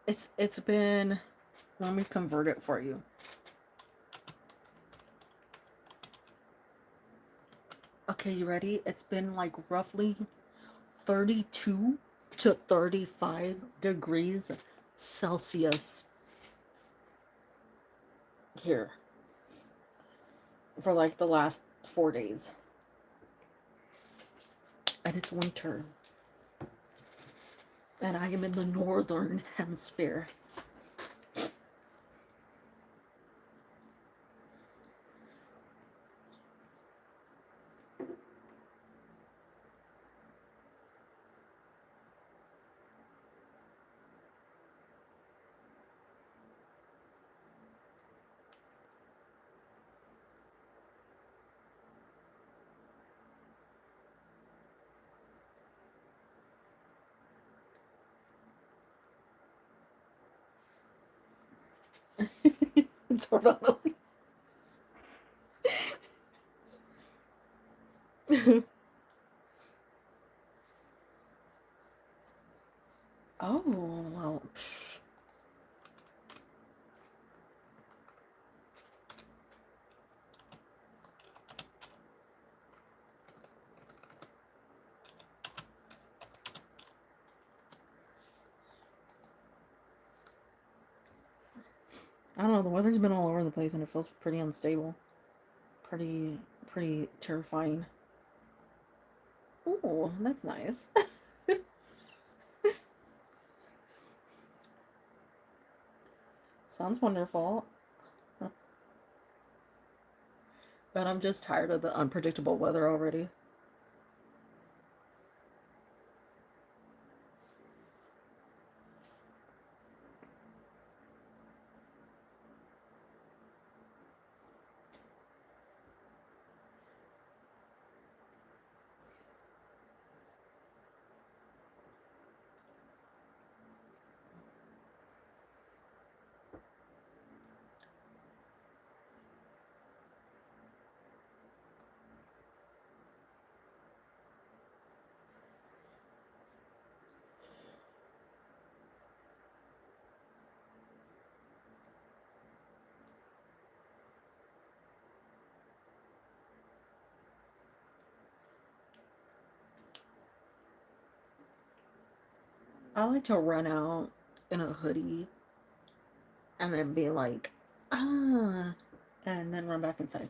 [SPEAKER 2] It's been. Let me convert it for you. Okay, you ready? It's been like roughly 32 to 35 degrees Celsius here for like the last 4 days. And it's winter. And I am in the northern hemisphere. It's totally. Oh, well. Psh. I don't know, the weather's been all over the place and it feels pretty unstable. Pretty terrifying. Ooh, that's nice. Sounds wonderful. But I'm just tired of the unpredictable weather already. I like to run out in a hoodie and then be like, ah, and then run back inside.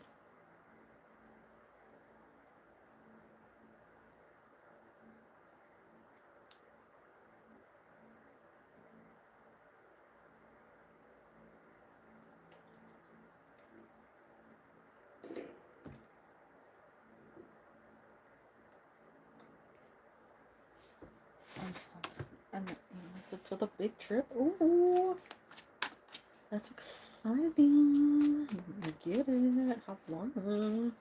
[SPEAKER 2] And to the big trip. Ooh, that's exciting. I get it. Have fun.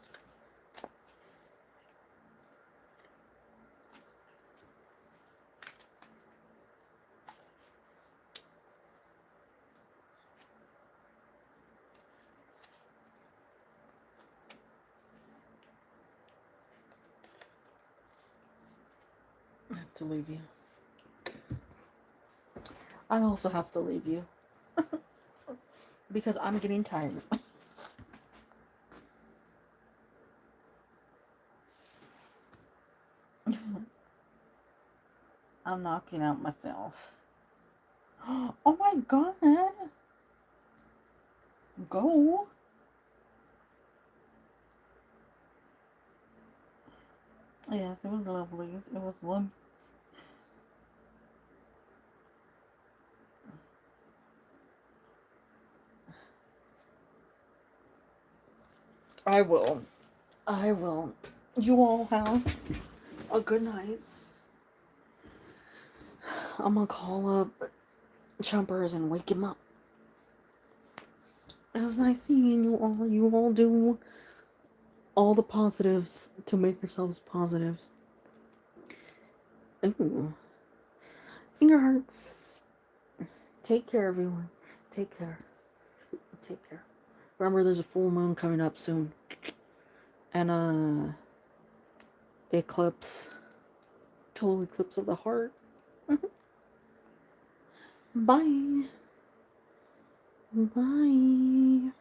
[SPEAKER 2] I have
[SPEAKER 1] to leave you. I also have to leave you. Because I'm getting tired. I'm knocking out myself. Oh my god. Go. Yes, it was lovely. It was lovely. I will. I will. You all have a good night. I'm gonna call up Chumpers and wake him up. It was nice seeing you all. You all do all the positives to make yourselves positives. Ooh. Finger hearts. Take care, everyone. Take care. Take care. Remember, there's a full moon coming up soon. And, eclipse. Total eclipse of the heart. Bye. Bye.